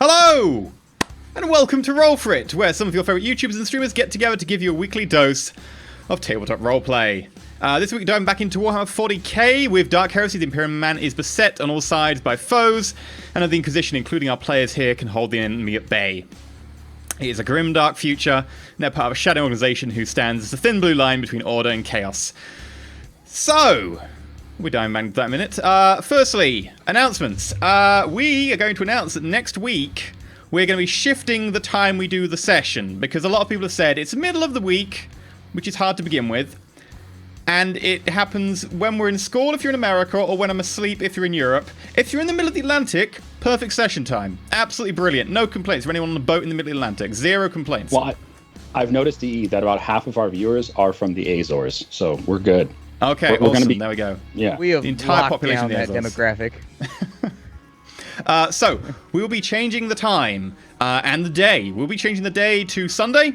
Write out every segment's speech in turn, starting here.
Hello! And welcome to Roll4It, where some of your favourite YouTubers and streamers get together to give you a weekly dose of tabletop roleplay. This week diving back into Warhammer 40k with Dark Heresy. The Imperial Man is beset on all sides by foes, and the Inquisition, including our players here, can hold the enemy at bay. It is a grim, dark future, and they're part of a shadow organisation who stands as a thin blue line between order and chaos. So, we're diving back into that in a minute. Firstly, announcements. We are going to announce that next week we're going to be shifting the time we do the session, because a lot of people have said it's the middle of the week, which is hard to begin with, and it happens when we're in school if you're in America, or when I'm asleep if you're in Europe. If you're in the middle of the Atlantic, perfect session time. Absolutely brilliant. No complaints for anyone on a boat in the middle of the Atlantic. Zero complaints. Well, I've noticed, that about half of our viewers are from the Azores, so we're good. Okay, we're awesome. There we go. Yeah. We have the entire locked population down of the that Azores. demographic. So, we will be changing the time and the day. We'll be changing the day to Sunday,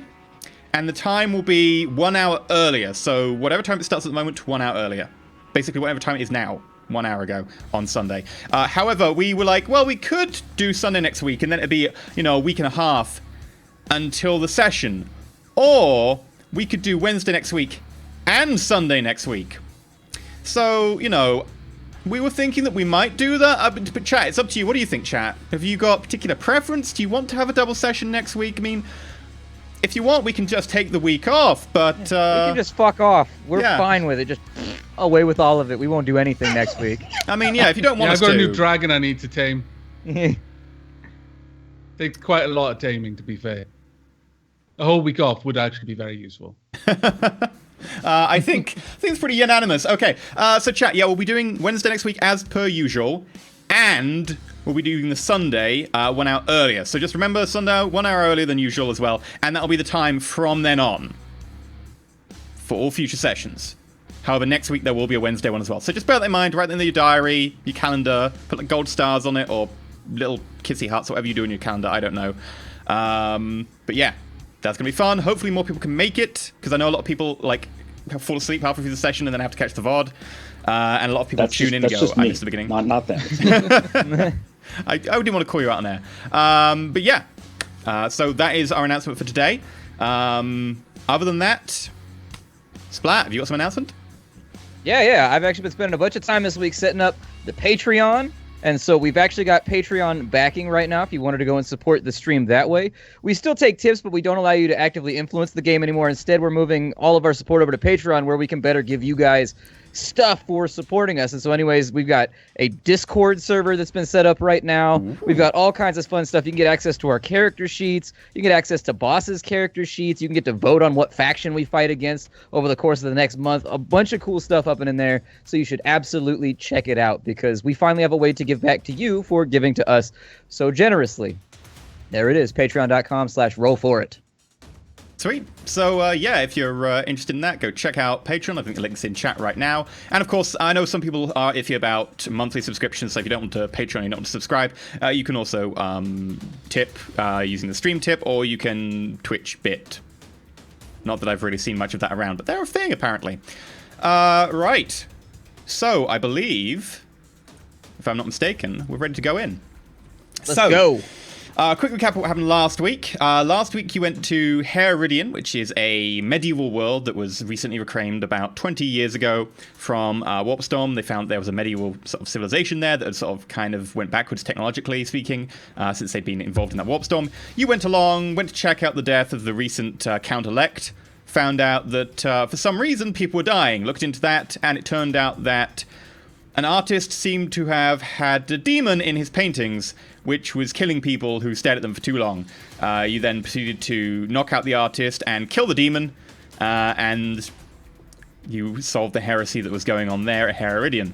and the time will be 1 hour earlier. So, whatever time it starts at the moment, 1 hour earlier. Basically, whatever time it is now, 1 hour ago on Sunday. However, we were like, well, we could do Sunday next week, and then it'd be, a week and a half until the session. Or we could do Wednesday next week and Sunday next week. So, we were thinking that we might do that, but chat, it's up to you. What do you think, chat? Have you got a particular preference? Do you want to have a double session next week? I mean, if you want, we can just take the week off, but... we can just fuck off. We're yeah. fine with it. Just away with all of it. We won't do anything next week. I mean, yeah, if you don't want I've us got to... a new dragon I need to tame. Takes quite a lot of taming, to be fair. A whole week off would actually be very useful. I think it's pretty unanimous. Okay, so chat, yeah, we'll be doing Wednesday next week as per usual, and we'll be doing the Sunday 1 hour earlier. So just remember, Sunday 1 hour earlier than usual as well, and that'll be the time from then on for all future sessions. However, next week there will be a Wednesday one as well. So just bear that in mind, write that in your diary, your calendar, put like gold stars on it, or little kissy hearts, whatever you do in your calendar, I don't know. But yeah. That's going to be fun. Hopefully more people can make it, because I know a lot of people fall asleep halfway through the session and then have to catch the VOD. And a lot of people tune in and go, I missed the beginning. Not them. I didn't want to call you out on there. But yeah, so that is our announcement for today. Other than that, Splat, have you got some announcement? Yeah. I've actually been spending a bunch of time this week setting up the Patreon. And so we've actually got Patreon backing right now if you wanted to go and support the stream that way. We still take tips, but we don't allow you to actively influence the game anymore. Instead, we're moving all of our support over to Patreon, where we can better give you guys stuff for supporting us. And so anyways, we've got a Discord server that's been set up right now. Ooh. We've got all kinds of fun stuff. You can get access to our character sheets. You can get access to bosses' character sheets. You can get to vote on what faction we fight against over the course of the next month. A bunch of cool stuff up and in there. So you should absolutely check it out, because we finally have a way to give back to you for giving to us so generously. There it is, patreon.com/roll4it. Sweet. So, yeah, if you're interested in that, go check out Patreon. I think the link's in chat right now. And, of course, I know some people are iffy about monthly subscriptions, so if you don't want to Patreon, you don't want to subscribe, you can also tip using the stream tip, or you can Twitch bit. Not that I've really seen much of that around, but they're a thing, apparently. Right. So, I believe, if I'm not mistaken, we're ready to go in. Let's go. Quick recap of what happened last week. Last week you went to Heresy, which is a medieval world that was recently reclaimed about 20 years ago from Warpstorm. They found there was a medieval sort of civilization there that had sort of kind of went backwards technologically speaking, since they'd been involved in that Warpstorm. You went to check out the death of the recent Count-Elect, found out that for some reason people were dying, looked into that, and it turned out that an artist seemed to have had a demon in his paintings, which was killing people who stared at them for too long. You then proceeded to knock out the artist and kill the demon, and you solved the heresy that was going on there at Heresy.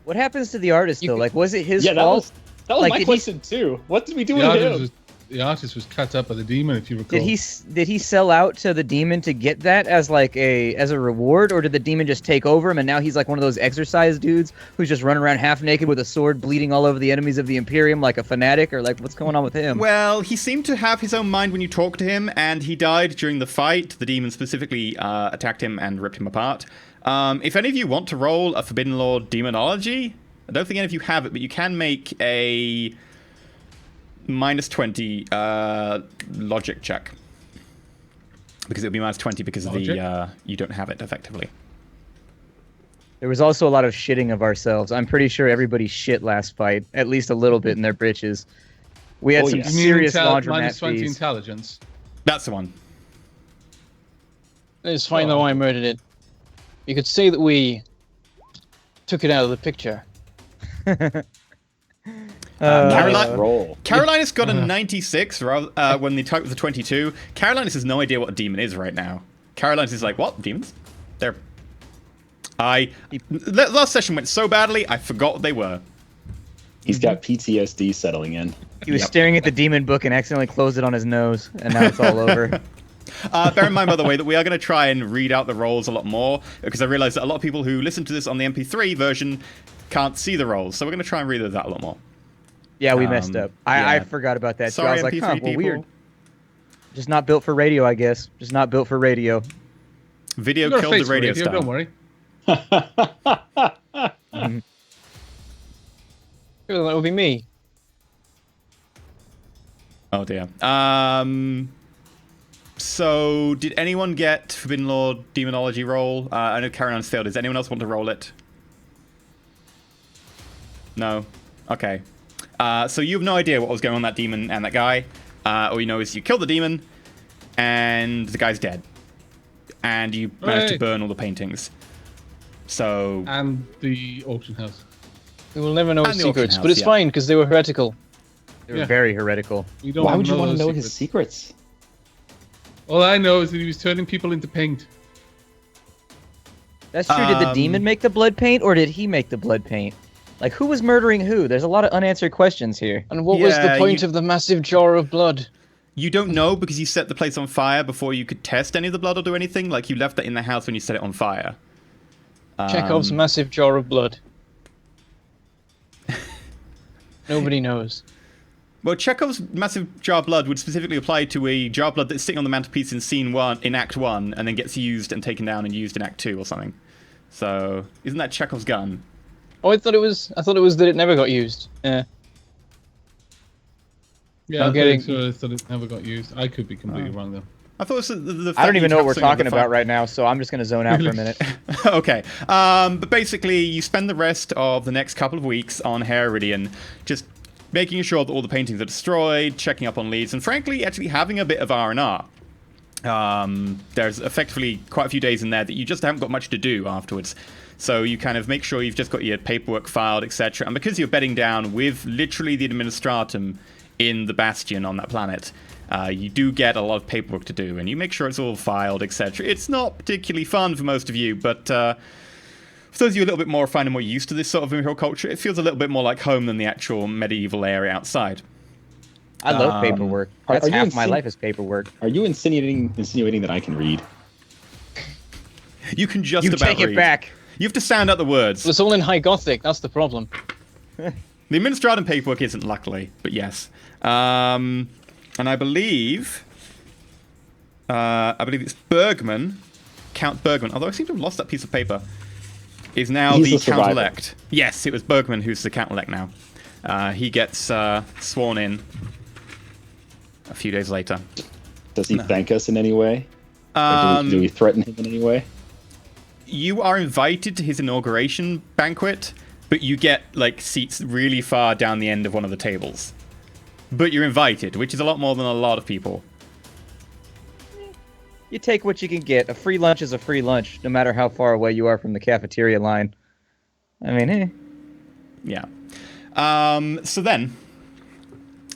What happens to the artist, though? Was it his fault? That was my question, too. What did we do with him? The artist was cut up by the demon, if you recall. Did he sell out to the demon to get that as a reward, or did the demon just take over him and now he's like one of those exercise dudes who's just running around half naked with a sword, bleeding all over the enemies of the Imperium like a fanatic, or what's going on with him? Well, he seemed to have his own mind when you talked to him, and he died during the fight. The demon specifically attacked him and ripped him apart. If any of you want to roll a Forbidden Lord Demonology, I don't think any of you have it, but you can make a minus 20 logic check. Because it'll be minus 20 because of the you don't have it effectively. There was also a lot of shitting of ourselves. I'm pretty sure everybody shit last fight, at least a little bit in their britches. We had some serious laundromat minus 20 fees. intelligence. That's the one. It's fine though I murdered it. You could say that we took it out of the picture. Carolinus got a 96 when the type was a 22. Carolinus has no idea what a demon is right now. Carolinus is like, what? Demons? They're... Last session went so badly, I forgot what they were. He's got PTSD settling in. He was staring at the demon book and accidentally closed it on his nose, and now it's all over. Bear in mind, by the way, that we are going to try and read out the rolls a lot more, because I realize that a lot of people who listen to this on the MP3 version can't see the rolls, so we're going to try and read those out a lot more. Yeah, we messed up. I forgot about that. Sorry, too. I was MP3 like, people. weird. Just not built for radio, I guess. Just not built for radio. Video killed the radio star. Don't worry. That would be me. Oh dear. So, did anyone get Forbidden Lord Demonology roll? I know Carolinus failed. Does anyone else want to roll it? No? Okay. So you have no idea what was going on with that demon and that guy. All you know is you killed the demon, and the guy's dead. And you managed to burn all the paintings. So... And the auction house. We will never know his secrets, house, but it's fine, because they were heretical. They were very heretical. Why would you want to know his secrets? All I know is that he was turning people into paint. That's true. Did the demon make the blood paint, or did he make the blood paint? Like, who was murdering who? There's a lot of unanswered questions here. And what was the point of the massive jar of blood? You don't know because you set the place on fire before you could test any of the blood or do anything. Like, you left that in the house when you set it on fire. Chekhov's massive jar of blood. Nobody knows. Well, Chekhov's massive jar of blood would specifically apply to a jar of blood that's sitting on the mantelpiece in Act 1, and then gets used and taken down and used in Act 2 or something. So, isn't that Chekhov's gun? Oh, I thought it was that it never got used. Yeah. Yeah, I think so, that it never got used. I could be completely wrong though. I thought it was the I don't even know what we're talking about right now, so I'm just going to zone out for a minute. Okay. But basically, you spend the rest of the next couple of weeks on Heresy, just making sure that all the paintings are destroyed, checking up on leads, and frankly, actually having a bit of R&R. There's effectively quite a few days in there that you just haven't got much to do afterwards. So you kind of make sure you've just got your paperwork filed, etc. And because you're bedding down with literally the Administratum in the Bastion on that planet, you do get a lot of paperwork to do, and you make sure it's all filed, etc. It's not particularly fun for most of you, but for those of you a little bit more refined and more used to this sort of imperial culture, it feels a little bit more like home than the actual medieval area outside. I love paperwork. That's half my life is paperwork. Are you insinuating that I can read? You can just You about take read. it back. You have to sound out the words. It's all in High Gothic, that's the problem. The Administratum paperwork isn't, luckily, but yes. And I believe it's Bergman, Count Bergman, although I seem to have lost that piece of paper, is now the Count-elect. Yes, it was Bergman who's the Count-elect now. He gets sworn in a few days later. Does he thank us in any way? Or do we threaten him in any way? You are invited to his inauguration banquet, but you get like seats really far down the end of one of the tables. But you're invited, which is a lot more than a lot of people. You take what you can get. A free lunch is a free lunch, no matter how far away you are from the cafeteria line. I mean, Yeah. So then,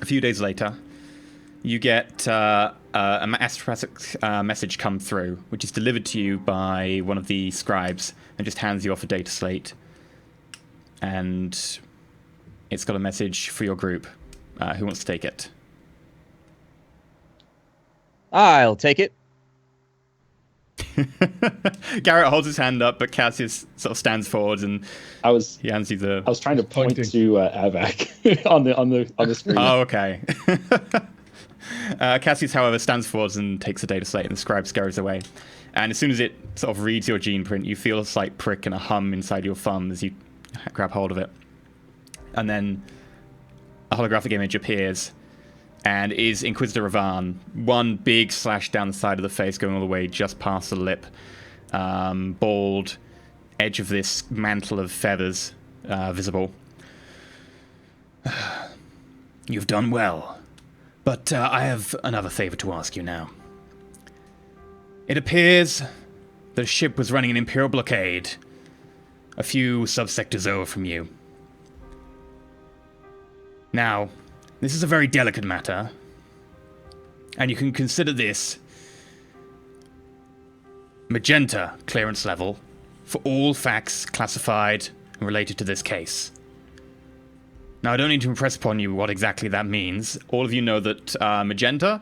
a few days later, you get a message come through, which is delivered to you by one of the scribes and just hands you off a data slate. And it's got a message for your group. Who wants to take it? I'll take it. Garrett holds his hand up, but Cassius sort of stands forward and he hands you the... I was trying to point to Avac on the screen. Oh, okay. Cassius, however, stands forward and takes the data slate, and the scribe scurries away. And as soon as it sort of reads your gene print, you feel a slight prick and a hum inside your thumb as you grab hold of it. And then a holographic image appears, and is Inquisitor Ravan. One big slash down the side of the face, going all the way just past the lip. Bald edge of this mantle of feathers visible. You've done well, but I have another favor to ask you now. It appears the ship was running an Imperial blockade a few subsectors over from you. Now, this is a very delicate matter, and you can consider this magenta clearance level for all facts classified and related to this case. Now, I don't need to impress upon you what exactly that means. All of you know that magenta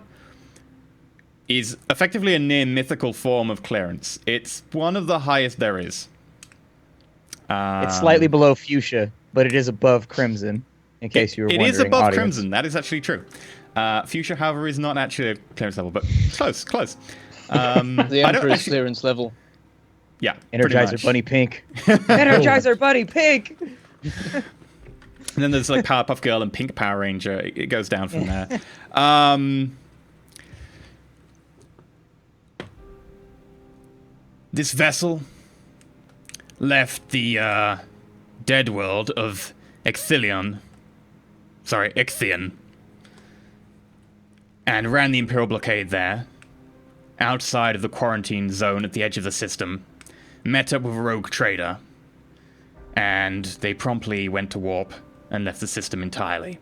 is effectively a near mythical form of clearance. It's one of the highest there is. It's slightly below fuchsia, but it is above crimson, in case you were wondering. It is above audience. crimson, that is actually true. Fuchsia, however, is not actually a clearance level, but close. The Emperor's clearance level. Yeah, Energizer Bunny Pink. Energizer Bunny Pink! And then there's like Powerpuff Girl and Pink Power Ranger. It goes down from there. This vessel left the dead world of Ichthion, and ran the Imperial blockade there, outside of the quarantine zone at the edge of the system, met up with a rogue trader, and they promptly went to warp and left the system entirely.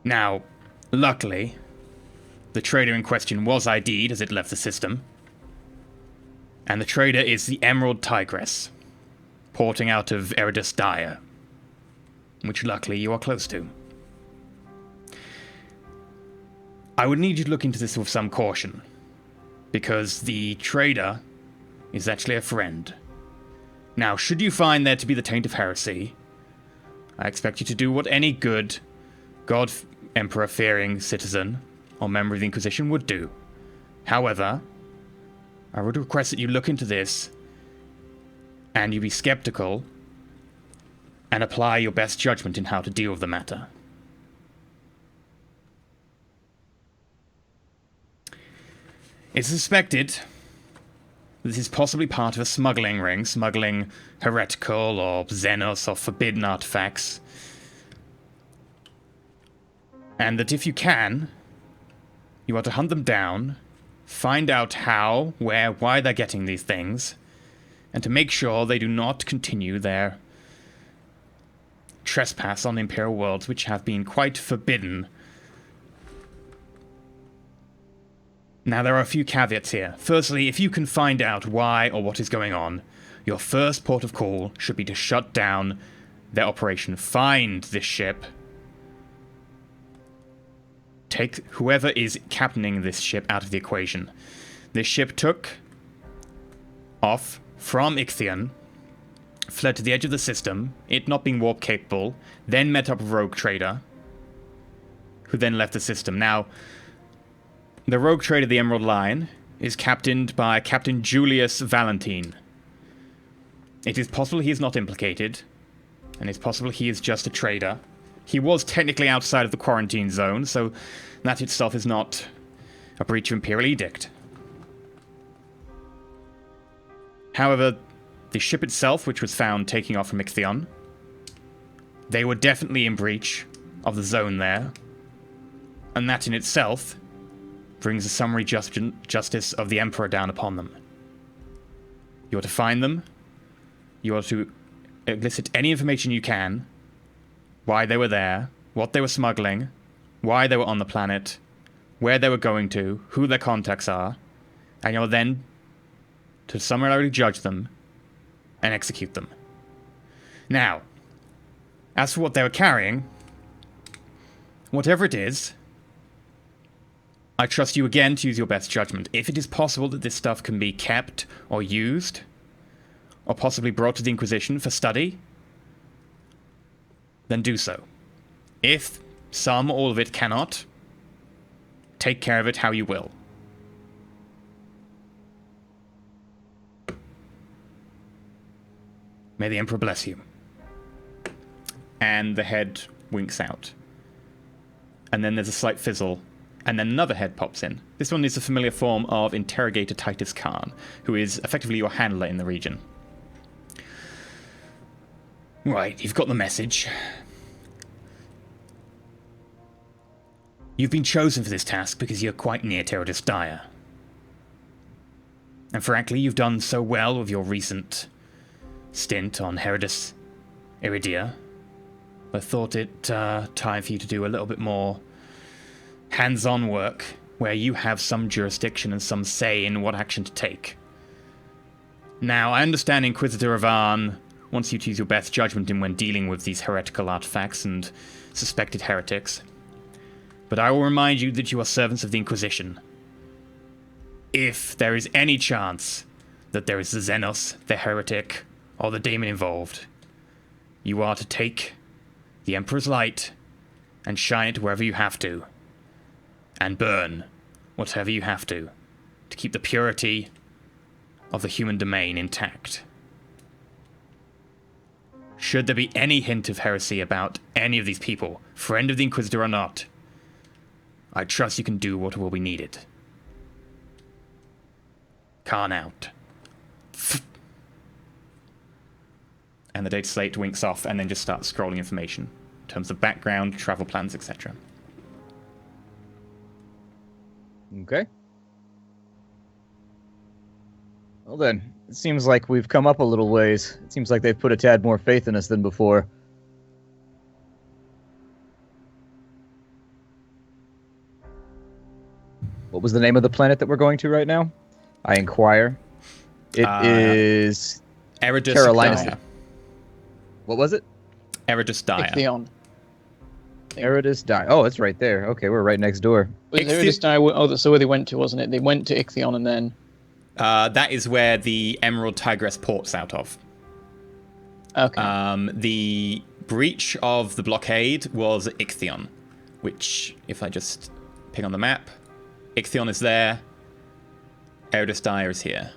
Now, luckily, the trader in question was ID'd as it left the system, and the trader is the Emerald Tigress, porting out of Eradus Dire, which luckily you are close to. I would need you to look into this with some caution, because the trader is actually a friend. Now, should you find there to be the taint of heresy, I expect you to do what any good, God-Emperor-fearing citizen or member of the Inquisition would do. However, I would request that you look into this and you be skeptical and apply your best judgment in how to deal with the matter. It's suspected this is possibly part of a smuggling ring, smuggling heretical or Xenos or forbidden artifacts. And that if you can, you are to hunt them down, find out how, where, why they're getting these things, and to make sure they do not continue their trespass on the Imperial worlds, which have been quite forbidden. Now, there are a few caveats here. Firstly, if you can find out why or what is going on, your first port of call should be to shut down their operation. Find this ship. Take whoever is captaining this ship out of the equation. This ship took off from Ichthion, fled to the edge of the system, it not being warp capable, then met up with a rogue trader, who then left the system. Now, the rogue trader, the Emerald Lion, is captained by Captain Julius Valentine. It is possible he is not implicated, and it's possible he is just a trader. He was technically outside of the quarantine zone, so that itself is not a breach of Imperial Edict. However, the ship itself, which was found taking off from Ichthion, they were definitely in breach of the zone there, and that in itself brings the summary justice of the Emperor down upon them. You are to find them, you are to elicit any information you can, why they were there, what they were smuggling, why they were on the planet, where they were going to, who their contacts are, and you're then to summarily judge them and execute them. Now, as for what they were carrying, whatever it is, I trust you again to use your best judgment. If it is possible that this stuff can be kept or used, or possibly brought to the Inquisition for study, then do so. If some or all of it cannot, take care of it how you will. May the Emperor bless you. And the head winks out. and then there's a slight fizzle, and then another head pops in. This one is a familiar form of Interrogator Titus Khan, who is effectively your handler in the region. Right, you've got the message. You've been chosen for this task because you're quite near Eradus Dire. And frankly, you've done so well with your recent stint on Heredus Iridia. I thought it time for you to do a little bit more hands-on work, where you have some jurisdiction and some say in what action to take. Now, I understand Inquisitor Ivan wants you to use your best judgment in when dealing with these heretical artifacts and suspected heretics. But I will remind you that you are servants of the Inquisition. If there is any chance that there is the Xenos, the heretic, or the demon involved, you are to take the Emperor's light and shine it wherever you have to, and burn whatever you have to keep the purity of the human domain intact. Should there be any hint of heresy about any of these people, friend of the Inquisitor or not, I trust you can do what will be needed. Khan out. And the data slate winks off and then just starts scrolling information in terms of background, travel plans, etc. Okay. Well then, it seems like we've come up a little ways. It seems like they've put a tad more faith in us than before. What was the name of the planet that we're going to right now? I inquire. It is Eradus Carolina. Dire. What was it? Eradus Dire. Ichthion. Eradus Dire. Oh, it's right there. Okay, we're right next door. Was Eradus Dire? Oh, that's where they went to, wasn't it? They went to Ichthion and then... That is where the Emerald Tigress ports out of. Okay. The breach of the blockade was Ichthion, which, if I just ping on the map, Ichthion is there, Eradus Dire is here.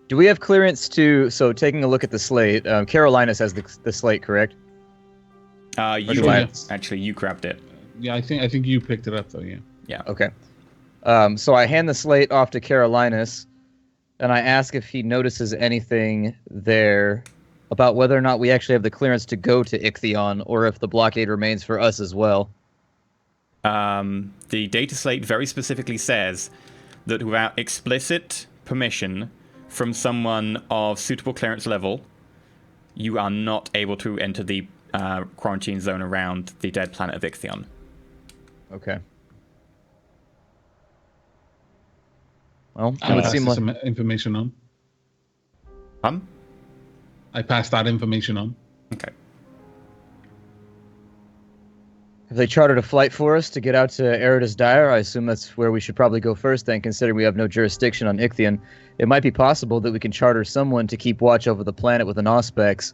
Do we have clearance to... So, taking a look at the slate, Carolinus has the slate, correct? You grabbed it. Yeah, I think you picked it up though. Yeah. Yeah. Okay. So I hand the slate off to Carolinus, and I ask if he notices anything there about whether or not we actually have the clearance to go to Ichthion, or if the blockade remains for us as well. The data slate very specifically says that without explicit permission from someone of suitable clearance level, you are not able to enter the quarantine zone around the dead planet of Ichthion. Okay. Well, I it would passed seem like... some information on. I passed that information on. Okay. Have they chartered a flight for us to get out to Eradus Dire? I assume that's where we should probably go first then, considering we have no jurisdiction on Ichthion. It might be possible that we can charter someone to keep watch over the planet with an Auspex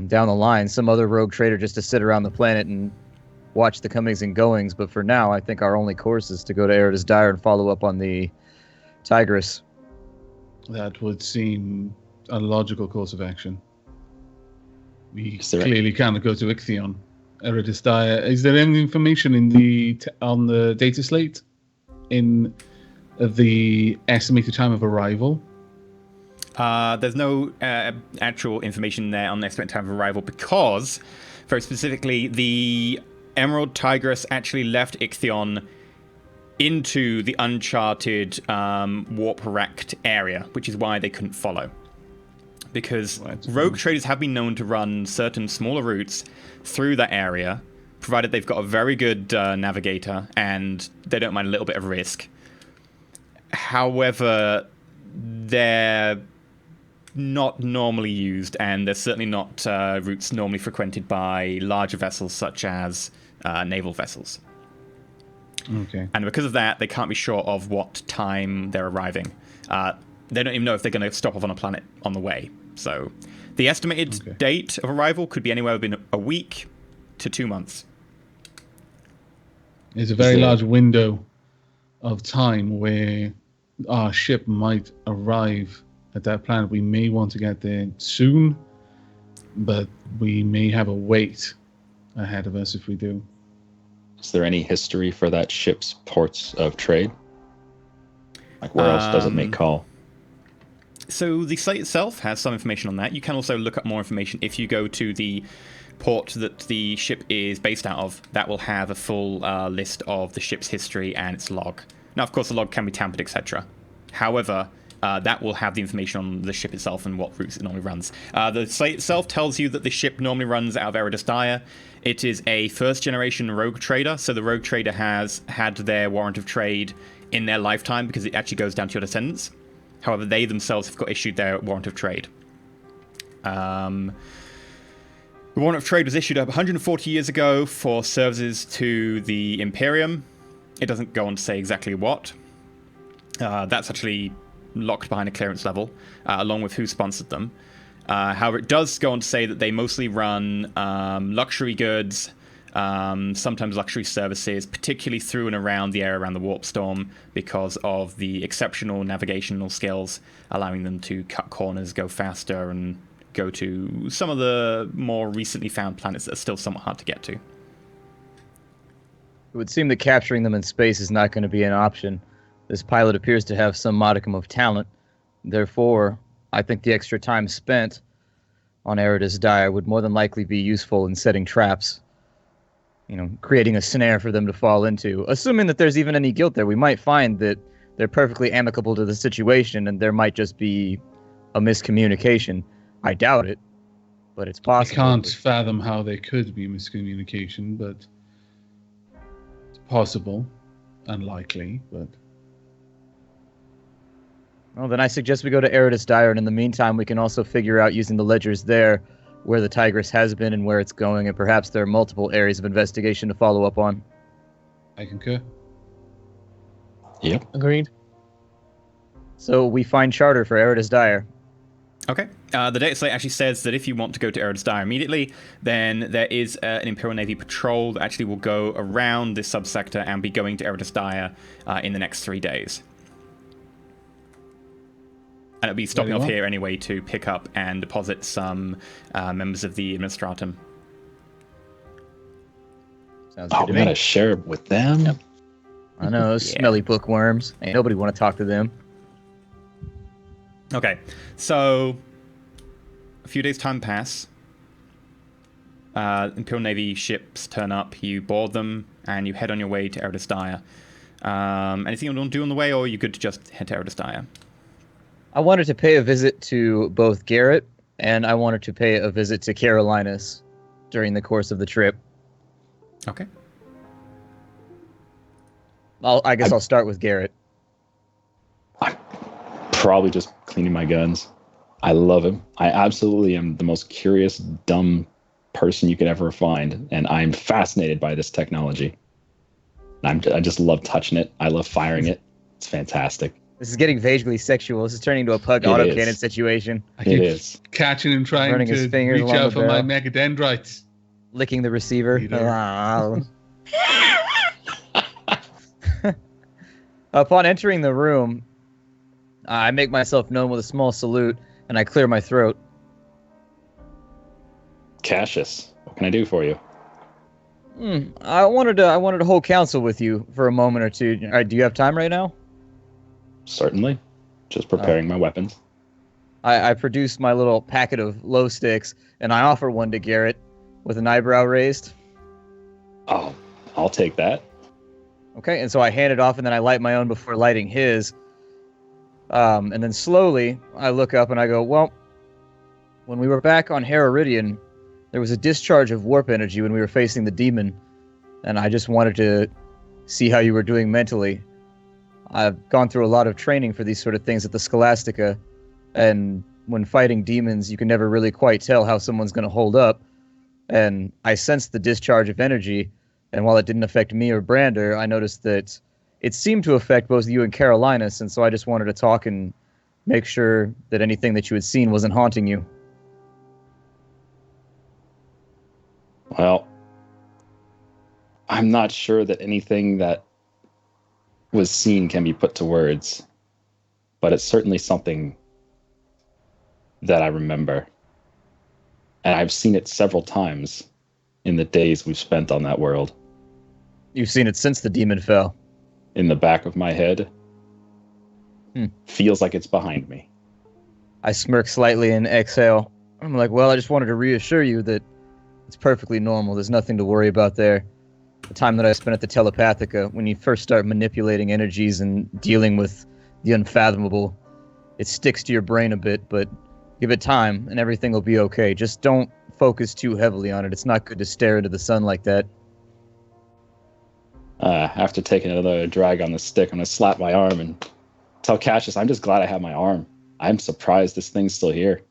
down the line. Some other rogue trader just to sit around the planet and watch the comings and goings. But for now, I think our only course is to go to Eradus Dire and follow up on the Tigress. That would seem a logical course of action. We there clearly cannot go to Ichthion. Eradus Dire. Is there any information in on the data slate in the estimated time of arrival? There's no actual information there on the estimated time of arrival because, very specifically, the Emerald Tigress actually left Ichthion into the uncharted warp-wrecked area, which is why they couldn't follow. Because rogue traders have been known to run certain smaller routes through that area, provided they've got a very good navigator and they don't mind a little bit of risk. However, they're not normally used, and they're certainly not routes normally frequented by larger vessels such as naval vessels. Okay. And because of that, they can't be sure of what time they're arriving. They don't even know if they're going to stop off on a planet on the way. So the estimated date of arrival could be anywhere between a week to 2 months. There's a very large window of time where our ship might arrive at that planet. We may want to get there soon, but we may have a wait ahead of us if we do. Is there any history for that ship's ports of trade? Like, where else does it make call? So the slate itself has some information on that. You can also look up more information if you go to the port that the ship is based out of. That will have a full list of the ship's history and its log. Now, of course, the log can be tampered, etc. However, that will have the information on the ship itself and what routes it normally runs. The slate itself tells you that the ship normally runs out of Eradus Dire. It is a first-generation rogue trader, so the rogue trader has had their warrant of trade in their lifetime because it actually goes down to your descendants. However, they themselves have got issued their warrant of trade. The warrant of trade was issued 140 years ago for services to the Imperium. It doesn't go on to say exactly what. That's actually locked behind a clearance level, along with who sponsored them. However, it does go on to say that they mostly run luxury goods, sometimes luxury services, particularly through and around the area around the Warp Storm because of the exceptional navigational skills, allowing them to cut corners, go faster, and go to some of the more recently found planets that are still somewhat hard to get to. It would seem that capturing them in space is not going to be an option. This pilot appears to have some modicum of talent. Therefore, I think the extra time spent on Eradus Dire would more than likely be useful in setting traps. You know, creating a snare for them to fall into. Assuming that there's even any guilt there, we might find that they're perfectly amicable to the situation and there might just be a miscommunication. I doubt it, but it's possible. I can't fathom how there could be miscommunication, but it's possible. Unlikely, but... Well, then I suggest we go to Eradus Dire, and in the meantime, we can also figure out, using the ledgers there, where the Tigress has been and where it's going, and perhaps there are multiple areas of investigation to follow up on. I concur. Yep. Agreed. So we find charter for Eradus Dire. Okay. The data slate actually says that if you want to go to Eradus Dire immediately, then there is an Imperial Navy patrol that actually will go around this subsector and be going to Eradus Dire in the next 3 days. And it'll be stopping off here anyway to pick up and deposit some members of the Administratum. Sounds Oh, good to we me. gotta share it with them? Yep. I know, those Yeah. smelly bookworms. Ain't nobody want to talk to them. Okay, so a few days' time pass. Imperial Navy ships turn up, you board them, and you head on your way to Eradus Dire. Anything you want to do on the way, or are you good to just head to Eradus Dire? I wanted to pay a visit to both Garrett, and I wanted to pay a visit to Carolinus during the course of the trip. Okay. I guess I'll start with Garrett. I'm probably just cleaning my guns. I love him. I absolutely am the most curious, dumb person you could ever find, and I'm fascinated by this technology. I just love touching it. I love firing it. It's fantastic. This is getting vaguely sexual. This is turning into a pug It autocannon is. situation. I It keep is. catching him trying Running his to fingers reach along out the for my barrel. megadendrites. Licking the receiver. Peter. Upon entering the room, I make myself known with a small salute, and I clear my throat. Cassius, what can I do for you? I wanted to hold counsel with you for a moment or two. Do you have time right now? Certainly. Just preparing my weapons. I produce my little packet of glow sticks, and I offer one to Garrett with an eyebrow raised. Oh, I'll take that. Okay, and so I hand it off, and then I light my own before lighting his. And then slowly, I look up and I go, well, when we were back on Heroridian, there was a discharge of warp energy when we were facing the demon, and I just wanted to see how you were doing mentally. I've gone through a lot of training for these sort of things at the Scholastica, and when fighting demons, you can never really quite tell how someone's going to hold up. And I sensed the discharge of energy, and while it didn't affect me or Brander, I noticed that it seemed to affect both you and Carolinus, and so I just wanted to talk and make sure that anything that you had seen wasn't haunting you. Well, I'm not sure that anything that was seen can be put to words, but it's certainly something that I remember. And I've seen it several times in the days we've spent on that world. You've seen it since the demon fell. In the back of my head. Feels like it's behind me. I smirk slightly and exhale. I'm like, well, I just wanted to reassure you that it's perfectly normal. There's nothing to worry about there. The time that I spent at the Telepathica, when you first start manipulating energies and dealing with the unfathomable, it sticks to your brain a bit, but give it time and everything will be okay. Just don't focus too heavily on it. It's not good to stare into the sun like that. After taking another drag on the stick, I'm going to slap my arm and tell Cassius, I'm just glad I have my arm. I'm surprised this thing's still here.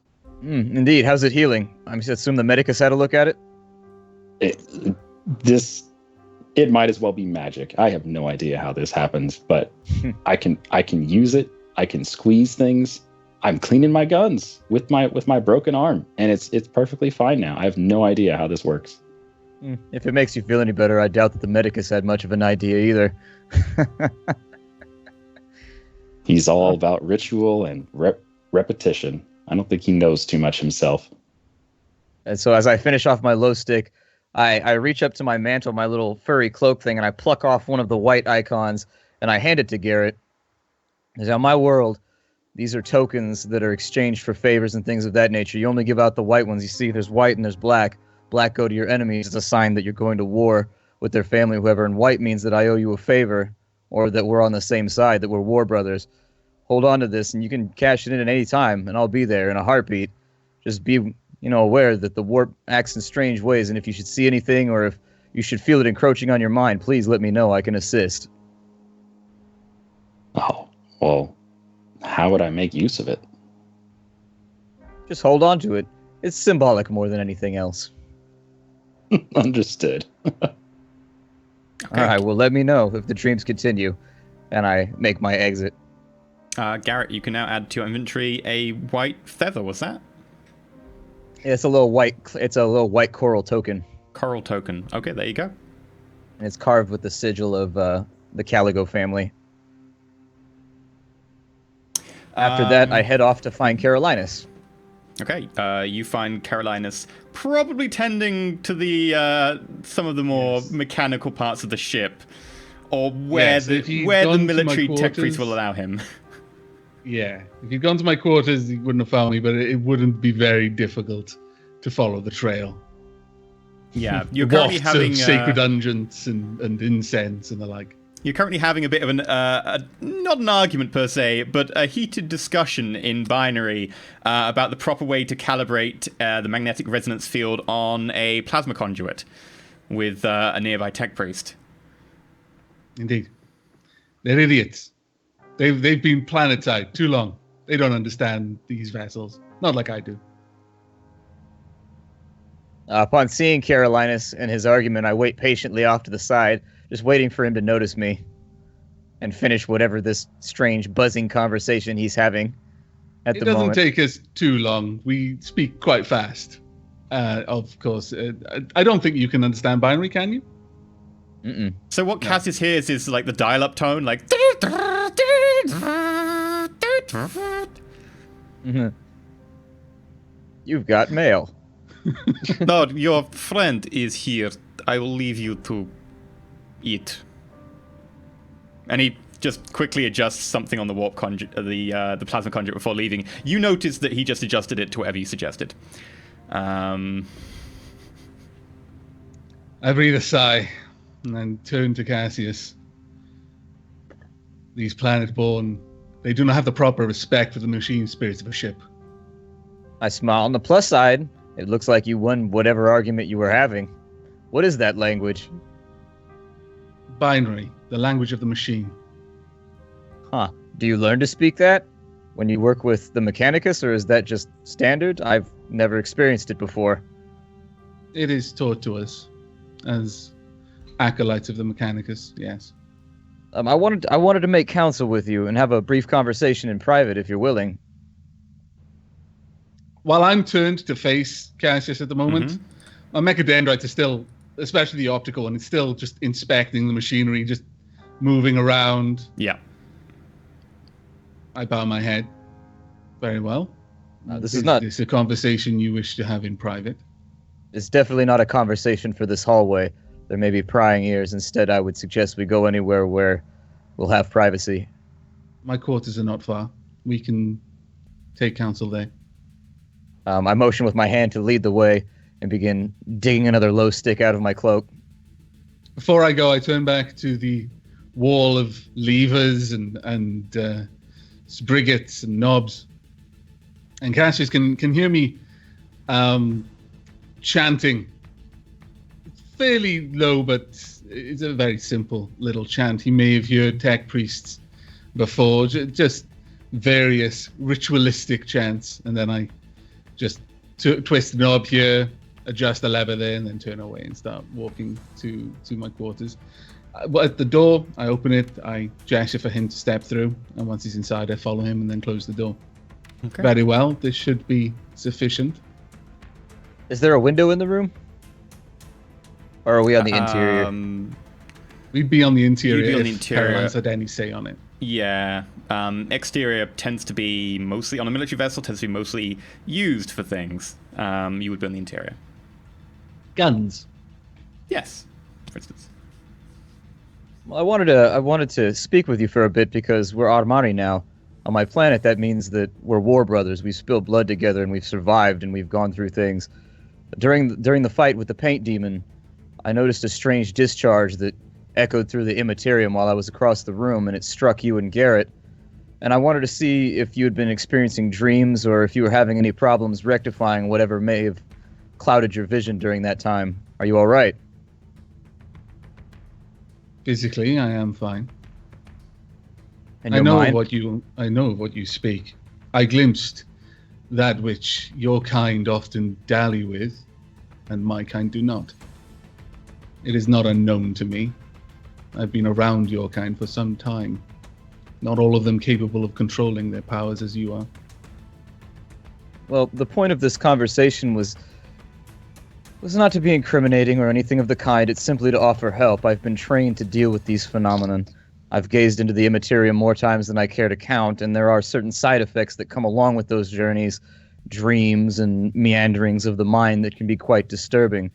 Indeed. How's it healing? I assume the Medicus had a look at it? It might as well be magic. I have no idea how this happens, but I can use it. I can squeeze things. I'm cleaning my guns with my broken arm, and it's perfectly fine now. I have no idea how this works. If it makes you feel any better, I doubt that the Medicus had much of an idea either. He's all about ritual and repetition. I don't think he knows too much himself. And so as I finish off my low stick, I reach up to my mantle, my little furry cloak thing, and I pluck off one of the white icons, and I hand it to Garrett. Now, in my world, these are tokens that are exchanged for favors and things of that nature. You only give out the white ones. You see, there's white and there's black. Black go to your enemies. It's a sign that you're going to war with their family, whoever. And white means that I owe you a favor, or that we're on the same side, that we're war brothers. Hold on to this, and you can cash it in at any time, and I'll be there in a heartbeat. Just be, aware that the warp acts in strange ways, and if you should see anything, or if you should feel it encroaching on your mind, please let me know. I can assist. Oh, well, how would I make use of it? Just hold on to it. It's symbolic more than anything else. Understood. Okay. All right, well, let me know if the dreams continue, and I make my exit. Garrett, you can now add to your inventory a white feather. What's that? It's a little white coral token. Coral token. Okay, there you go. And it's carved with the sigil of the Caligo family. After that, I head off to find Carolinus. Okay, you find Carolinus probably tending to the some of the more mechanical parts of the ship, or where the military tech priest will allow him. Yeah, if you'd gone to my quarters, you wouldn't have found me, but it wouldn't be very difficult to follow the trail. Yeah, you're currently having sacred unguents and incense and the like. You're currently having a bit of not an argument per se, but a heated discussion in binary about the proper way to calibrate the magnetic resonance field on a plasma conduit with a nearby tech priest. Indeed. They're idiots. They've been planetized too long. They don't understand these vessels. Not like I do. Upon seeing Carolinus and his argument, I wait patiently off to the side, just waiting for him to notice me and finish whatever this strange buzzing conversation he's having at the moment. It doesn't take us too long. We speak quite fast. Of course. I don't think you can understand binary, can you? Mm-mm. So what Cassius hears is like the dial-up tone, like... Mm-hmm. You've got mail. Lord, your friend is here. I will leave you to eat. And he just quickly adjusts something on the warp conduit, the plasma conduit before leaving. You notice that he just adjusted it to whatever you suggested. I breathe a sigh and then turn to Cassius. These planet-born, they do not have the proper respect for the machine spirits of a ship. I smile. On the plus side, it looks like you won whatever argument you were having. What is that language? Binary, the language of the machine. Huh. Do you learn to speak that when you work with the Mechanicus, or is that just standard? I've never experienced it before. It is taught to us as acolytes of the Mechanicus, yes. I wanted to make counsel with you and have a brief conversation in private, if you're willing. While I'm turned to face Cassius at the moment, my mechadendrite is still, especially the optical one, it's still just inspecting the machinery, just moving around. Yeah. I bow my head. Very well. This is not... This is a conversation you wish to have in private? It's definitely not a conversation for this hallway. There may be prying ears. Instead, I would suggest we go anywhere where we'll have privacy. My quarters are not far. We can take counsel there. I motion with my hand to lead the way and begin digging another low stick out of my cloak. Before I go, I turn back to the wall of levers and spriggets and knobs. And Cassius can hear me chanting. It's fairly low, but it's a very simple little chant. He may have heard tech priests before, just various ritualistic chants. And then I just twist the knob here, adjust the lever there, and then turn away and start walking to my quarters. At the door, I open it, I gesture for him to step through, and once he's inside, I follow him and then close the door. Okay. Very well, this should be sufficient. Is there a window in the room? Or are we on the interior? We'd be on the interior You'd be on the if interior. Caroline's had any say on it. Yeah. Exterior tends to be mostly, on a military vessel, tends to be mostly used for things. You would be on the interior. Guns. Yes, for instance. Well, I wanted to speak with you for a bit because we're Armani now. On my planet, that means that we're war brothers. We've spilled blood together and we've survived and we've gone through things. During the fight with the paint demon, I noticed a strange discharge that echoed through the immaterium while I was across the room, and it struck you and Garrett. And I wanted to see if you had been experiencing dreams or if you were having any problems rectifying whatever may have clouded your vision during that time. Are you all right? Physically, I am fine. And I your know mind? of what you speak. I glimpsed that which your kind often dally with, and my kind do not. It is not unknown to me. I've been around your kind for some time. Not all of them capable of controlling their powers as you are. Well, the point of this conversation was not to be incriminating or anything of the kind. It's simply to offer help. I've been trained to deal with these phenomenon. I've gazed into the immaterium more times than I care to count, and there are certain side effects that come along with those journeys, dreams and meanderings of the mind that can be quite disturbing.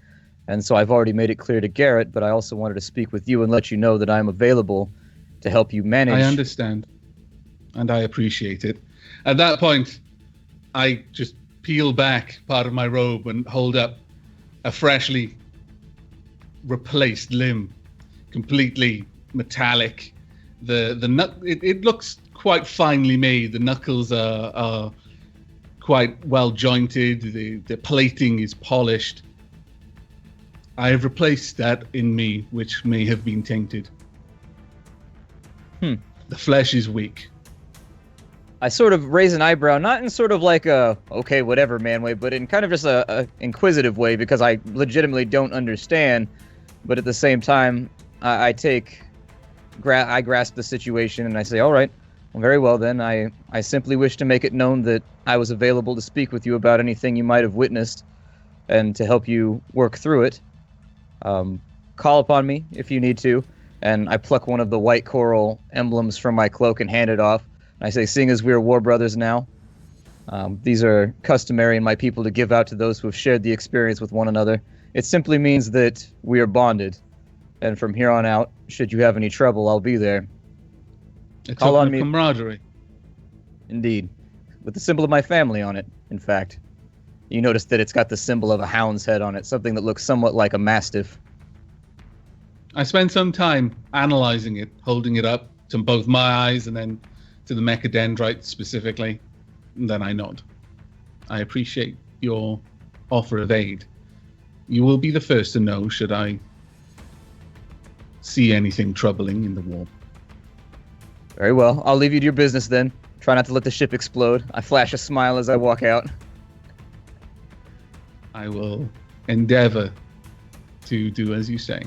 And so I've already made it clear to Garrett, but I also wanted to speak with you and let you know that I'm available to help you manage. I understand, and I appreciate it. At that point, I just peel back part of my robe and hold up a freshly replaced limb, completely metallic. It looks quite finely made. The knuckles are quite well jointed. The plating is polished. I have replaced that in me, which may have been tainted. The flesh is weak. I sort of raise an eyebrow, not in sort of like a, okay, whatever, man way, but in kind of just a inquisitive way, because I legitimately don't understand. But at the same time, I grasp the situation and I say, all right, well, very well then. I simply wish to make it known that I was available to speak with you about anything you might have witnessed and to help you work through it. Call upon me if you need to. And I pluck one of the white coral emblems from my cloak and hand it off. I say, seeing as we are war brothers now, these are customary in my people to give out to those who have shared the experience with one another. It simply means that we are bonded. And from here on out, should you have any trouble, I'll be there. A Call token on of me. camaraderie. Indeed. With the symbol of my family on it, in fact. You notice that it's got the symbol of a hound's head on it, something that looks somewhat like a mastiff. I spent some time analyzing it, holding it up to both my eyes and then to the mechadendrite specifically, and then I nod. I appreciate your offer of aid. You will be the first to know should I see anything troubling in the war. Very well. I'll leave you to your business then. Try not to let the ship explode. I flash a smile as I walk out. I will endeavor to do as you say.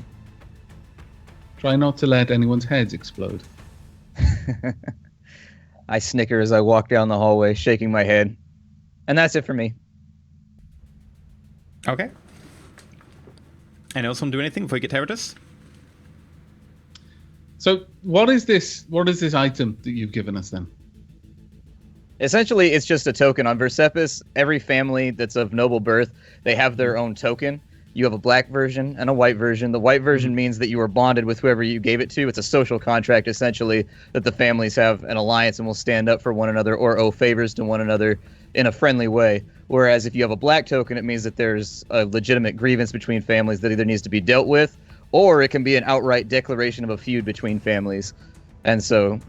Try not to let anyone's heads explode. I snicker as I walk down the hallway, shaking my head. And that's it for me. Okay. Anyone else want to do anything before we get to Eradus? So what is this item that you've given us then? Essentially, it's just a token. On Versepis, every family that's of noble birth, they have their own token. You have a black version and a white version. The white version means that you are bonded with whoever you gave it to. It's a social contract, essentially, that the families have an alliance and will stand up for one another or owe favors to one another in a friendly way. Whereas if you have a black token, it means that there's a legitimate grievance between families that either needs to be dealt with, or it can be an outright declaration of a feud between families. And so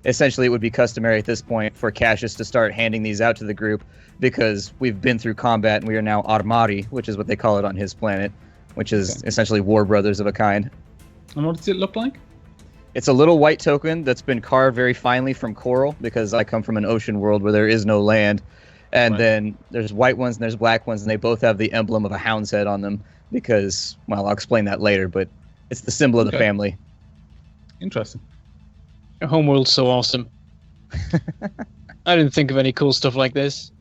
essentially, it would be customary at this point for Cassius to start handing these out to the group because we've been through combat and we are now Armari, which is what they call it on his planet, which is essentially war brothers of a kind. And what does it look like? It's a little white token that's been carved very finely from coral because I come from an ocean world where there is no land. And then there's white ones and there's black ones, and they both have the emblem of a hound's head on them because, well, I'll explain that later, but it's the symbol of the family. Interesting. Your homeworld's so awesome. I didn't think of any cool stuff like this.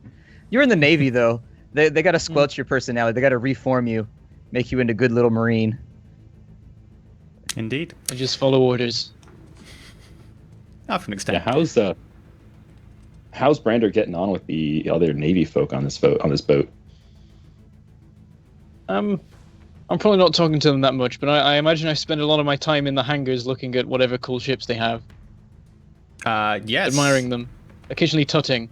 You're in the Navy, though. They got to squelch your personality. They got to reform you, make you into good little Marine. Indeed. I just follow orders. Not for an extent. Yeah, how's Brander getting on with the other Navy folk on this boat? I'm probably not talking to them that much, but I imagine I spend a lot of my time in the hangars looking at whatever cool ships they have. Yes. Admiring them. Occasionally tutting.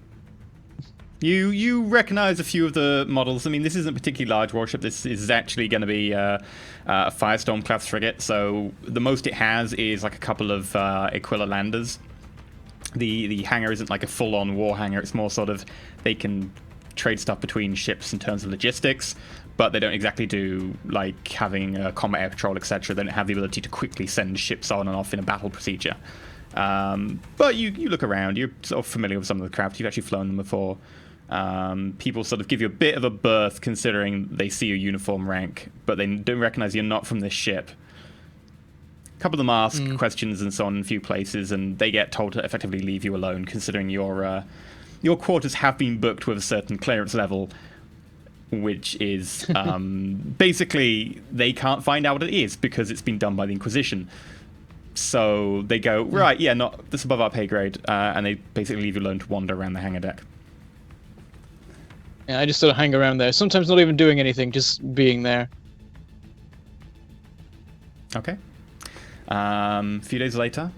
You recognize a few of the models. I mean, this isn't a particularly large warship. This is actually going to be a Firestorm class frigate, so the most it has is like a couple of Aquila landers. The hangar isn't like a full-on war hangar. It's more sort of they can trade stuff between ships in terms of logistics, but they don't exactly do like having a combat air patrol, etc. They don't have the ability to quickly send ships on and off in a battle procedure. But you look around, you're sort of familiar with some of the craft, you've actually flown them before. People sort of give you a bit of a berth considering they see your uniform rank, but they don't recognize you're not from this ship. A couple of them ask questions and so on in a few places, and they get told to effectively leave you alone considering your quarters have been booked with a certain clearance level, which is basically they can't find out what it is because it's been done by the Inquisition. So they go, right, yeah, not this above our pay grade, and they basically leave you alone to wander around the hangar deck. Yeah, I just sort of hang around there. Sometimes not even doing anything, just being there. Okay. A few days later,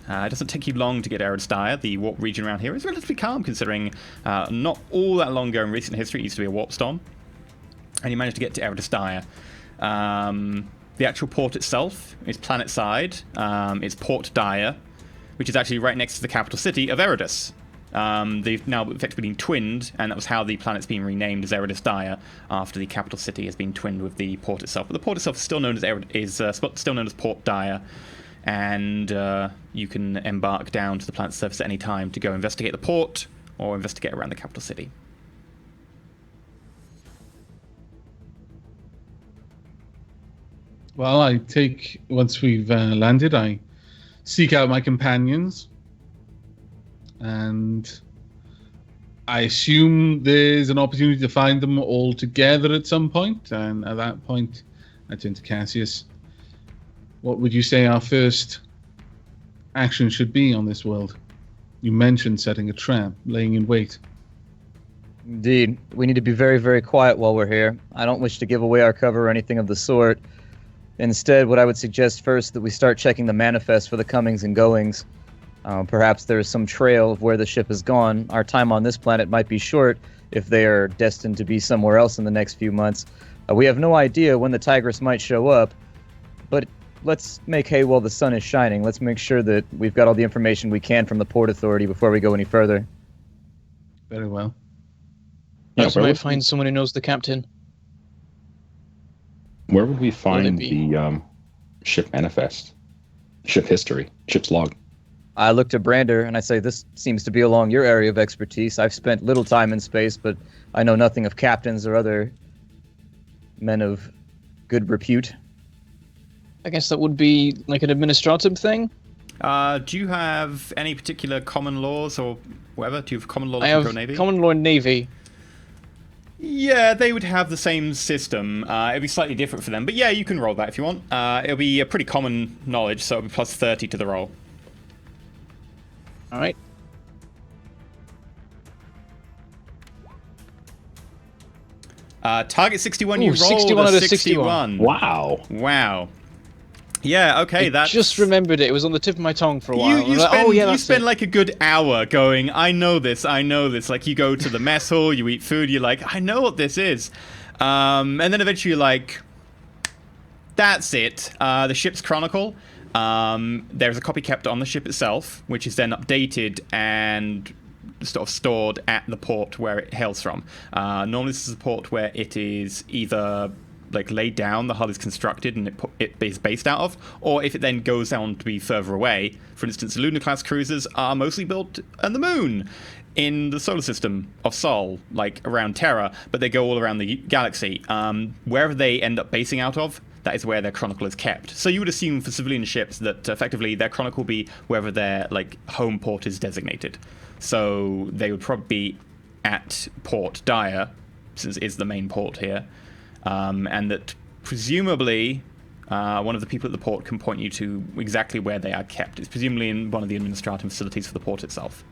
it doesn't take you long to get Eradus. The warp region around here is relatively calm considering not all that long ago in recent history it used to be a warp storm. And you managed to get to Eradus. The actual port itself is planet-side. It's Port Dire, which is actually right next to the capital city of Eradus. They've now effectively been twinned, and that was how the planet's been renamed as Eradus Dire after the capital city has been twinned with the port itself. But the port itself is still known as Port Dire, and you can embark down to the planet's surface at any time to go investigate the port or investigate around the capital city. Well, once we've landed, I seek out my companions, and I assume there's an opportunity to find them all together at some point, and at that point, I turn to Cassius. What would you say our first action should be on this world? You mentioned setting a trap, laying in wait. Indeed. We need to be very, very quiet while we're here. I don't wish to give away our cover or anything of the sort. Instead, what I would suggest first that we start checking the manifest for the comings and goings. Perhaps there is some trail of where the ship has gone. Our time on this planet might be short if they are destined to be somewhere else in the next few months. We have no idea when the Tigress might show up, but let's make hay while the sun is shining. Let's make sure that we've got all the information we can from the Port Authority before we go any further. Very well. Perhaps we might find someone who knows the captain. Where would we find the ship manifest? Ship history? Ship's log? I look to Brander and I say, this seems to be along your area of expertise. I've spent little time in space, but I know nothing of captains or other men of good repute. I guess that would be like an administrative thing. Do you have any particular common laws or whatever? Do you have common law I for have Navy? common law and Navy. Yeah, they would have the same system. It'd be slightly different for them, but yeah, you can roll that if you want. It'll be a pretty common knowledge, so it'll be plus 30 to the roll. All right. Target 61, Ooh, you rolled 61 a out of 61. 61. Wow. Wow. Yeah, okay, I that's... just remembered it. It was on the tip of my tongue for a while. You I was like, spend, oh, yeah, you that's spend it. like a good hour going, I know this. Like, you go to the mess hall, you eat food, you're like, I know what this is. And then eventually you're like, that's it. The ship's chronicle. There's a copy kept on the ship itself, which is then updated and sort of stored at the port where it hails from. Normally this is a port where it is either like laid down, the hull is constructed and it is based out of, or if it then goes on to be further away. For instance, Lunar class cruisers are mostly built on the moon in the solar system of Sol, like around Terra, but they go all around the galaxy. Wherever they end up basing out of, that is where their chronicle is kept. So you would assume for civilian ships that effectively their chronicle will be wherever their like home port is designated. So they would probably be at Port Dyer, since it's the main port here. And that presumably one of the people at the port can point you to exactly where they are kept. It's presumably in one of the administrative facilities for the port itself.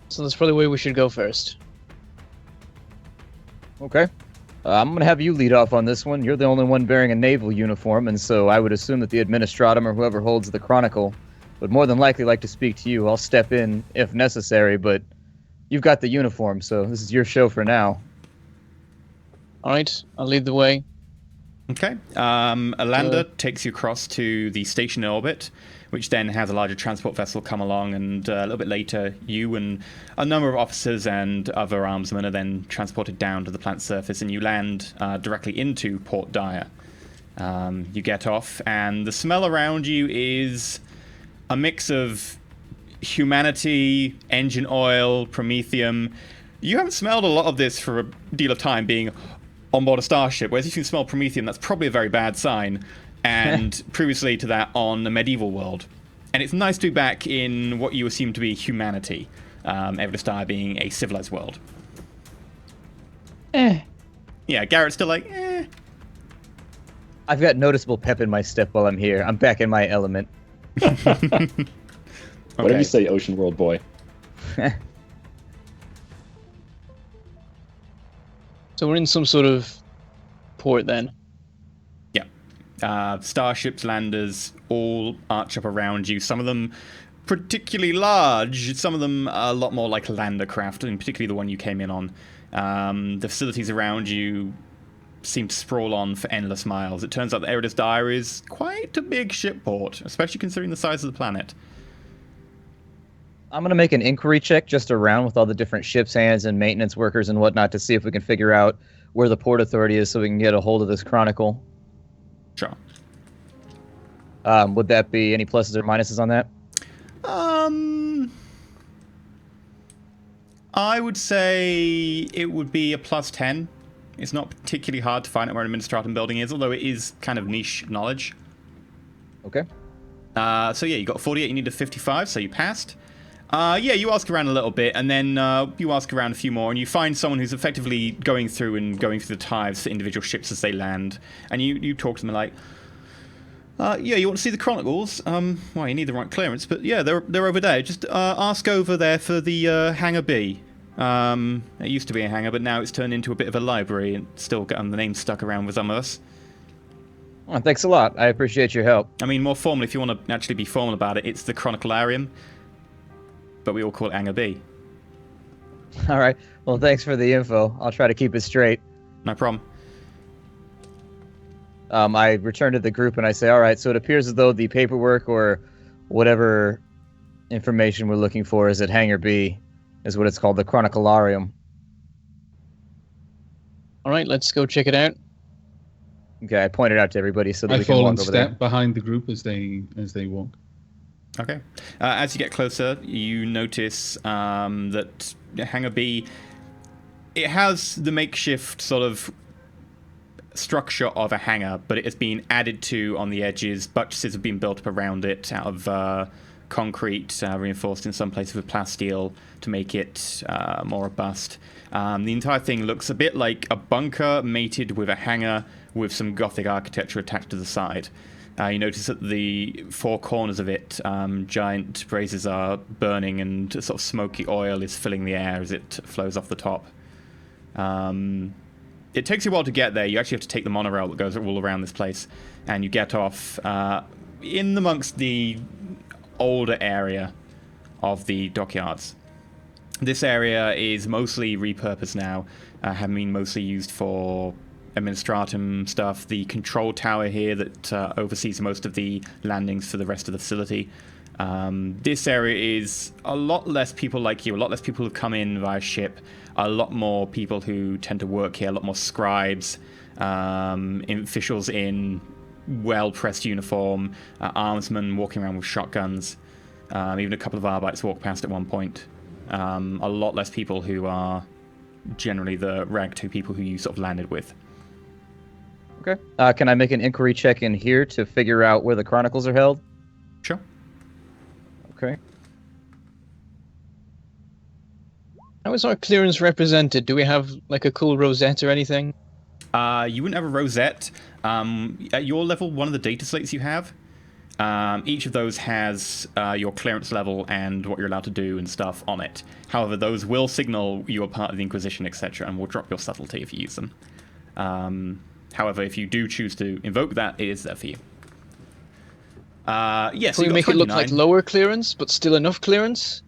So that's probably where we should go first. Okay. I'm going to have you lead off on this one. You're the only one bearing a naval uniform, and so I would assume that the Administratum or whoever holds the Chronicle would more than likely like to speak to you. I'll step in if necessary, but you've got the uniform, so this is your show for now. All right, I'll lead the way. Okay. A lander takes you across to the station in orbit, which then has a larger transport vessel come along, and a little bit later, you and a number of officers and other armsmen are then transported down to the planet's surface, and you land directly into Port Dyer. You get off, and the smell around you is a mix of humanity, engine oil, promethium. You haven't smelled a lot of this for a deal of time being on board a starship, whereas if you smell promethium, that's probably a very bad sign. And previously to that on a medieval world. And it's nice to be back in what you assume to be humanity, Eradus being a civilized world. Yeah, Garrett's still like, I've got noticeable pep in my step while I'm here. I'm back in my element. Whatever you say, Ocean World Boy. So we're in some sort of port then. Starships, landers, all arch up around you. Some of them particularly large, some of them a lot more like lander craft, and particularly the one you came in on. The facilities around you seem to sprawl on for endless miles. It turns out that Eradus Dyer is quite a big shipport, especially considering the size of the planet. I'm going to make an inquiry check just around with all the different ship's hands and maintenance workers and whatnot to see if we can figure out where the port authority is so we can get a hold of this chronicle. Sure. Would that be any pluses or minuses on that? I would say it would be a +10. It's not particularly hard to find out where an administratum building is, although it is kind of niche knowledge. Okay. So yeah, you got 48, you need a 55, so you passed. Yeah, you ask around a little bit, and then you ask around a few more, and you find someone who's effectively going through the tithes for individual ships as they land, and you talk to them like, yeah, you want to see the Chronicles? Well, you need the right clearance, but yeah, they're over there. Just ask over there for the Hangar B. It used to be a hangar, but now it's turned into a bit of a library, and still got the name stuck around with some of us. Well, thanks a lot. I appreciate your help. I mean, more formally, if you want to actually be formal about it, it's the Chroniclarium, but we all call it Hangar B. All right. Well, thanks for the info. I'll try to keep it straight. No problem. I return to the group and I say, all right, so it appears as though the paperwork or whatever information we're looking for is at Hangar B, is what it's called, the Chroniclarium. All right, let's go check it out. Okay, I pointed out to everybody so that I we can fall walk and over there. step behind the group as they walk. Okay. As you get closer, you notice that Hangar B, it has the makeshift sort of structure of a hangar, but it has been added to on the edges. Buttresses have been built up around it out of concrete, reinforced in some places with plasteel to make it more robust. The entire thing looks a bit like a bunker mated with a hangar with some Gothic architecture attached to the side. You notice that the four corners of it, giant braziers are burning and sort of smoky oil is filling the air as it flows off the top. It takes you a while to get there. You actually have to take the monorail that goes all around this place, and you get off in amongst the older area of the dockyards. This area is mostly repurposed now, having been mostly used for administratum stuff. The control tower here that oversees most of the landings for the rest of the facility. This area is a lot less people like you, a lot less people who come in via ship, a lot more people who tend to work here, a lot more scribes, officials in well-pressed uniform, armsmen walking around with shotguns, even a couple of Arbites walk past at one point. A lot less people who are generally the rank 2 people who you sort of landed with. Okay. Can I make an inquiry check in here to figure out where the chronicles are held? Sure. Okay. How is our clearance represented? Do we have like a cool rosette or anything? You wouldn't have a rosette. At your level, one of the data slates you have, each of those has your clearance level and what you're allowed to do and stuff on it. However, those will signal you are part of the Inquisition, etc., and will drop your subtlety if you use them. However, if you do choose to invoke that, it is there for you. Yes. Can we make it look like lower clearance, but still enough clearance?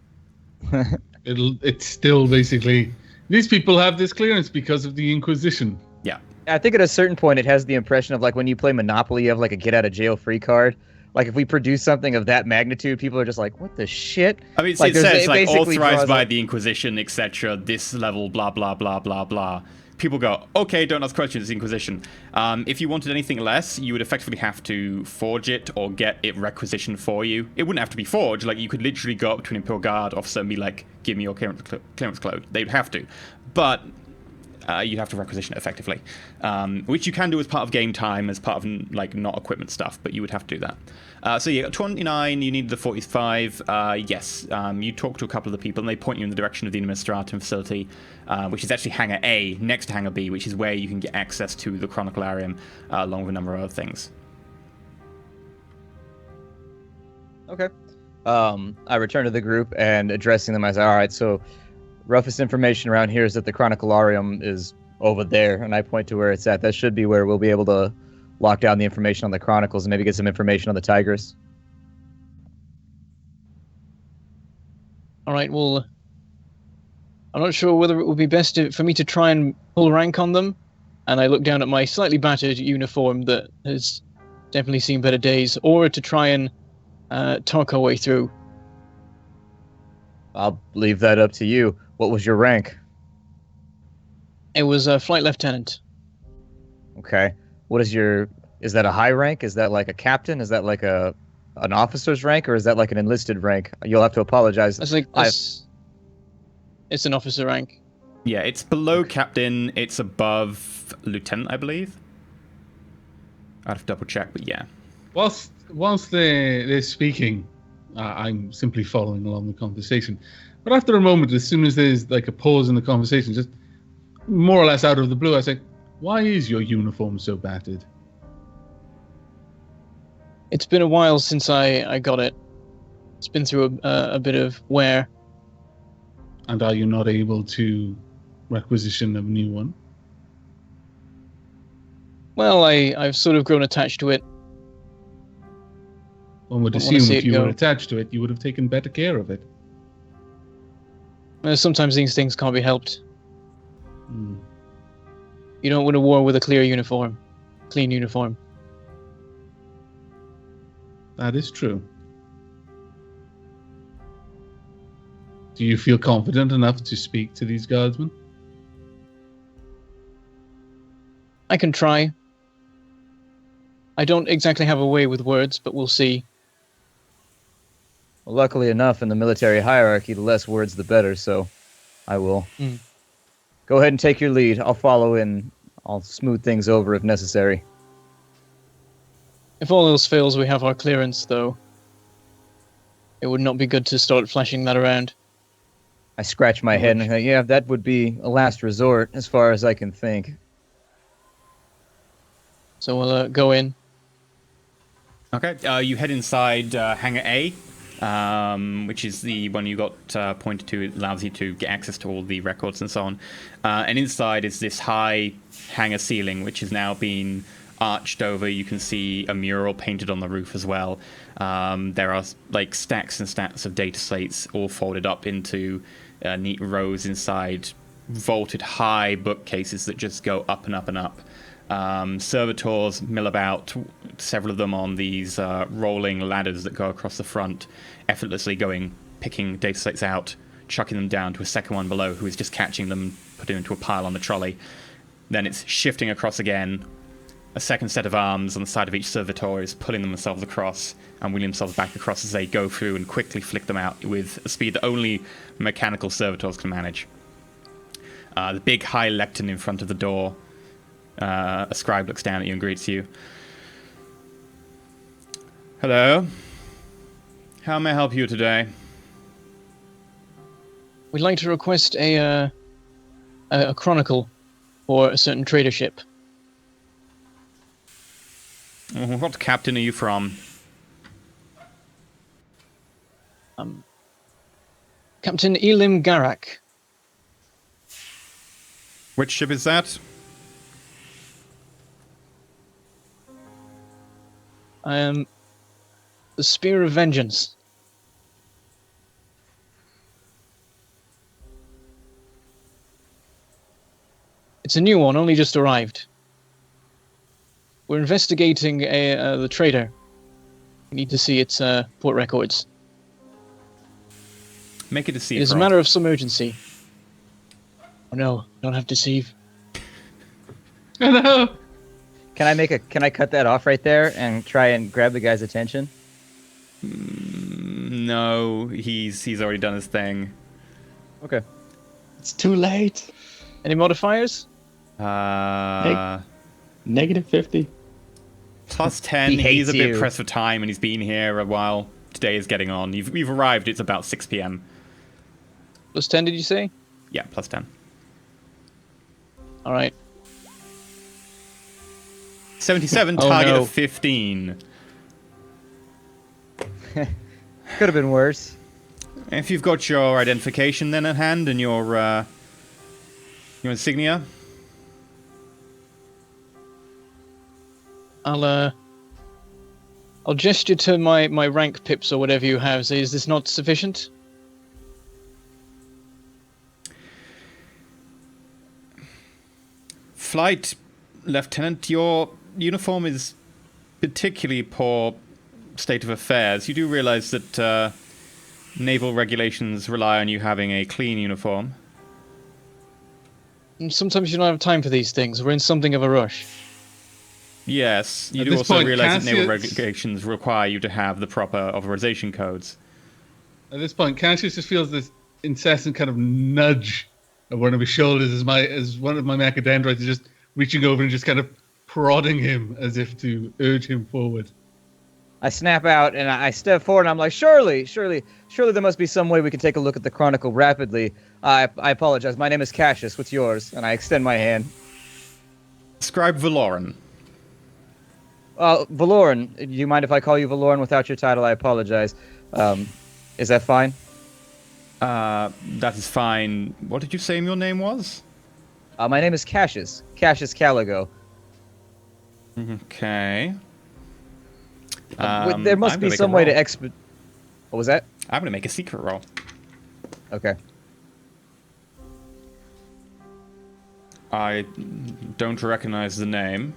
It's still basically, these people have this clearance because of the Inquisition. Yeah. I think at a certain point it has the impression of like when you play Monopoly, you have like a get out of jail free card. Like if we produce something of that magnitude, people are just like, what the shit? I mean, like, it says like basically authorized by like, the Inquisition, etc. This level, blah blah blah blah blah. People go, okay, don't ask questions, it's Inquisition. If you wanted anything less, you would effectively have to forge it or get it requisitioned for you. It wouldn't have to be forged. Like, you could literally go up to an Imperial Guard officer and be like, give me your clearance code. They'd have to. But you'd have to requisition it effectively. Which you can do as part of game time, as part of, like, not equipment stuff, but you would have to do that. So yeah, 29, you need the 45. Yes, you talk to a couple of the people, and they point you in the direction of the Administratum facility, which is actually Hangar A, next to Hangar B, which is where you can get access to the Chroniclarium, along with a number of other things. Okay. I return to the group and addressing them as, all right, so roughest information around here is that the Chroniclarium is over there, and I point to where it's at. That should be where we'll be able to lock down the information on the Chronicles and maybe get some information on the Tigris. All right, well, I'm not sure whether it would be best for me to try and pull rank on them, and I look down at my slightly battered uniform that has definitely seen better days, or to try and talk our way through. I'll leave that up to you. What was your rank? It was a flight lieutenant. Okay. What is is that a high rank? Is that like a captain? Is that like an officer's rank, or is that like an enlisted rank? You'll have to apologize. It's an officer rank. Yeah, it's below captain. It's above lieutenant, I believe. I'd have to double check, but yeah. Whilst they're speaking, I'm simply following along the conversation. But after a moment, as soon as there's like a pause in the conversation, just more or less out of the blue, I say, "Why is your uniform so battered?" It's been a while since I got it. It's been through a bit of wear. And are you not able to requisition a new one? Well, I've sort of grown attached to it. One would assume if you were attached to it, you would have taken better care of it. Sometimes these things can't be helped. You don't win a war with a clean uniform. That is true. Do you feel confident enough to speak to these guardsmen? I can try. I don't exactly have a way with words, but we'll see. Well, luckily enough, in the military hierarchy, the less words, the better, so I will. Go ahead and take your lead. I'll follow in. I'll smooth things over if necessary. If all else fails, we have our clearance, though. It would not be good to start flashing that around. I scratch my head and I think, yeah, that would be a last resort, as far as I can think. So we'll go in. Okay, you head inside Hangar A. which is the one you got pointed to. It allows you to get access to all the records and so on. And inside is this high hangar ceiling, which has now been arched over. You can see a mural painted on the roof as well. There are like stacks and stacks of data slates all folded up into neat rows inside vaulted high bookcases that just go up and up and up. Servitors mill about, several of them on these rolling ladders that go across the front, effortlessly picking data slates out, chucking them down to a second one below, who is just catching them, putting them into a pile on the trolley. Then it's shifting across again. A second set of arms on the side of each servitor is pulling themselves across and wheeling themselves back across as they go through and quickly flick them out with a speed that only mechanical servitors can manage. The big high lectern in front of the door. A scribe looks down at you and greets you. Hello. How may I help you today? We'd like to request a chronicle for a certain trader ship. What captain are you from? Captain Elim Garak. Which ship is that? The Spear of Vengeance. It's a new one, only just arrived. We're investigating the trader. We need to see its port records. Make a deceive. It is a matter of some urgency. Oh no, don't have deceive. Oh no! Can I cut that off right there and try and grab the guy's attention? No, he's already done his thing. Okay. It's too late. Any modifiers? Negative 50. Plus 10. He hates He's a bit you. pressed for time, and he's been here a while. Today is getting on. You've arrived. It's about 6 p.m. Plus 10, did you say? Yeah, plus 10. All right. 77, Oh, target no. of 15. Could have been worse. If you've got your identification then at hand and your insignia. I'll gesture to my rank pips or whatever you have. Say, is this not sufficient? Flight Lieutenant, your uniform is particularly poor state of affairs. You do realize that naval regulations rely on you having a clean uniform. And sometimes you don't have time for these things. We're in something of a rush. Yes, you At do this also point, realize that naval Cassius- regulations require you to have the proper authorization codes. At this point, Cassius just feels this incessant kind of nudge of one of his shoulders as one of my macadendrites is just reaching over and just kind of prodding him as if to urge him forward. I snap out and I step forward and I'm like, surely there must be some way we can take a look at the Chronicle rapidly. I apologize. My name is Cassius. What's yours? And I extend my hand. Scribe Valoran. Valoran, do you mind if I call you Valoran without your title? I apologize. Is that fine? That is fine. What did you say your name was? My name is Cassius. Cassius Caligo. Okay. There must I'm be gonna some make a way to roll. expedite. What was that? I'm going to make a secret roll. Okay. I don't recognize the name.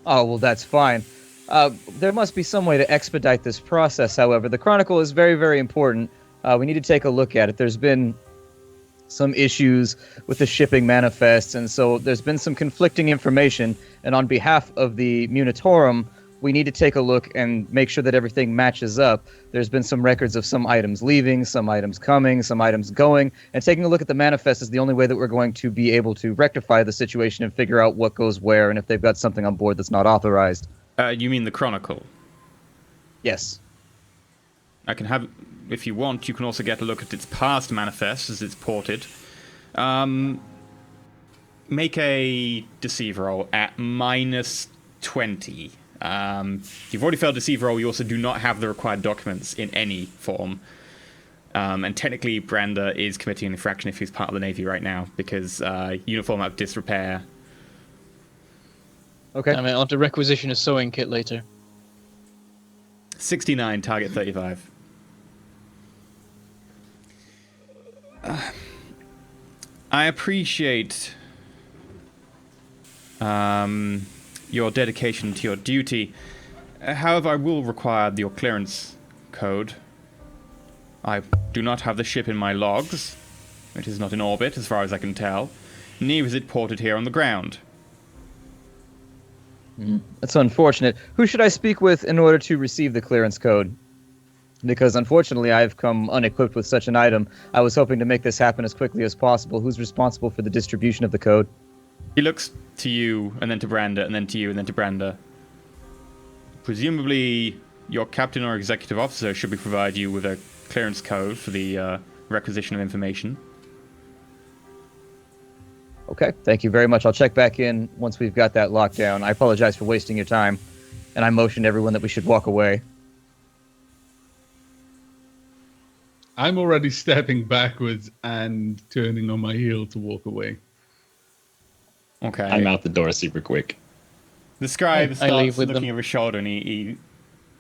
Oh, well, that's fine. There must be some way to expedite this process, however. The Chronicle is very, very important. We need to take a look at it. There's been some issues with the shipping manifests, and so there's been some conflicting information, and on behalf of the Munitorum, we need to take a look and make sure that everything matches up. There's been some records of some items leaving, some items coming, some items going, and taking a look at the manifest is the only way that we're going to be able to rectify the situation and figure out what goes where and if they've got something on board that's not authorized. You mean the Chronicle? Yes. I can have, if you want, you can also get a look at its past manifest as it's ported. Make a deceive roll at -20. You've already failed a deceive roll. You also do not have the required documents in any form. And technically, Brander is committing an infraction if he's part of the Navy right now, because uniform out of disrepair. Okay. I mean, I'll have to requisition a sewing kit later. 69, target 35. I appreciate your dedication to your duty. However, I will require your clearance code. I do not have the ship in my logs. It is not in orbit, as far as I can tell. Neither is it ported here on the ground. That's unfortunate. Who should I speak with in order to receive the clearance code? Because unfortunately, I've come unequipped with such an item. I was hoping to make this happen as quickly as possible. Who's responsible for the distribution of the code? He looks to you, and then to Brander, and then to you, and then to Brander. Presumably, your captain or executive officer should be provide you with a clearance code for the requisition of information. Okay, thank you very much. I'll check back in once we've got that locked down. I apologize for wasting your time, and I motioned everyone that we should walk away. I'm already stepping backwards and turning on my heel to walk away. Okay. I'm out the door super quick. The scribe I starts leave with looking them. over his shoulder, and he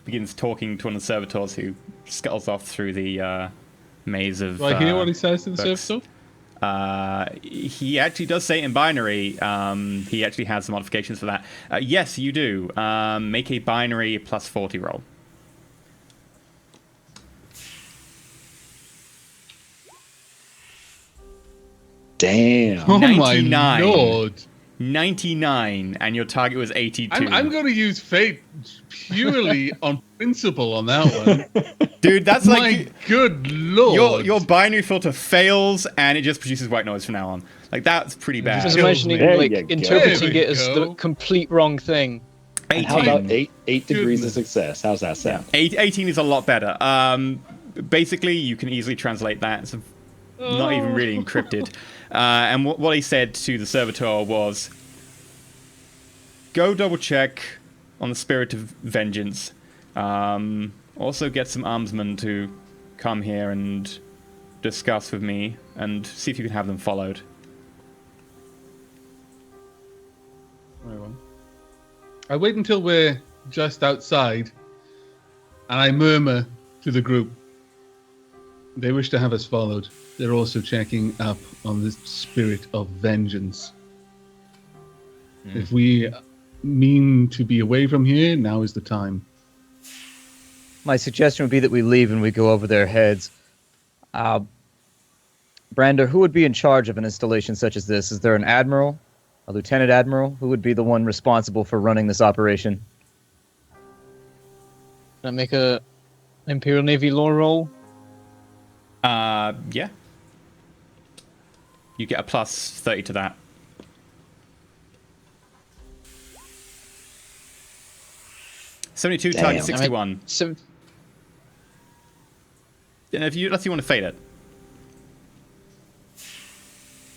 begins talking to one of the servitors who scuttles off through the maze of... Do I hear what he says to the books. servitor? He actually does say it in binary. He actually has some modifications for that. Yes, you do. Make a binary plus 40 roll. Damn. Oh 99. my lord. 99, and your target was 82. I'm going to use fate purely on principle on that one. Dude, that's My like... good lord. Your binary filter fails, and it just produces white noise from now on. Like, that's pretty bad. Just Kills imagining me. There like you go. interpreting There we it as the go. complete wrong thing. And how about 8 degrees of Goodness. success? How's that sound? 18 is a lot better. Basically, you can easily translate that. It's not even really encrypted. And what he said to the servitor was, go double check on the spirit of vengeance. Also get some armsmen to come here and discuss with me and see if you can have them followed. Very well. I wait until we're just outside, and I murmur to the group. They wish to have us followed. They're also checking up on the spirit of vengeance. If we mean to be away from here, now is the time. My suggestion would be that we leave and we go over their heads. Brander, who would be in charge of an installation such as this? Is there an admiral, a lieutenant admiral? Who would be the one responsible for running this operation? Can I make a Imperial Navy lore roll? Yeah. You get a plus 30 to that. $72, Damn. target 61. So, And if you, unless you want to fade it.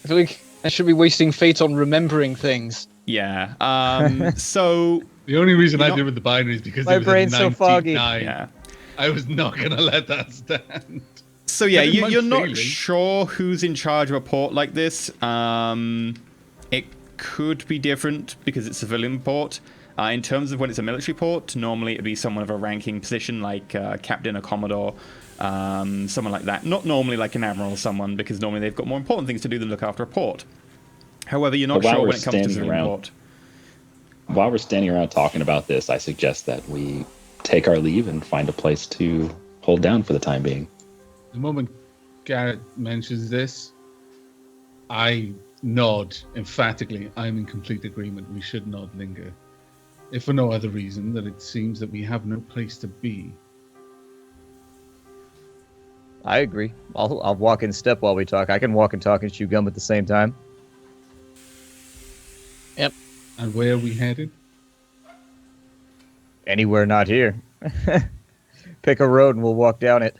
I feel like I should be wasting fate on remembering things. Yeah. So, The only reason I You're did with the binary is because My it was brain's a so foggy. 99. yeah. I was not going to let that stand. So yeah, I didn't mind you're not failing. sure who's in charge of a port like this. It could be different because it's a civilian port. In terms of when it's a military port, normally it'd be someone of a ranking position like captain or commodore, someone like that. Not normally like an admiral or someone, because normally they've got more important things to do than look after a port. However, you're not But while sure we're when it comes to standing civilian around- port. While we're standing around talking about this, I suggest that we take our leave and find a place to hold down for the time being. The moment Garrett mentions this, I nod emphatically. I'm in complete agreement. We should not linger. If for no other reason that it seems that we have no place to be. I agree. I'll walk in step while we talk. I can walk and talk and chew gum at the same time. And where are we headed? Anywhere not here. Pick a road and we'll walk down it.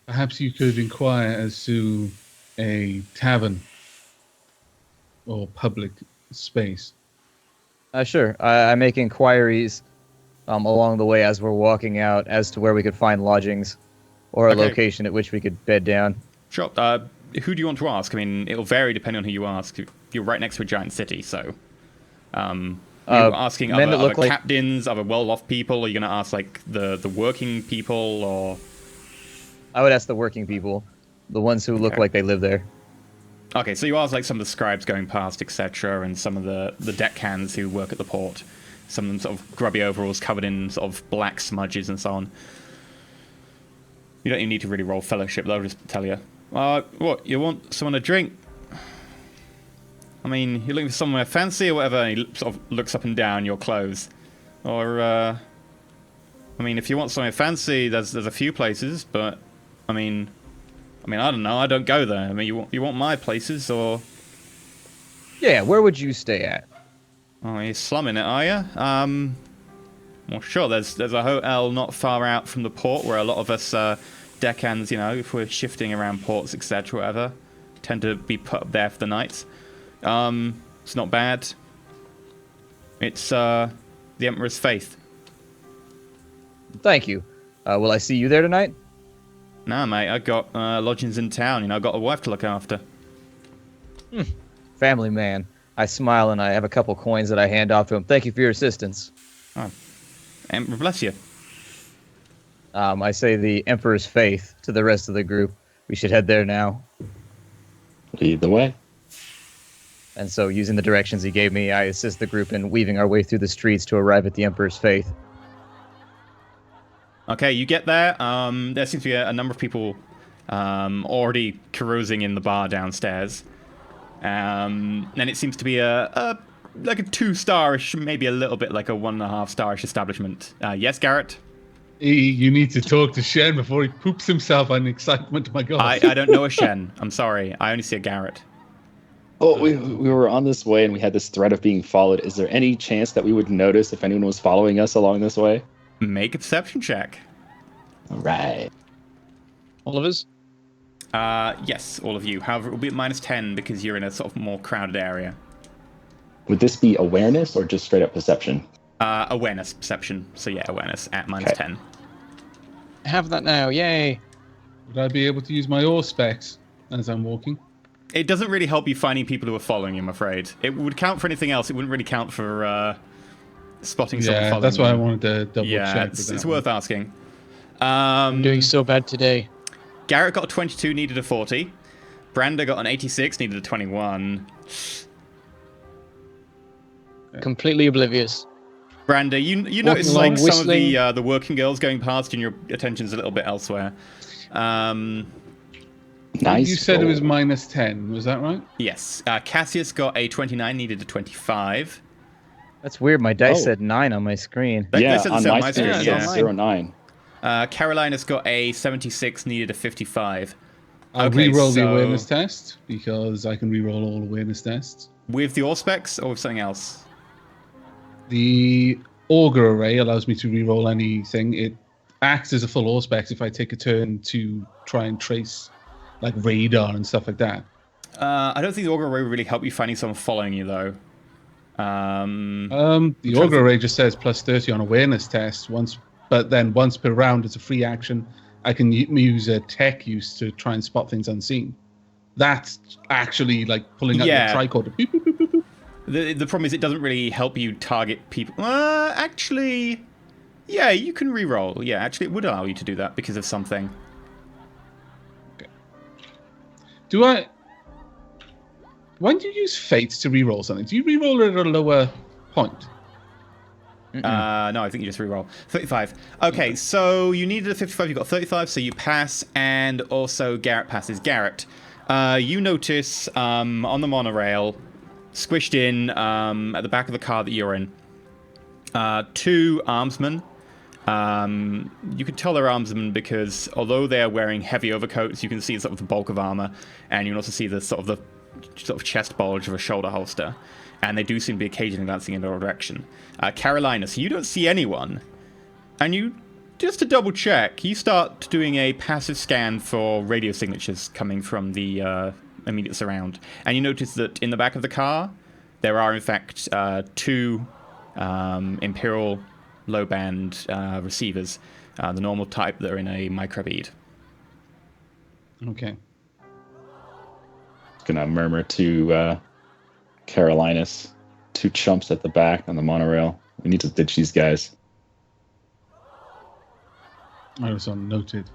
Perhaps you could inquire as to a tavern or public space. Sure. I make inquiries along the way as we're walking out as to where we could find lodgings or a Okay. location at which we could bed down. Sure. Who do you want to ask? I mean, it'll vary depending on who you ask. You're right next to a giant city, so... you're asking men that other look like- captains, other well-off people? Are you going to ask, like, the working people, or... I would ask the working people, the ones who look Okay. like they live there. Okay, so you ask, like, some of the scribes going past, etc., and some of the deckhands who work at the port. Some of them sort of grubby overalls covered in sort of black smudges and so on. You don't even need to really roll fellowship, they'll just tell you. What, you want someone to drink? I mean, you're looking for somewhere fancy or whatever, and he sort of looks up and down your clothes. Or, I mean, if you want somewhere fancy, there's a few places, but, I mean, I don't know, I don't go there. I mean, you want my places, or... Yeah, where would you stay at? Oh, you're slumming it, are you? Well, sure, there's a hotel not far out from the port where a lot of us deckhands, you know, if we're shifting around ports, etc., whatever, tend to be put up there for the night. It's not bad. It's the Emperor's Faith. Thank you. Will I see you there tonight? Nah, mate, I got lodgings in town. You know, I got a wife to look after. Family man. I smile and I have a couple coins that I hand off to him. Thank you for your assistance. Emperor bless you. I say the Emperor's Faith to the rest of the group. We should head there now. Lead the way. And so, using the directions he gave me, I assist the group in weaving our way through the streets to arrive at the Emperor's Faith. Okay, you get there. There seems to be a number of people already carousing in the bar downstairs. And it seems to be like a 2-star-ish, maybe a little bit like a 1.5-star-ish establishment. Yes, Garrett? You need to talk to Shen before he poops himself on excitement, my God. I don't know a Shen. I'm sorry. I only see a Garrett. Oh, we were on this way and we had this threat of being followed. Is there any chance that we would notice if anyone was following us along this way? Make a perception check. All right. All of us? Yes, all of you. However, it will be at -10 because you're in a sort of more crowded area. Would this be awareness or just straight up perception? Awareness, perception. So yeah, awareness at -10. I have that now. Yay. Would I be able to use my ore specs as I'm walking? It doesn't really help you finding people who are following you, I'm afraid. It would count for anything else. It wouldn't really count for spotting someone following that's why I you. wanted to double Yeah, check. it's worth asking. I'm doing so bad today. Garrett got a 22, needed a 40. Brander got an 86, needed a 21. Completely oblivious. Brander, you notice along, like some of whistling. the working girls going past, and your attention's a little bit elsewhere. Nice. You said it was roll. -10, was that right? Yes. Cassius got a 29, needed a 25. That's weird. My dice Oh. said 9 on my screen. They Yeah, said the on same my my screen, screen, yeah. it's Yeah. 09. Carolinus got a 76, needed a 55. I'll Okay, re-roll the so- awareness test because I can re-roll all awareness tests. With the specs or with something else? The auger array allows me to re-roll anything. It acts as a full auspex if I take a turn to try and trace like radar and stuff like that. I don't think the auger array would really help you finding someone following you, though. The auger array just says +30 on awareness test but then once per round it's a free action. I can use a tech use to try and spot things unseen. That's actually like pulling up Yeah. the tricorder. Boop, boop, boop, boop, boop. The problem is it doesn't really help you target people. Actually, yeah, you can re-roll. Yeah, actually, it would allow you to do that because of something. When do you use fate to re-roll something? Do you re-roll it at a lower point? No, I think you just re-roll. 35. Okay, so you needed a 55, you got 35, so you pass, and also Garrett passes. Garrett, you notice on the monorail, squished in at the back of the car that you're in, 2 armsmen. You can tell they're armsmen because although they are wearing heavy overcoats, you can see sort of the bulk of armor, and you can also see the sort of chest bulge of a shoulder holster. And they do seem to be occasionally glancing in your direction. Carolinus, you don't see anyone. And you, just to double check, you start doing a passive scan for radio signatures coming from the immediate surround. And you notice that in the back of the car, there are in fact 2 Imperial low-band receivers, the normal type that are in a microbead. Okay. Gonna murmur to Carolinus, 2 chumps at the back on the monorail. We need to ditch these guys. I was on noted.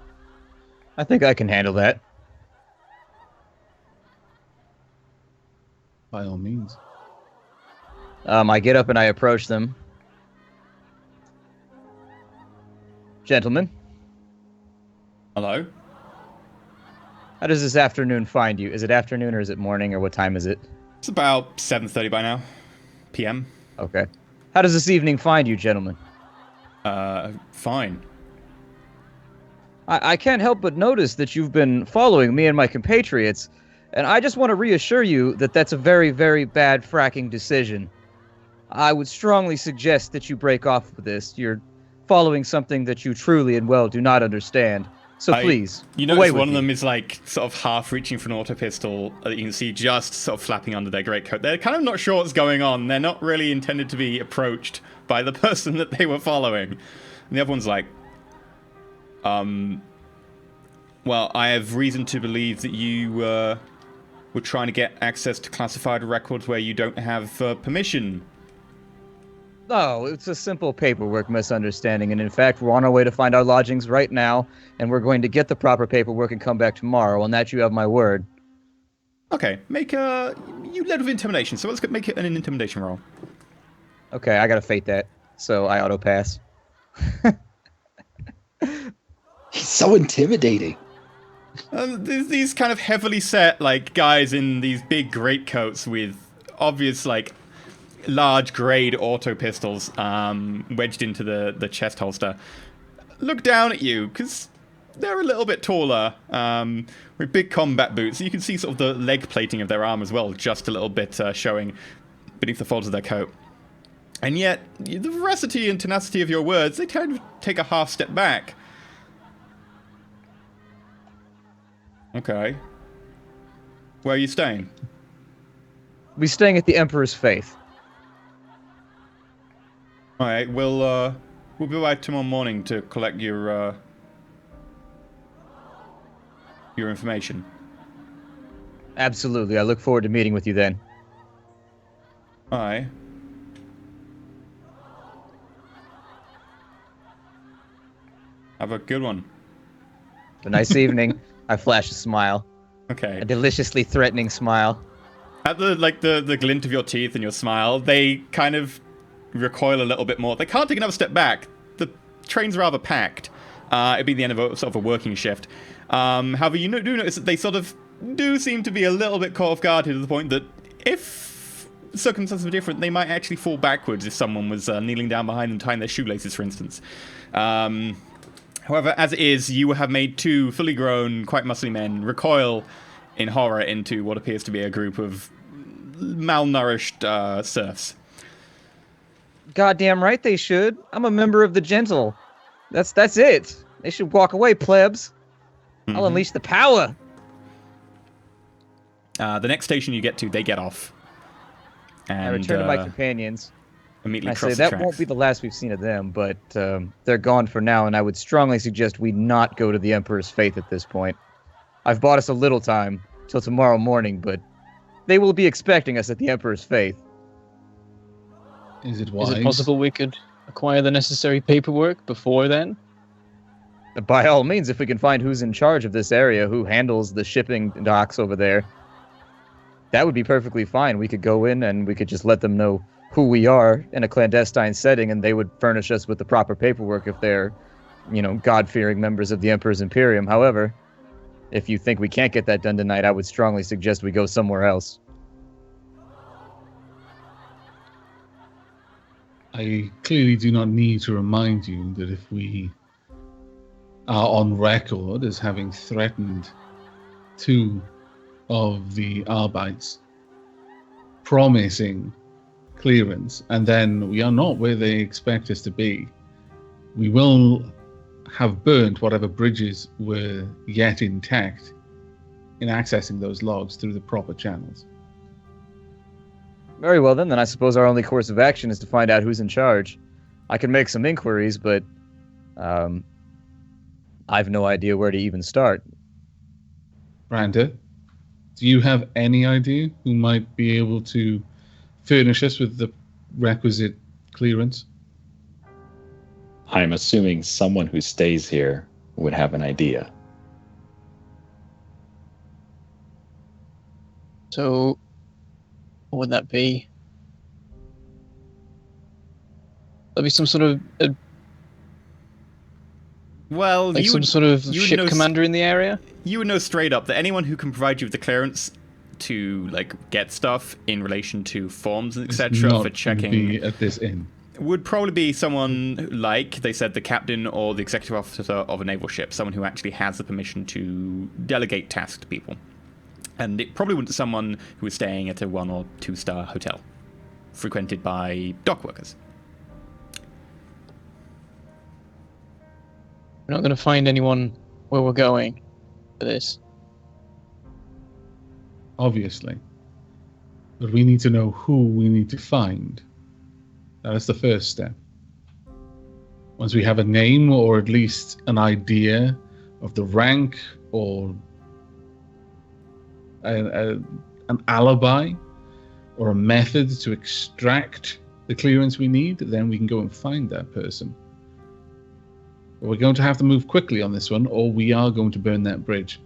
I think I can handle that. By all means. I get up and I approach them. Gentlemen, Hello? how does this afternoon find you? Is it afternoon or is it morning or what time is it? It's about 7:30 by now. PM. Okay. How does this evening find you, gentlemen? Fine. I can't help but notice that you've been following me and my compatriots, and I just want to reassure you that that's a very, very bad fracking decision. I would strongly suggest that you break off with this. You're following something that you truly and well do not understand. So please, You away notice with one of you. them is like sort of half reaching for an auto pistol that you can see just sort of flapping under their greatcoat. They're kind of not sure what's going on. They're not really intended to be approached by the person that they were following. And the other one's like, well, I have reason to believe that you were trying to get access to classified records where you don't have permission. No, it's a simple paperwork misunderstanding, and in fact, we're on our way to find our lodgings right now, and we're going to get the proper paperwork and come back tomorrow, and that you have my word. Okay, you led with intimidation, so let's make it an intimidation roll. Okay, I gotta fate that, so I auto-pass. He's so intimidating. There's these kind of heavily set, like, guys in these big greatcoats with obvious, like, large grade auto pistols wedged into the chest holster. Look down at you, because they're a little bit taller, with big combat boots. You can see sort of the leg plating of their arm as well, just a little bit showing beneath the folds of their coat. And yet, the veracity and tenacity of your words, they kind of take a half step back. Okay. Where are you staying? We're staying at the Emperor's Faith. Alright, we'll be back tomorrow morning to collect your information. Absolutely, I look forward to meeting with you then. Alright. Have a good one. Have a nice evening. I flash a smile. Okay. A deliciously threatening smile. At the glint of your teeth and your smile, they kind of recoil a little bit more. They can't take another step back. The train's rather packed. It'd be the end of a working shift. However, you do notice that they sort of do seem to be a little bit caught off guard to the point that if circumstances were different, they might actually fall backwards if someone was kneeling down behind them tying their shoelaces, for instance. However, as it is, you have made 2 fully grown, quite muscly men recoil in horror into what appears to be a group of malnourished serfs. Goddamn right they should. I'm a member of the Gentle. That's it. They should walk away, plebs. I'll unleash the power. The next station you get to, they get off. And I return to my companions. immediately I cross say the that tracks. won't be the last we've seen of them, but they're gone for now, and I would strongly suggest we not go to the Emperor's Faith at this point. I've bought us a little time till tomorrow morning, but they will be expecting us at the Emperor's Faith. Is it wise? Is it possible we could acquire the necessary paperwork before then? By all means, if we can find who's in charge of this area, who handles the shipping docks over there, that would be perfectly fine. We could go in and we could just let them know who we are in a clandestine setting, and they would furnish us with the proper paperwork if they're, God-fearing members of the Emperor's Imperium. However, if you think we can't get that done tonight, I would strongly suggest we go somewhere else. I clearly do not need to remind you that if we are on record as having threatened 2 of the Arbites, promising clearance, and then we are not where they expect us to be, we will have burnt whatever bridges were yet intact in accessing those logs through the proper channels. Very well then I suppose our only course of action is to find out who's in charge. I can make some inquiries, but I've no idea where to even start. Randa, do you have any idea who might be able to furnish us with the requisite clearance? I'm assuming someone who stays here would have an idea. So, what would that be? That'd be some sort of Well, like you some would, sort of you would ship know commander in the area. You would know straight up that anyone who can provide you with the clearance to like get stuff in relation to forms and etc. Not for checking be at this inn. would probably be someone like they said the captain or the executive officer of a naval ship, someone who actually has the permission to delegate tasks to people. And it probably wouldn't be someone who was staying at a 1 or 2 star hotel frequented by dock workers. We're not going to find anyone where we're going for this. Obviously. But we need to know who we need to find. That is the first step. Once we have a name or at least an idea of the rank or an alibi or a method to extract the clearance we need, then we can go and find that person. But we're going to have to move quickly on this one, or we are going to burn that bridge.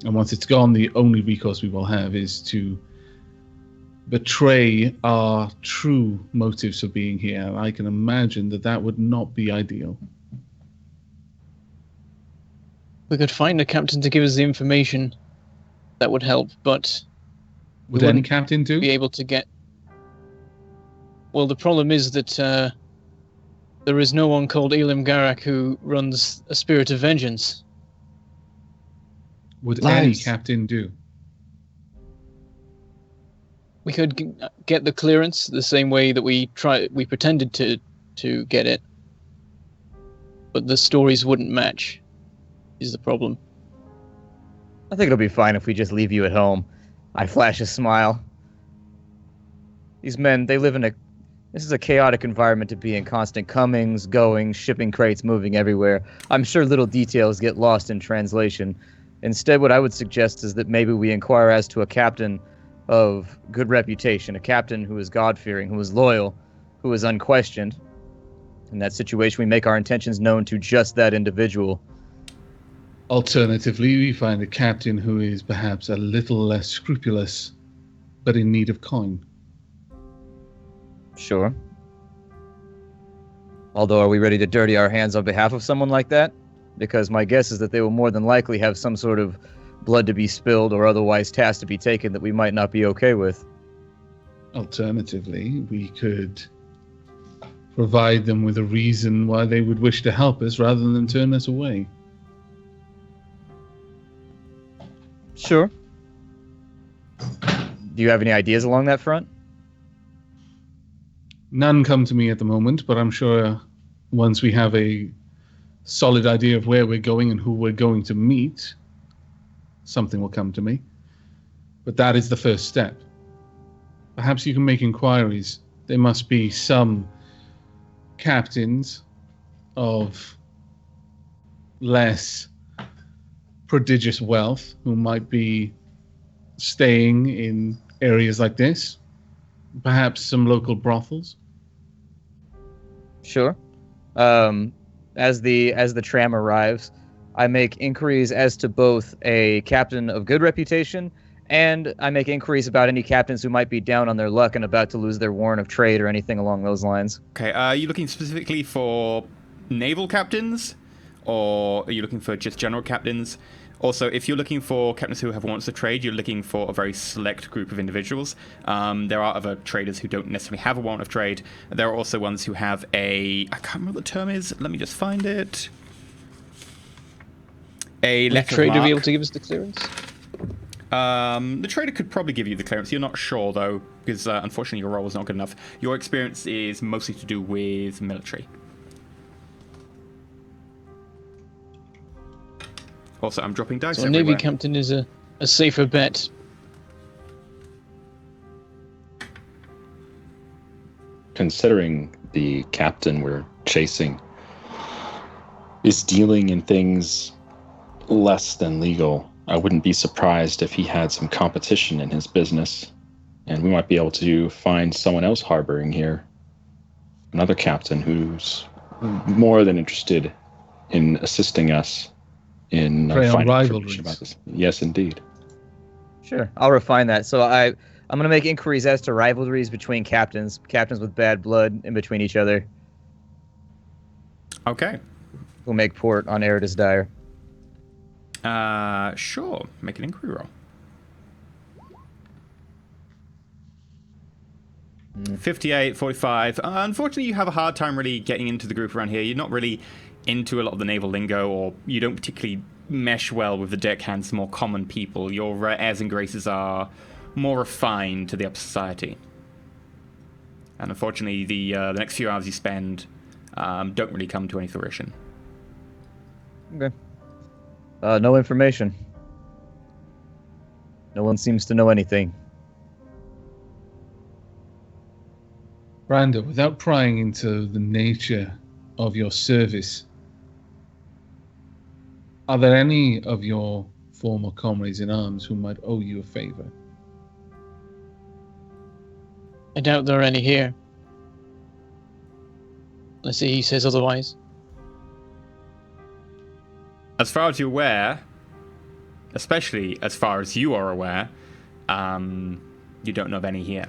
And once it's gone, the only recourse we will have is to betray our true motives for being here. And I can imagine that that would not be ideal. We could find a captain to give us the information. That would help, but we Would any wouldn't captain do? be able to get. Well, the problem is that there is no one called Elim Garak who runs a spirit of vengeance. Would any Lies. captain do? We could get the clearance the same way that we pretended to get it, but the stories wouldn't match. Is the problem? I think it'll be fine if we just leave you at home. I flash a smile. These men, they live in this is a chaotic environment to be in. Constant comings, goings, shipping crates moving everywhere. I'm sure little details get lost in translation. Instead, what I would suggest is that maybe we inquire as to a captain of good reputation, a captain who is God-fearing, who is loyal, who is unquestioned. In that situation, we make our intentions known to just that individual. Alternatively, we find a captain who is perhaps a little less scrupulous, but in need of coin. Sure. Although, are we ready to dirty our hands on behalf of someone like that? Because my guess is that they will more than likely have some sort of blood to be spilled or otherwise task to be taken that we might not be okay with. Alternatively, we could provide them with a reason why they would wish to help us rather than turn us away. Sure. Do you have any ideas along that front? None come to me at the moment, but I'm sure once we have a solid idea of where we're going and who we're going to meet, something will come to me. But that is the first step. Perhaps you can make inquiries. There must be some captains of less prodigious wealth who might be staying in areas like this. Perhaps some local brothels. Sure. As the tram arrives, I make inquiries as to both a captain of good reputation, and I make inquiries about any captains who might be down on their luck and about to lose their warrant of trade or anything along those lines. Okay, are you looking specifically for naval captains, or are you looking for just general captains? Also, if you're looking for captains who have warrants of trade, you're looking for a very select group of individuals. There are other traders who don't necessarily have a warrant of trade. There are also ones who have I can't remember what the term is. Let me just find it. A Would the letter of trader marque. be able to give us the clearance? The trader could probably give you the clearance. You're not sure, though, because unfortunately your role is not good enough. Your experience is mostly to do with military. Also, I'm dropping dice So a everywhere. navy captain is a safer bet. considering the captain we're chasing is dealing in things less than legal, I wouldn't be surprised if he had some competition in his business, and we might be able to find someone else harboring here. Another captain who's more than interested in assisting us in finding information about this. Yes, indeed. Sure, I'll refine that. So I'm going to make inquiries as to rivalries between captains with bad blood in between each other. Okay. We'll make port on Eradus Dire. Sure. Make an inquiry roll. 58, 45. Unfortunately, you have a hard time really getting into the group around here. You're not really into a lot of the naval lingo, or you don't particularly mesh well with the deckhands, more common people. Your airs and graces are more refined to the upper society. And unfortunately, the next few hours you spend don't really come to any fruition. Okay. No information. No one seems to know anything. Randa, without prying into the nature of your service, are there any of your former comrades in arms who might owe you a favor? I doubt there are any here. Unless he says otherwise. As far as you're aware, especially as far as you are aware, you don't know of any here.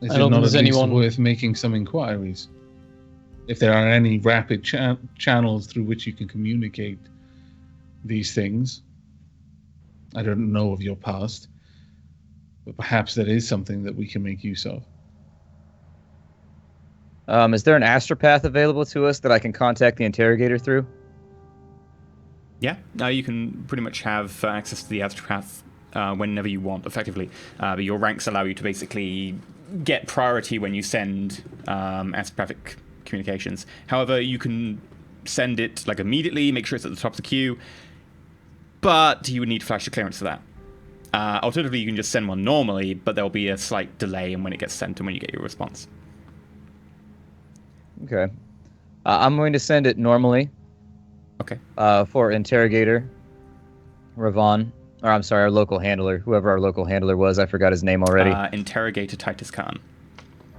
Is it not at least worth making some inquiries? If there are any rapid channels through which you can communicate these things. I don't know of your past, but perhaps that is something that we can make use of. Is there an astropath available to us that I can contact the interrogator through? Yeah, you can pretty much have access to the astropath whenever you want, effectively. But your ranks allow you to basically get priority when you send astropathic communications. However, you can send it like immediately, make sure it's at the top of the queue, but you would need flash clearance for that. Alternatively, you can just send one normally, but there'll be a slight delay in when it gets sent and when you get your response. Okay. I'm going to send it normally. Okay. For interrogator, Ravon, or I'm sorry, our local handler, whoever our local handler was, I forgot his name already. Interrogator Titus Khan.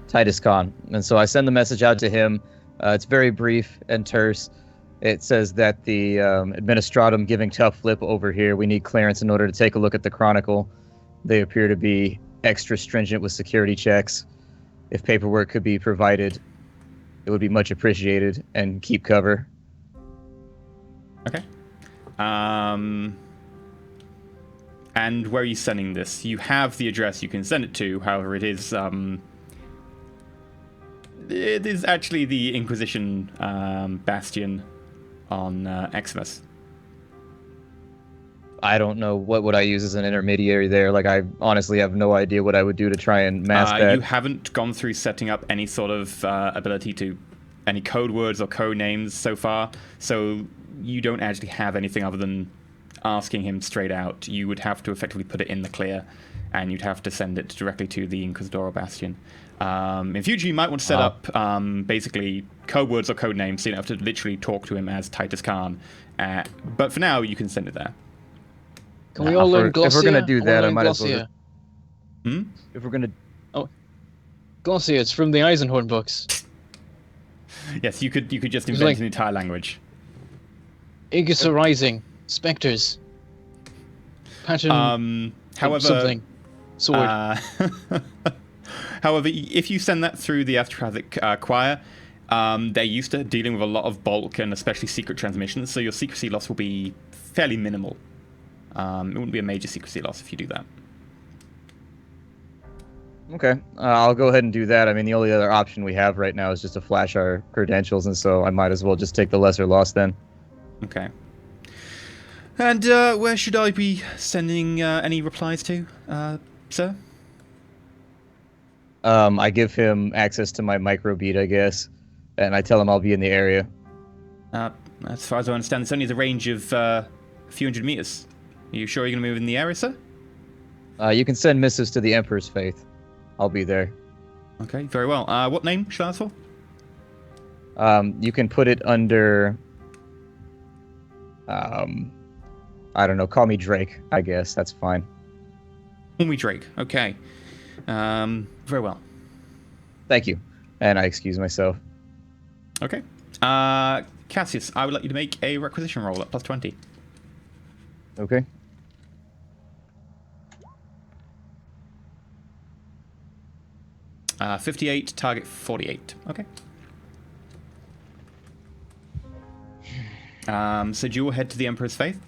Titus Khan. And so I send the message out to him. It's very brief and terse. It says that the administratum giving tough lip over here. We need clearance in order to take a look at the Chronicle. They appear to be extra stringent with security checks. If paperwork could be provided, it would be much appreciated, and keep cover. Okay. And where are you sending this? You have the address you can send it to. However, it is actually the Inquisition bastion on Xmas. I don't know what would I use as an intermediary there. Like, I honestly have no idea what I would do to try and mask that. You haven't gone through setting up any sort of ability to any code words or code names so far, so you don't actually have anything other than asking him straight out. You would have to effectively put it in the clear, and you'd have to send it directly to the Inquisitorial bastion. In future, you might want to set up basically code words or code names, so you don't have to literally talk to him as Titus Khan. But for now, you can send it there. Can we all learn Glossia? If we're going to do that, I might as well... If we're going to... Oh, Glossia, it's from the Eisenhorn books. Yes, you could just invent an entire language. Aegis Rising, Spectres. Pattern... however... Something. Sword. However, if you send that through the astropathic choir, they're used to dealing with a lot of bulk and especially secret transmissions, so your secrecy loss will be fairly minimal. It wouldn't be a major secrecy loss if you do that. Okay, I'll go ahead and do that. I mean, the only other option we have right now is just to flash our credentials, and so I might as well just take the lesser loss then. Okay. And where should I be sending any replies to, sir? I give him access to my microbeat, I guess, and I tell him I'll be in the area. As far as I understand, it's only the range of a few hundred meters. Are you sure you're going to move in the area, sir? You can send missives to the Emperor's Faith. I'll be there. Okay, very well. What name should I ask for? You can put it under. I don't know. Call me Drake. I guess that's fine. Call me Drake. Okay. Very well. Thank you. And I excuse myself. Okay. Cassius, I would like you to make a requisition roll at plus 20. Okay. Uh, 58, target 48. Okay. So do you all head to the Emperor's Faith?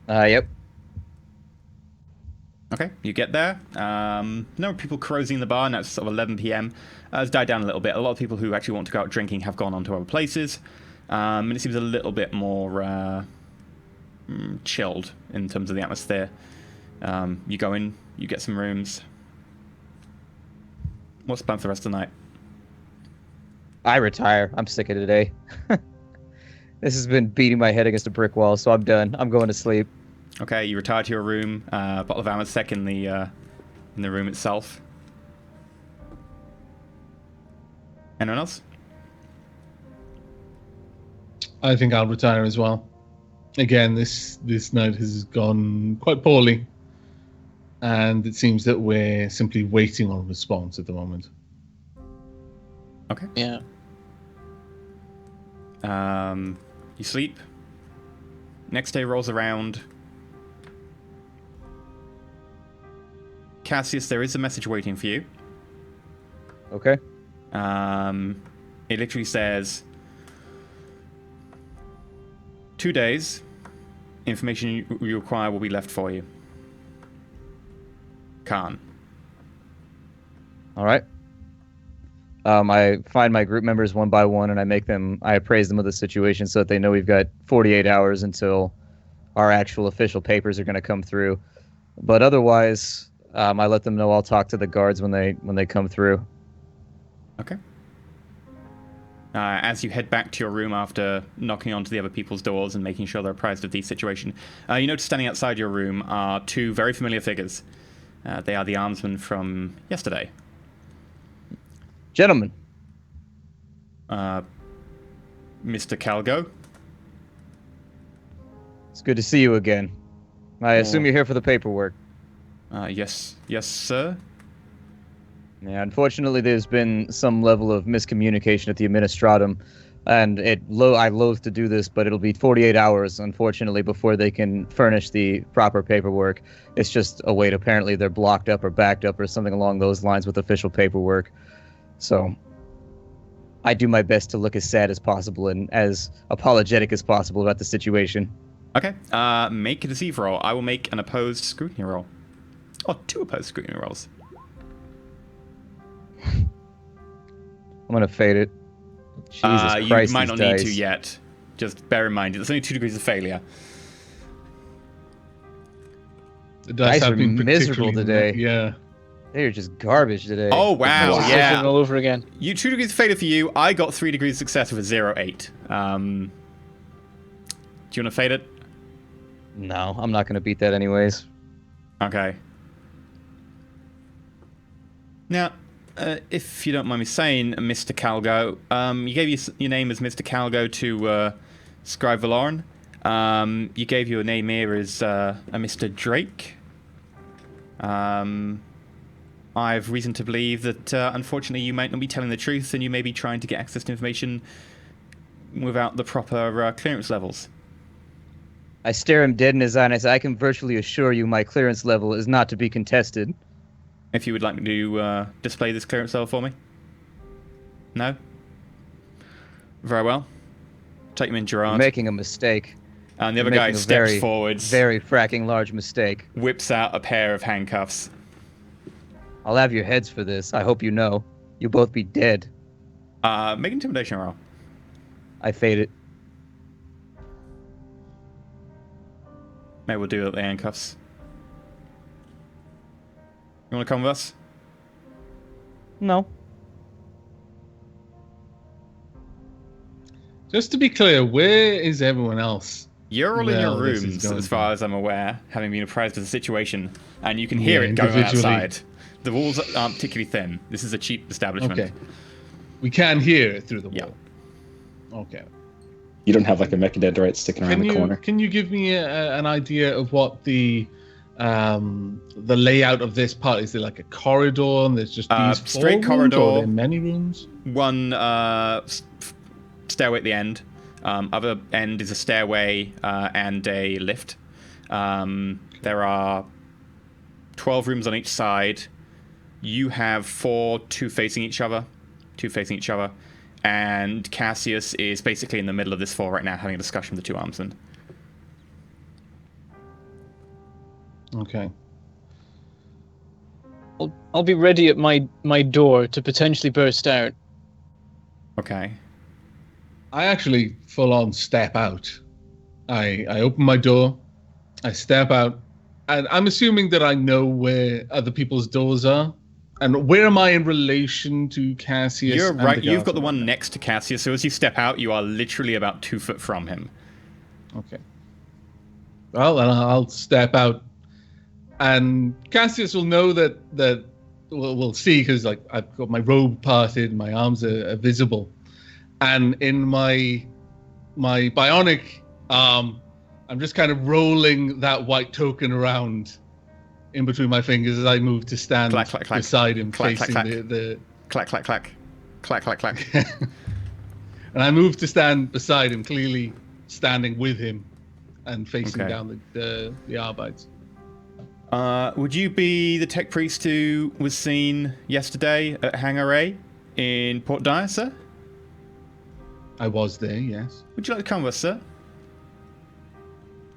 Yep. Okay, you get there. No people carousing in the bar, now it's sort of 11 p.m. It's died down a little bit. A lot of people who actually want to go out drinking have gone on to other places. And it seems a little bit more chilled in terms of the atmosphere. You go in, you get some rooms. What's the plan for the rest of the night? I retire. I'm sick of today. This has been beating my head against a brick wall, so I'm done. I'm going to sleep. Okay, you retire to your room. Bottle of Amasec in the room itself. Anyone else? I think I'll retire as well. Again, this night has gone quite poorly, and it seems that we're simply waiting on a response at the moment. Okay. Yeah. You sleep. Next day rolls around. Cassius, there is a message waiting for you. Okay. It literally says 2 days. Information you require will be left for you. Khan. All right. I find my group members one by one, and I appraise them of the situation so that they know we've got 48 hours until our actual official papers are going to come through. But otherwise, I let them know I'll talk to the guards when they come through. Okay. As you head back to your room after knocking onto the other people's doors and making sure they're apprised of the situation, you notice standing outside your room are two very familiar figures. They are the armsmen from yesterday. Gentlemen. Mr. Calgo. It's good to see you again. I assume you're here for the paperwork. Yes, sir. Yeah, unfortunately, there's been some level of miscommunication at the Administratum, and I loathe to do this, but it'll be 48 hours, unfortunately, before they can furnish the proper paperwork. It's just a wait. Apparently, they're blocked up or backed up or something along those lines with official paperwork. So, I do my best to look as sad as possible and as apologetic as possible about the situation. Okay, make a deceive roll. I will make an opposed scrutiny roll. Oh, 2 opposed scrutiny rolls. I'm gonna fade it. Jesus Christ, you might not dice. need to yet. Just bear in mind, there's only 2 degrees of failure. The dice Guys have are been miserable particularly- today. Yeah. They're just garbage today. Oh, wow, It's yeah. all over again. You 2 degrees of failure for you. I got 3 degrees of success with a 0.8. Do you want to fade it? No, I'm not gonna beat that anyways. Okay. Now, if you don't mind me saying, Mr. Calgo, you gave your name as Mr. Calgo to Scribe Valoran. You gave your name here as a Mr. Drake. I've reason to believe that, unfortunately, you might not be telling the truth, and you may be trying to get access to information without the proper clearance levels. I stare him dead in his eye and I say, I can virtually assure you my clearance level is not to be contested. If you would like me to display this clearance level for me? No? Very well. Take him in, Gerard. You're making a mistake. And the other You're guy making a steps very, forwards, very fracking large mistake. whips out a pair of handcuffs. I'll have your heads for this. I hope you know. You'll both be dead. Make an intimidation roll. I fade it. Maybe we'll do it with the handcuffs. You want to come with us? No. Just to be clear, where is everyone else? You're all in your Well, this is rooms, going as to- far as I'm aware, having been apprised of the situation, and you can hear Yeah, it going on individually. outside. The walls aren't particularly thin. This is a cheap establishment. Okay. We can hear it through the Yeah. wall. Okay. You don't have like a mechadendrite sticking around the corner. Can you give me an idea of what the layout of this part is? There like a corridor, and there's just these straight four rooms, corridor. or are there many rooms? One stairway at the end. Other end is a stairway and a lift. There are 12 rooms on each side. You have 4, 2 facing each other. And Cassius is basically in the middle of this 4 right now, having a discussion with the 2 armsmen. Okay. I'll be ready at my door to potentially burst out. Okay. I actually full on step out. I open my door, I step out, and I'm assuming that I know where other people's doors are. And where am I in relation to Cassius? You're and right. the You've got the guards? one next to Cassius, so as you step out, you are literally about 2 foot from him. Okay. Well, then I'll step out, and Cassius will know that we'll see, because like I've got my robe parted, my arms are visible, and in my bionic arm, I'm just kind of rolling that white token around in between my fingers as I move to stand Clack, clack, clack. beside him, Clack, clack, facing clack. the Clack, clack, clack. Clack, clack, clack. and I move to stand beside him, clearly standing with him and facing Okay. down the Arbites. Would you be the tech priest who was seen yesterday at Hangar A in Port Dyer, sir? I was there, yes. Would you like to come with us, sir?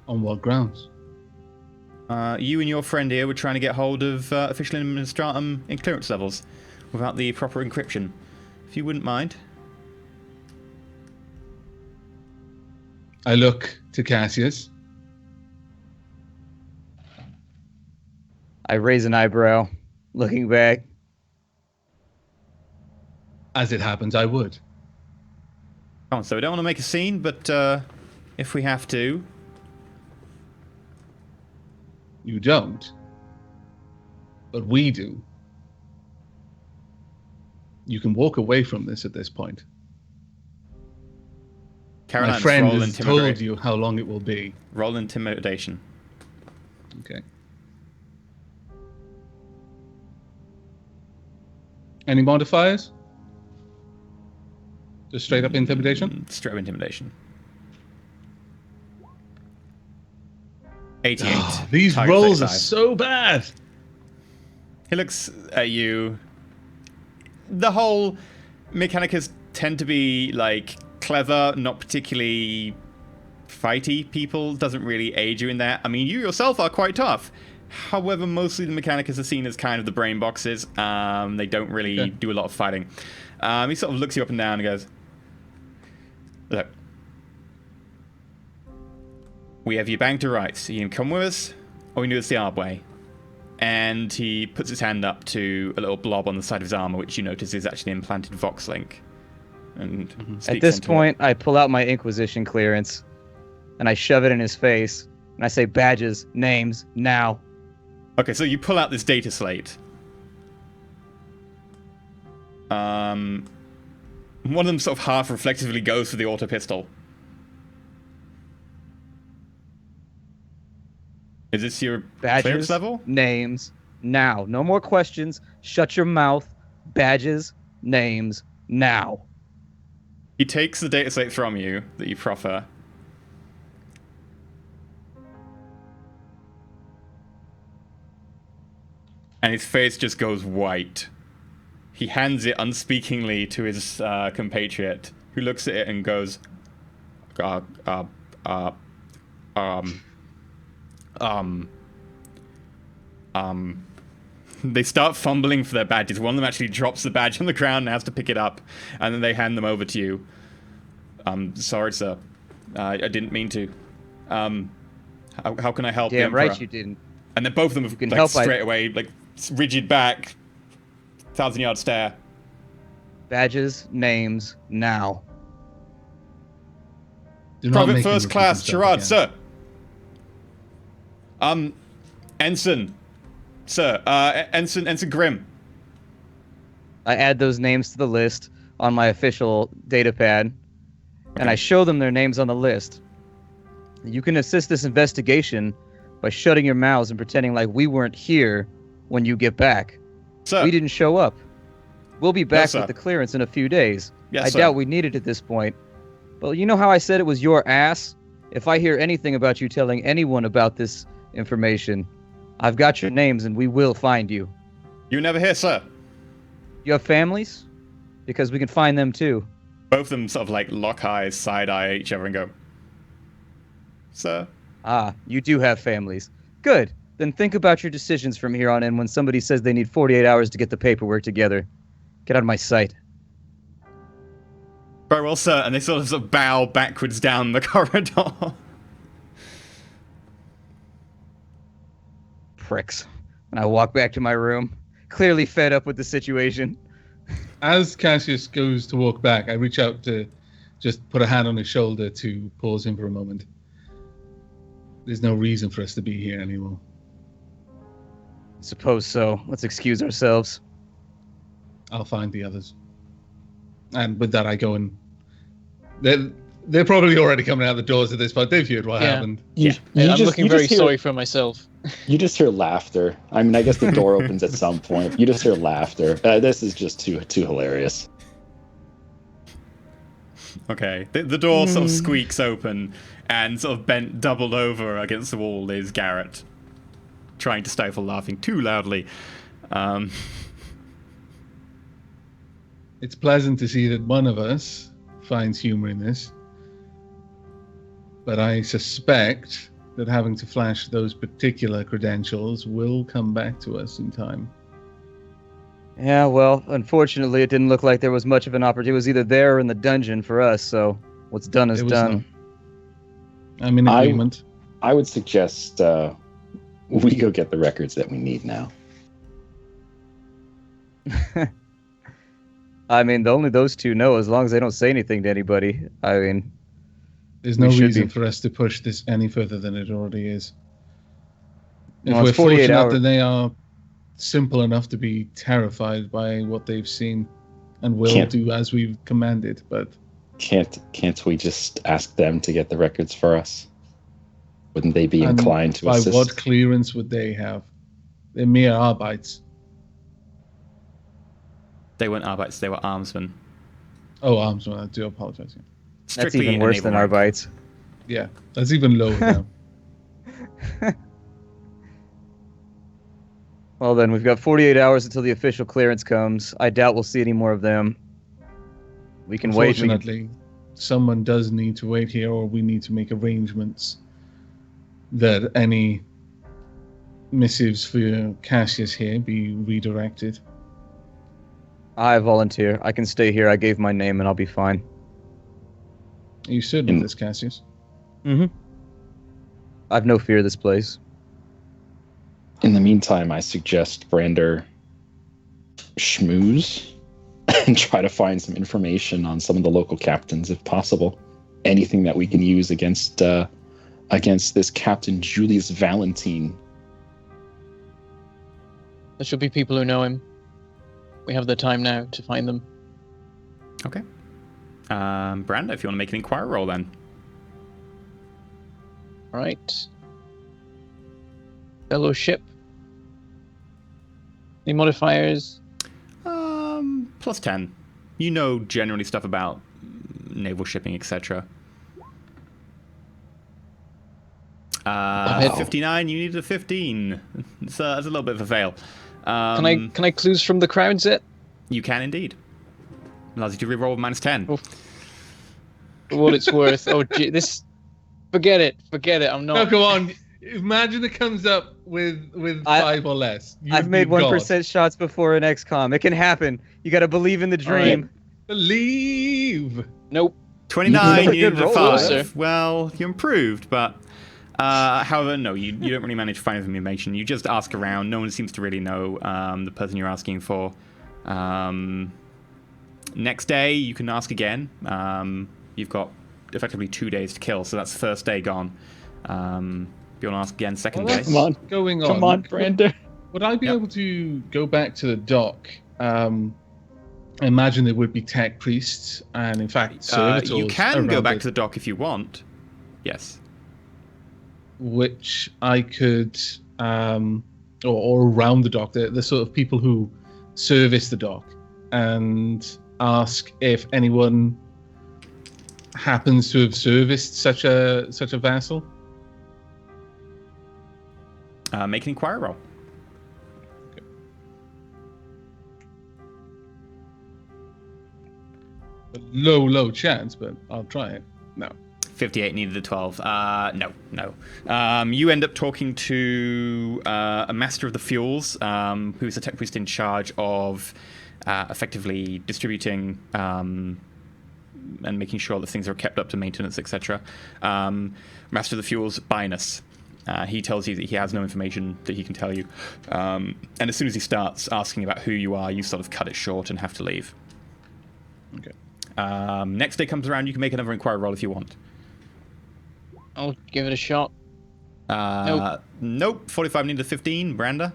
On what grounds? You and your friend here were trying to get hold of official administratum in clearance levels without the proper encryption. If you wouldn't mind. I look to Cassius. I raise an eyebrow, looking back. As it happens, I would. Come on, so we don't want to make a scene, but if we have to. You don't. But we do. You can walk away from this at this point. My Caroline's friend roll has told you how long it will be. Roll intimidation. Okay. Any modifiers? Just straight up intimidation? Straight up intimidation. 88. These Target rolls are 35. so bad. He looks at you. The whole Mechanicus tend to be like clever, not particularly fighty people. Doesn't really aid you in that. I mean, you yourself are quite tough. However, mostly the Mechanicus are seen as kind of the brain boxes. They don't really do a lot of fighting. He sort of looks you up and down and goes, "Look, we have you banged to rights. You can come with us, or we can do this the hard way." And he puts his hand up to a little blob on the side of his armor, which you notice is actually an implanted Vox link. And speaks At this into point, I pull out my Inquisition clearance, and I shove it in his face, and I say, "Badges, names, now." it. Okay, so you pull out this data slate. One of them sort of half reflexively goes for the auto pistol. Is this your clearance Badges, level? names, now. No more questions. Shut your mouth. Badges, names, now. He takes the data slate from you that you proffer. And his face just goes white. He hands it unspeakingly to his compatriot, who looks at it and goes, They start fumbling for their badges. One of them actually drops the badge on the ground and has to pick it up, and then they hand them over to you. Sorry, sir. I didn't mean to. How can I help the Damn Emperor? right you didn't. And then both of them have can like, help by- straight away, like rigid back, 1,000-yard stare. Badges, names, now. Do not Private make him First repeat Class himself Gerard, again. sir. Ensign. Sir, Ensign Grimm. I add those names to the list on my official data pad, and I show them their names on the list. You can assist this investigation by shutting your mouths and pretending like we weren't here when you get back. Sir. We didn't show up. We'll be back sir. with the clearance in a few days. Yes, I sir. doubt we need it at this point. But you know how I said it was your ass? If I hear anything about you telling anyone about this information, I've got your names and we will find you. You never here, sir. You have families? Because we can find them too. Both of them sort of like lock eyes, side eye each other and go, sir. Ah, you do have families. Good. Then think about your decisions from here on in when somebody says they need 48 hours to get the paperwork together. Get out of my sight. Very well, sir. And they sort of bow backwards down the corridor. Pricks. And I walk back to my room, clearly fed up with the situation. As Cassius goes to walk back, I reach out to just put a hand on his shoulder to pause him for a moment. There's no reason for us to be here anymore. Suppose so. Let's excuse ourselves. I'll find the others. And with that, I go and... They're probably already coming out the doors at this point. They've heard what happened. I'm looking very sorry for myself. You just hear laughter. I mean, I guess the door opens at some point. You just hear laughter. This is just too hilarious. Okay. The door sort of squeaks open, and sort of bent doubled over against the wall is Garrett, trying to stifle laughing too loudly. It's pleasant to see that one of us finds humor in this. But I suspect that having to flash those particular credentials will come back to us in time. Yeah, well, unfortunately, it didn't look like there was much of an opportunity. It was either there or in the dungeon for us, so what's done is done. I'm in agreement. I would suggest we go get the records that we need now. I mean, only those two know, as long as they don't say anything to anybody. I mean... There's no reason for us to push this any further than it already is. If we're fortunate that they are simple enough to be terrified by what they've seen and will do as we've commanded, but... Can't we just ask them to get the records for us? Wouldn't they be inclined to assist? By what clearance would they have? They're mere Arbites. They weren't Arbites, they were armsmen. Oh, armsmen, I do apologize. Yeah. That's even worse than Arbites. Yeah, that's even lower now. Well then, we've got 48 hours until the official clearance comes. I doubt we'll see any more of them. We can wait. Unfortunately, someone does need to wait here, or we need to make arrangements that any missives for Cassius here be redirected. I volunteer. I can stay here. I gave my name and I'll be fine. Are you certain of this, Cassius? Mm-hmm. I've no fear of this place. In the meantime, I suggest Brander schmooze and try to find some information on some of the local captains, if possible. Anything that we can use against this Captain Julius Valentine. There should be people who know him. We have the time now to find them. Okay. Brando, if you want to make an inquiry roll then. All right. Fellowship. Any modifiers? Plus 10. You know generally stuff about naval shipping, etc. 59, you need a 15. So that's a little bit of a fail. Can I clues from the crowd set? You can indeed. Allows you to reroll with minus 10. Oh. For what it's worth. Oh, gee, this... Forget it. I'm not... No, come on. Imagine it comes up with 5 or less. I've made 1% shots before in XCOM. It can happen. You got to believe in the dream. Right. Believe. Nope. 29, you need a 5. Sir. Well, you improved, but... however, no, you don't really manage to find information. You just ask around. No one seems to really know the person you're asking for. Next day, you can ask again. You've got effectively 2 days to kill, so that's the first day gone. If you want to ask again, second day. Come on, Brander. Would I be Yep. able to go back to the dock? I imagine there would be tech priests and, in fact, servitors. You can go around back it, to the dock if you want. Yes. which I could, or around the dock, the sort of people who service the dock, and ask if anyone happens to have serviced such a vassal. Make an inquiry roll. A low chance, but I'll try it. No. 58 needed a 12. No. You end up talking to a master of the fuels, who's a tech priest in charge of effectively distributing and making sure that things are kept up to maintenance, etc. Master of the fuels, Binus. He tells you that he has no information that he can tell you. And as soon as he starts asking about who you are, you sort of cut it short and have to leave. Okay. Next day comes around, you can make another inquiry roll if you want. I'll give it a shot. Nope. 45 needed a 15, Branda.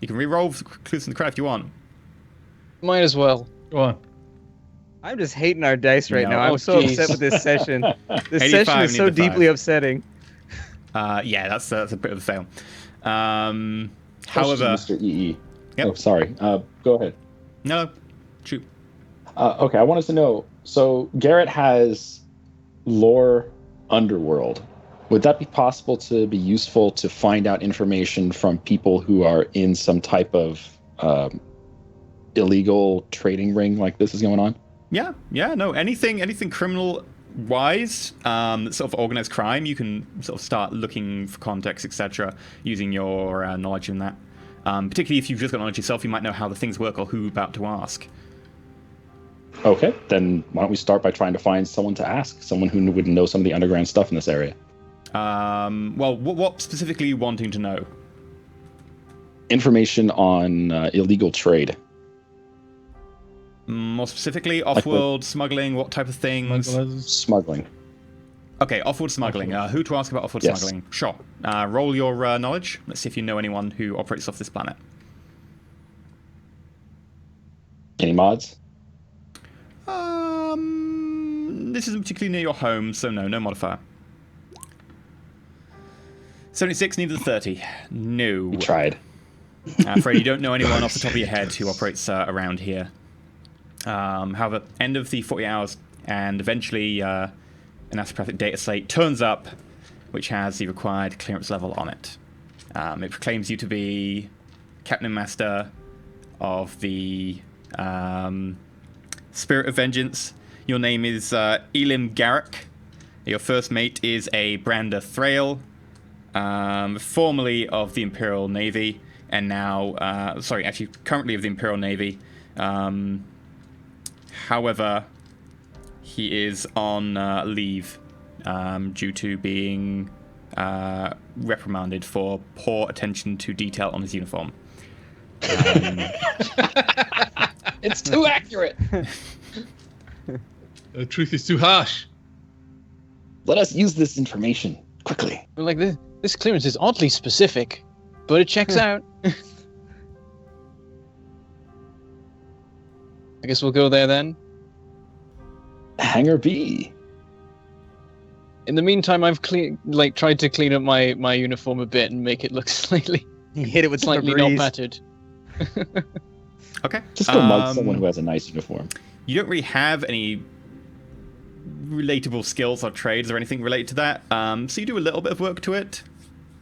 You can re-roll clues in the crowd if you want. Might as well. Go on. I'm just hating our dice right No. now. I'm Oh, so jeez. upset with this session. This 85 session is so needed 5. deeply upsetting. Yeah, that's a bit of a fail. Question, However, Mr. EE. Yep. Oh, sorry. Go ahead. no, shoot. Okay, I wanted to know. So Garrett has lore underworld. Would that be possible to be useful to find out information from people who are in some type of illegal trading ring like this is going on? Yeah, no, anything criminal-wise, sort of organized crime, you can sort of start looking for context, etc., using your knowledge in that. Particularly if you've just got knowledge yourself, you might know how the things work or who you're about to ask. Okay, then why don't we start by trying to find someone to ask, someone who would know some of the underground stuff in this area. Well, what specifically are you wanting to know? Information on illegal trade. More specifically, off-world smuggling, what type of things? Smuggling. Okay, off-world smuggling. Who to ask about off-world Yes. smuggling? Sure. Roll your knowledge. Let's see if you know anyone who operates off this planet. Any mods? This isn't particularly near your home, so no modifier. 76 needed a 30. No. We tried. Afraid you don't know anyone off the top of your head who operates around here. However, end of the 40 hours, and eventually an astropathic data slate turns up, which has the required clearance level on it. It proclaims you to be Captain and Master of the Spirit of Vengeance. Your name is Elim Garrick. Your first mate is a Branda Thrail, formerly of the Imperial Navy, and now, currently of the Imperial Navy. However, he is on leave due to being reprimanded for poor attention to detail on his uniform. It's too accurate. The truth is too harsh. Let us use this information quickly. Like this clearance is oddly specific, but it checks out. I guess we'll go there then. Hangar B. In the meantime, I've tried to clean up my uniform a bit and make it look slightly You hit it with slightly some not battered. Okay. Just go mug someone who has a nice uniform. You don't really have any relatable skills or trades or anything related to that, so you do a little bit of work to it.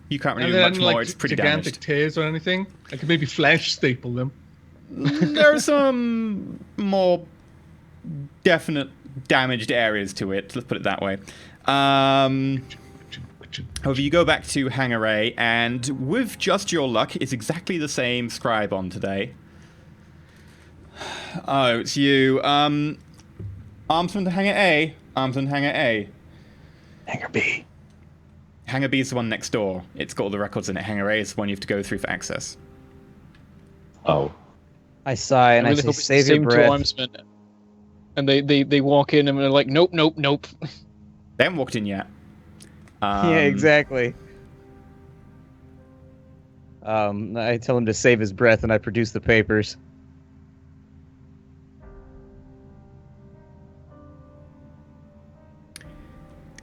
You can't really do much more. It's pretty gigantic damaged. tears or anything. I could maybe flesh staple them. There are some more definite damaged areas to it. Let's put it that way. However, you go back to Hangar A, and with just your luck, it's exactly the same scribe on today. Oh, it's you. Armsman to Hangar A. Armsman Hangar A. Hangar B. Hangar B is the one next door. It's got all the records in it. Hangar A is the one you have to go through for access. Oh. I sigh and I really say, hope it's save the your same two breath. armsmen. And they walk in and they're like, nope. They haven't walked in yet. Yeah, exactly. I tell him to save his breath, and I produce the papers.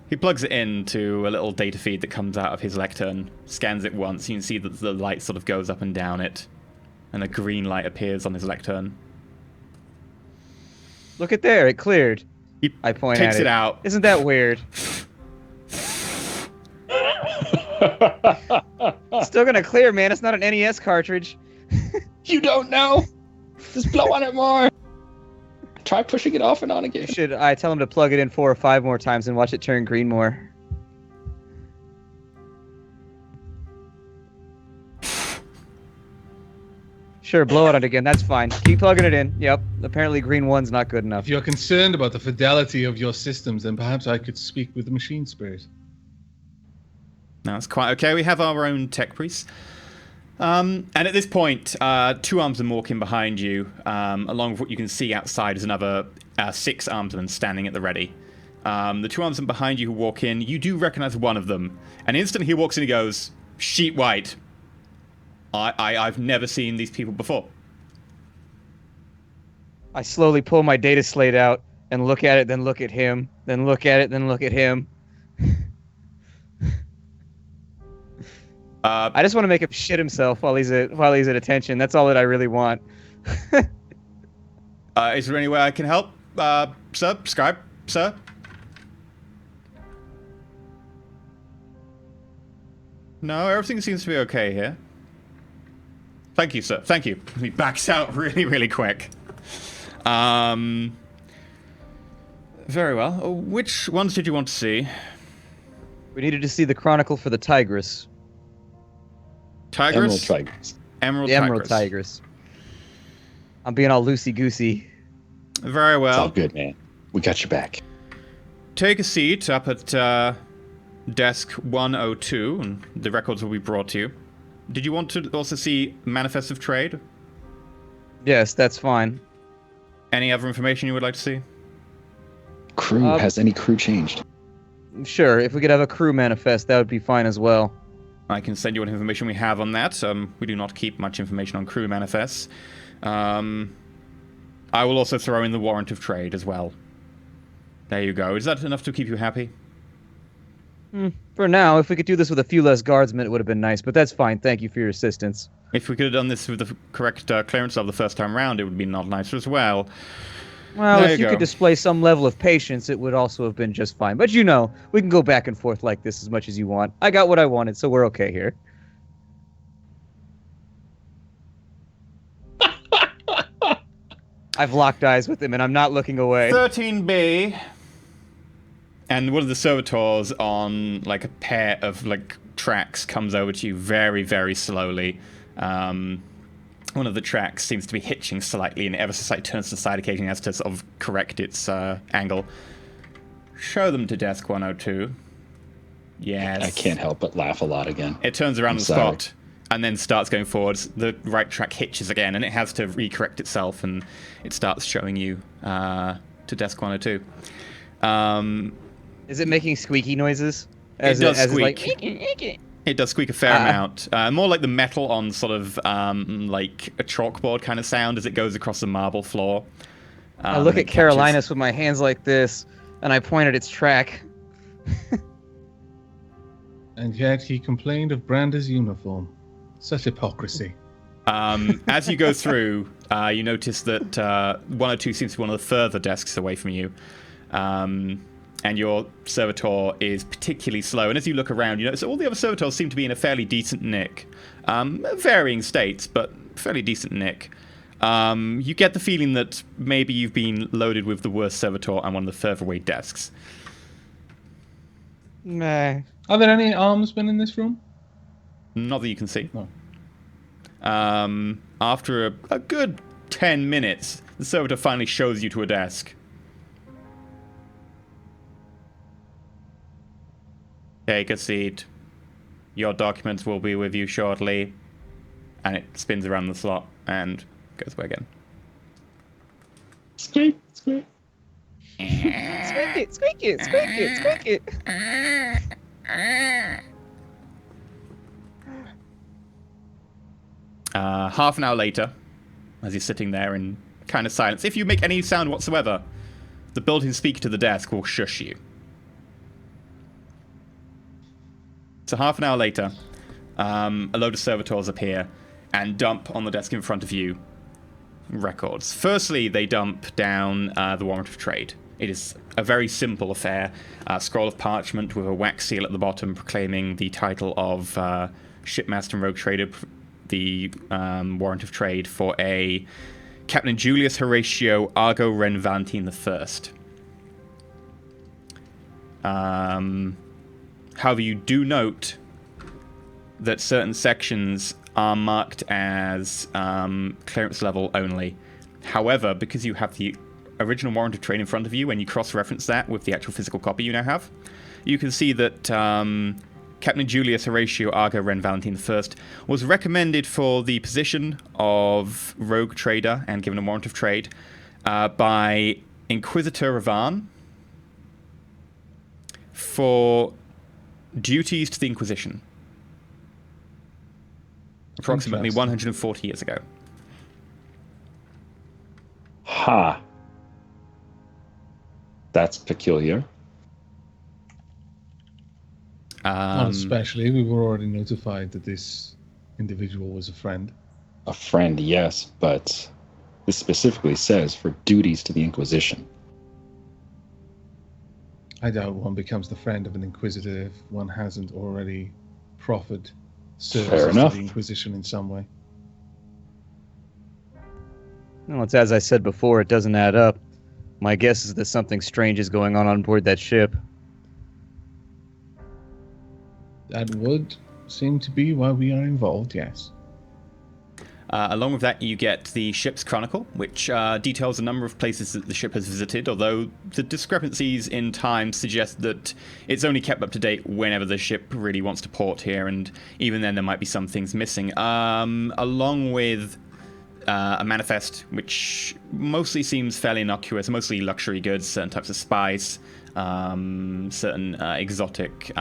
He plugs it into a little data feed that comes out of his lectern, scans it once. You can see that the light sort of goes up and down it, and a green light appears on his lectern. Look at there, it cleared. He I point takes at it out. Isn't that weird? Still gonna clear, man. It's not an NES cartridge. You don't know. Just blow on it more. Try pushing it off and on again. I tell him to plug it in 4 or 5 more times and watch it turn green more. Sure, blow it on again. That's fine. Keep plugging it in. Yep. Apparently green 1's not good enough. If you're concerned about the fidelity of your systems, then perhaps I could speak with the machine spirit. No, it's quite okay. We have our own tech priest. And at this point, 2 armsmen walk in behind you. Along with what you can see outside is another 6 armsmen standing at the ready. The 2 armsmen behind you who walk in, you do recognize one of them. And instantly he walks in and goes, "Sheet white. I've never seen these people before." I slowly pull my data slate out and look at it, then look at him, then look at it, then look at him. I just want to make him shit himself while he's at attention. That's all that I really want. Is there any way I can help, sir? Scribe, sir? No, everything seems to be okay here. Thank you, sir. Thank you. He backs out really, really quick. Very well. Which ones did you want to see? We needed to see the Chronicle for the Tigress. Tigress? Emerald Tigress. The Emerald Tigress. I'm being all loosey-goosey. Very well. It's all good, man. We got your back. Take a seat up at desk 102, and the records will be brought to you. Did you want to also see Manifest of Trade? Yes, that's fine. Any other information you would like to see? Crew. Has any crew changed? Sure, if we could have a crew manifest, that would be fine as well. I can send you what information we have on that. We do not keep much information on crew manifests. I will also throw in the warrant of trade as well. There you go. Is that enough to keep you happy? For now, if we could do this with a few less guardsmen, it would have been nice, but that's fine. Thank you for your assistance. If we could have done this with the correct clearance of the first time round, it would be not nicer as well. Well, There if you you go. could display some level of patience, it would also have been just fine. But you know, we can go back and forth like this as much as you want. I got what I wanted, so we're okay here. I've locked eyes with him, and I'm not looking away. 13B. And one of the servitors on like a pair of like tracks comes over to you very, very slowly. One of the tracks seems to be hitching slightly, and ever so slightly turns to the side occasionally as to sort of correct its angle. Show them to desk 102. Yes. I can't help but laugh a lot again. It turns around on the sorry. spot and then starts going forwards. The right track hitches again, and it has to recorrect itself, and it starts showing you to desk 102. Is it making squeaky noises? It does it's squeak. It does squeak a fair amount. More like the metal on sort of like a chalkboard kind of sound as it goes across the marble floor. I look and at it catches. Carolinus with my hands like this, and I point at its track. And yet he complained of Branda's uniform. Such hypocrisy. As you go through, you notice that 102 seems to be one of the further desks away from you. And your servitor is particularly slow. And as you look around, you notice all the other servitors seem to be in a fairly decent nick. Varying states, but fairly decent nick. You get the feeling that maybe you've been loaded with the worst servitor on one of the further away desks. Nah. Are there any armsmen in this room? Not that you can see. No. After a good 10 minutes, the servitor finally shows you to a desk. Take a seat. Your documents will be with you shortly. And it spins around the slot and goes away again. Squeak, squeak. Squeak it, squeak it, squeak it, squeak it. Half an hour later, as you're sitting there in kind of silence, if you make any sound whatsoever, the built-in speaker to the desk will shush you. So half an hour later, a load of servitors appear and dump on the desk in front of you records. Firstly, they dump down the warrant of trade. It is a very simple affair. A scroll of parchment with a wax seal at the bottom proclaiming the title of Shipmaster and Rogue Trader, the warrant of trade for a Captain Julius Horatio Argo Ren Valentine I. However, you do note that certain sections are marked as clearance level only. However, because you have the original warrant of trade in front of you, and you cross-reference that with the actual physical copy you now have, you can see that Captain Julius Horatio Argo Ren Valentine I was recommended for the position of Rogue Trader and given a warrant of trade by Inquisitor Ravan for duties to the Inquisition. Approximately 140 years ago. Ha. That's peculiar. Not especially. We were already notified that this individual was a friend. A friend, yes, but this specifically says for duties to the Inquisition. I doubt one becomes the friend of an Inquisitor if one hasn't already proffered services to the Inquisition in some way. Well, it's as I said before, it doesn't add up. My guess is that something strange is going on board that ship. That would seem to be why we are involved, yes. Along with that, you get the ship's chronicle, which details a number of places that the ship has visited, although the discrepancies in time suggest that it's only kept up to date whenever the ship really wants to port here, and even then there might be some things missing. Along with a manifest, which mostly seems fairly innocuous, mostly luxury goods, certain types of spice, certain exotic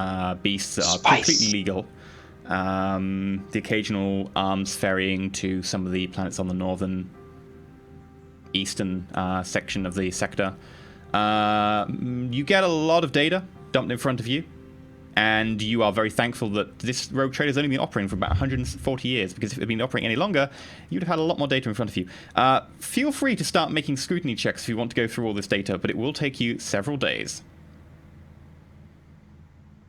beasts that are completely legal. The occasional arms ferrying to some of the planets on the northern eastern section of the sector. You get a lot of data dumped in front of you, and you are very thankful that this rogue trader has only been operating for about 140 years, because if it had been operating any longer, you'd have had a lot more data in front of you. Feel free to start making scrutiny checks if you want to go through all this data, but it will take you several days.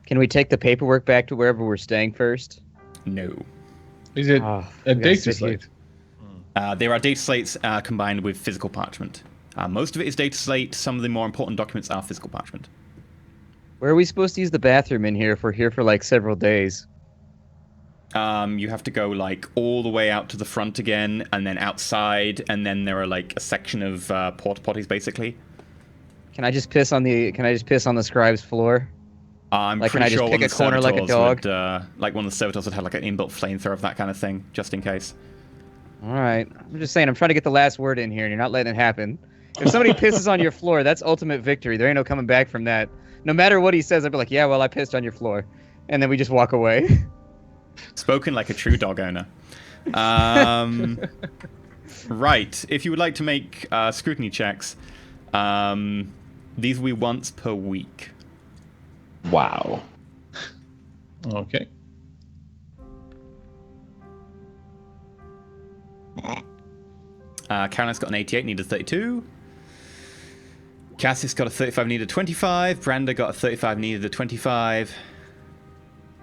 Can we take the paperwork back to wherever we're staying first? No. Is it a data slate? There are data slates combined with physical parchment. Most of it is data slate. Some of the more important documents are physical parchment. Where are we supposed to use the bathroom in here if we're here for like several days? You have to go like all the way out to the front again, and then outside, and then there are like a section of porta potties basically. Can I just piss on the scribe's floor? I'm like, pretty can I sure just pick a corner like a dog? Like one of the servitors would have like an inbuilt flamethrower of that kind of thing, just in case. All right. I'm just saying, I'm trying to get the last word in here, and you're not letting it happen. If somebody pisses on your floor, that's ultimate victory. There ain't no coming back from that. No matter what he says, I'd be like, yeah, well, I pissed on your floor. And then we just walk away. Spoken like a true dog owner. Right. If you would like to make scrutiny checks, these will be once per week. Wow. Okay. Caroline's got an 88, needed 32. Cassius got a 35, needed 25. Branda got a 35, needed a 25.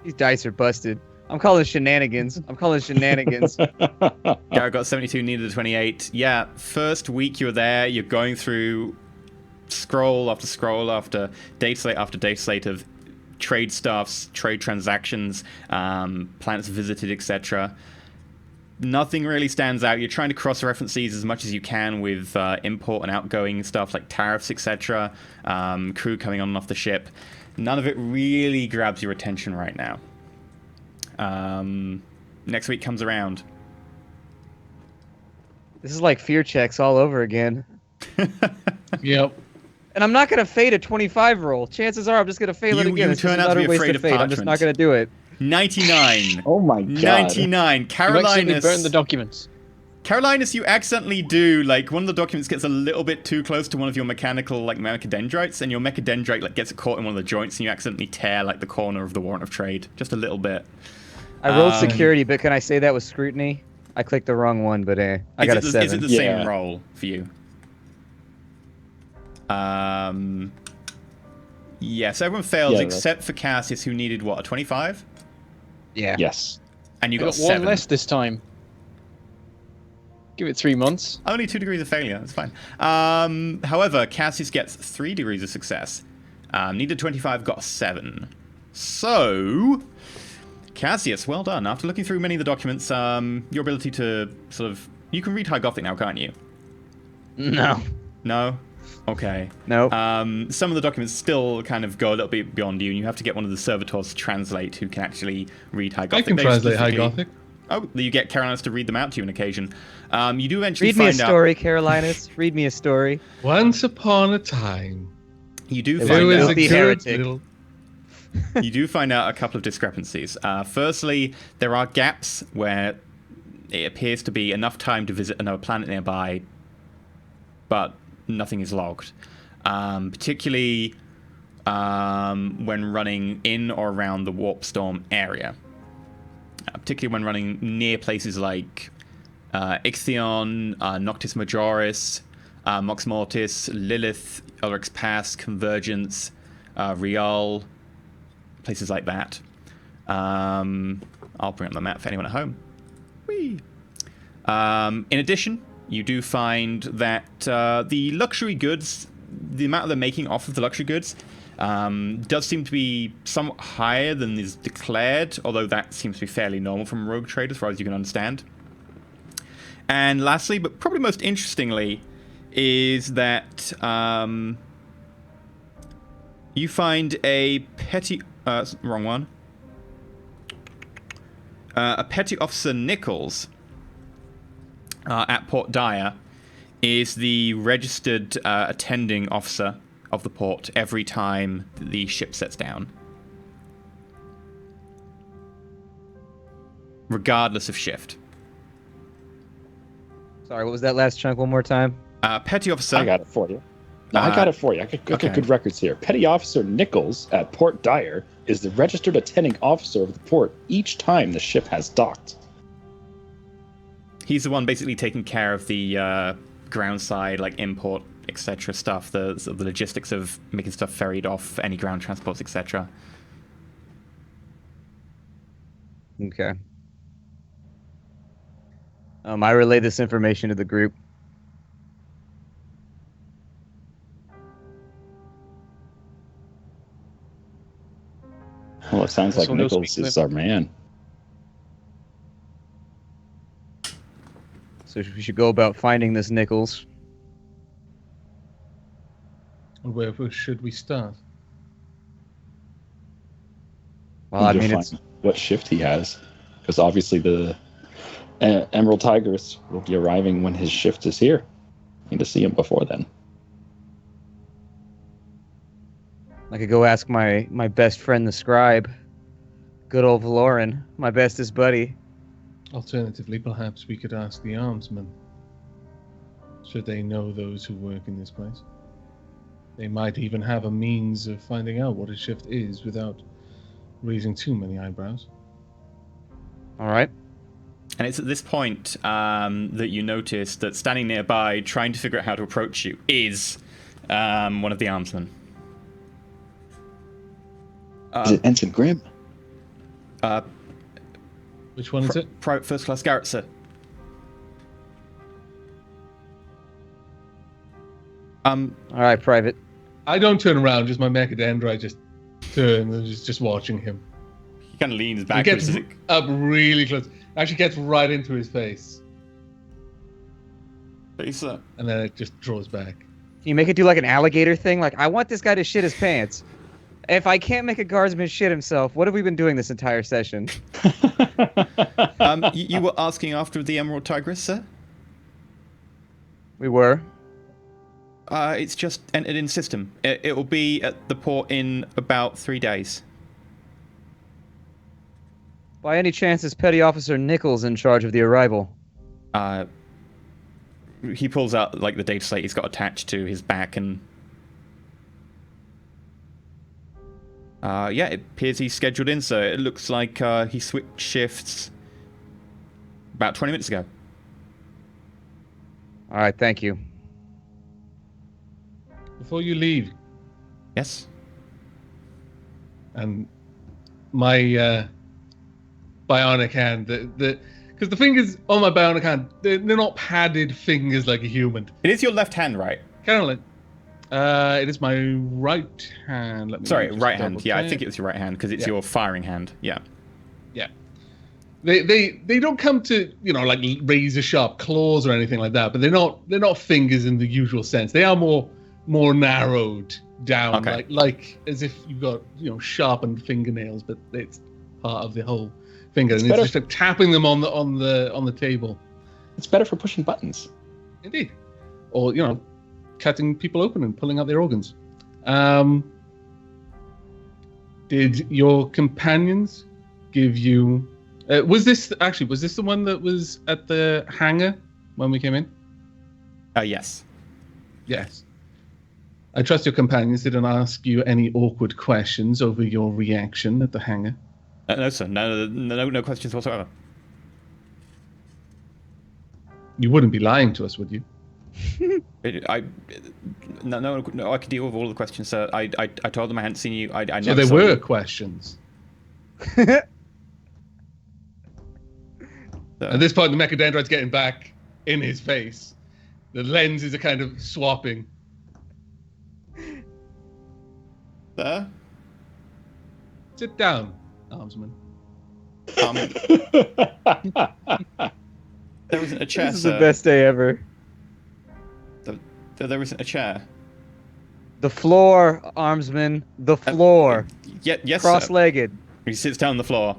These dice are busted. I'm calling shenanigans. Garrett got 72, needed a 28. Yeah, first week you were there, you're going through scroll after data slate of trade stuffs, trade transactions, planets visited, etc. Nothing really stands out. You're trying to cross-reference these as much as you can with import and outgoing stuff like tariffs, etc. Crew coming on and off the ship. None of it really grabs your attention right now. Next week comes around. This is like fear checks all over again. Yep. And I'm not going to fade a 25 roll. Chances are I'm just going to fail it again. You turn out to be afraid of parchment. I'm just not going to do it. 99. Oh my god. 99. You accidentally Carolinus. burned the documents. Carolinus, you accidentally do, like, one of the documents gets a little bit too close to one of your mechanical, like, mechadendrites, and your mechadendrite, like, gets caught in one of the joints, and you accidentally tear, like, the corner of the warrant of trade. Just a little bit. I rolled security, but can I say that was scrutiny? I clicked the wrong one, but I got a 7. Is it the same roll for you? Yes, everyone fails except for Cassius, who needed, what, a 25? Yeah. Yes. And you I got got 7. one less this time. Give it 3 months. Only 2 degrees of failure. That's fine. However, Cassius gets 3 degrees of success. Needed 25, got a 7. So, Cassius, well done. After looking through many of the documents, your ability to sort of... You can read High Gothic now, can't you? No. No? Okay. Nope. Some of the documents still kind of go a little bit beyond you, and you have to get one of the servitors to translate who can actually read High Gothic. I can translate High Gothic. Oh, you get Carolinus to read them out to you on occasion. You do eventually Read me a find out... story, Carolinus. Read me a story. Once upon a time, You do There find was out... a good heretic. little... You do find out a couple of discrepancies. Firstly, there are gaps where it appears to be enough time to visit another planet nearby, but nothing is logged. Particularly when running in or around the warp storm area. Particularly when running near places like Ixion, Noctis Majoris, Mox Mortis, Lilith, Ulrich's Pass, Convergence, Rial, places like that. I'll bring up the map for anyone at home. Whee! In addition, you do find that the luxury goods, the amount they're making off of the luxury goods, does seem to be somewhat higher than is declared, although that seems to be fairly normal from rogue trade as far as you can understand. And lastly, but probably most interestingly, is that you find a petty... wrong one. A petty officer Nichols at Port Dyer is the registered attending officer of the port every time the ship sets down. Regardless of shift. Sorry, what was that last chunk one more time? Petty officer... I got it for you. No, I got it for you. I got good records here. Petty Officer Nichols at Port Dyer is the registered attending officer of the port each time the ship has docked. He's the one basically taking care of the ground side, like import, etc. stuff, the logistics of making stuff ferried off, any ground transports, etc. Okay. I relay this information to the group. Well, it sounds like Someone else Nichols speak is to our man. So we should go about finding this Nichols. And where should we start? Well, I Need to mean, find it's what shift he has, because obviously the Emerald Tigers will be arriving when his shift is here. Need to see him before then. I could go ask my best friend, the scribe. Good old Valoran, my bestest buddy. Alternatively, perhaps we could ask the armsmen. Should they know those who work in this place? They might even have a means of finding out what a shift is without raising too many eyebrows. All right. And it's at this point that you notice that standing nearby, trying to figure out how to approach you, is one of the armsmen. Is it Ensign Grimm? Which one is it? Private First Class Garrett, sir. All right, Private. I don't turn around, just my mechadendrite just turns and just watching him. He kind of leans He backwards. gets up really close. Actually gets right into his face. Hey, sir. And then it just draws back. Can you make it do like an alligator thing? Like, I want this guy to shit his pants. If I can't make a guardsman shit himself, what have we been doing this entire session? You were asking after the Emerald Tigress, sir? We were. It's just entered in system. It will be at the port in about 3 days. By any chance, is Petty Officer Nichols in charge of the arrival? He pulls out like the data slate he's got attached to his back, and yeah, it appears he's scheduled in. So it looks like he switched shifts about 20 minutes ago. All right, thank you. Before you leave, Yes. and my bionic hand, because the fingers on my bionic hand, they're not padded fingers like a human. It is your left hand, right? Kind of like, it is my right hand. Let me Sorry, just right hand. Yeah, I double-check. think it was your right hand because it's Yeah. your firing hand. Yeah. Yeah. They don't come to, like razor sharp claws or anything like that, but they're not fingers in the usual sense. They are more narrowed down, Okay. like as if you've got sharpened fingernails, but it's part of the whole finger, and it's better- just like tapping them on the table. It's better for pushing buttons. Indeed, or cutting people open and pulling out their organs. Did your companions give you? Was this the one that was at the hangar when we came in? Yes. Yes. I trust your companions didn't ask you any awkward questions over your reaction at the hangar. No, sir. No questions whatsoever. You wouldn't be lying to us, would you? No, I could deal with all the questions, sir. I told them I hadn't seen you. I So never there saw were you. questions. So- At this point, the mechadendrite's getting back in his face. The lenses are kind of swapping. Sir? Sit down, Armsman. There isn't a chair, This is sir. the best day ever. There isn't a chair. The floor, Armsman. The floor. Yes, sir. Cross-legged. He sits down on the floor.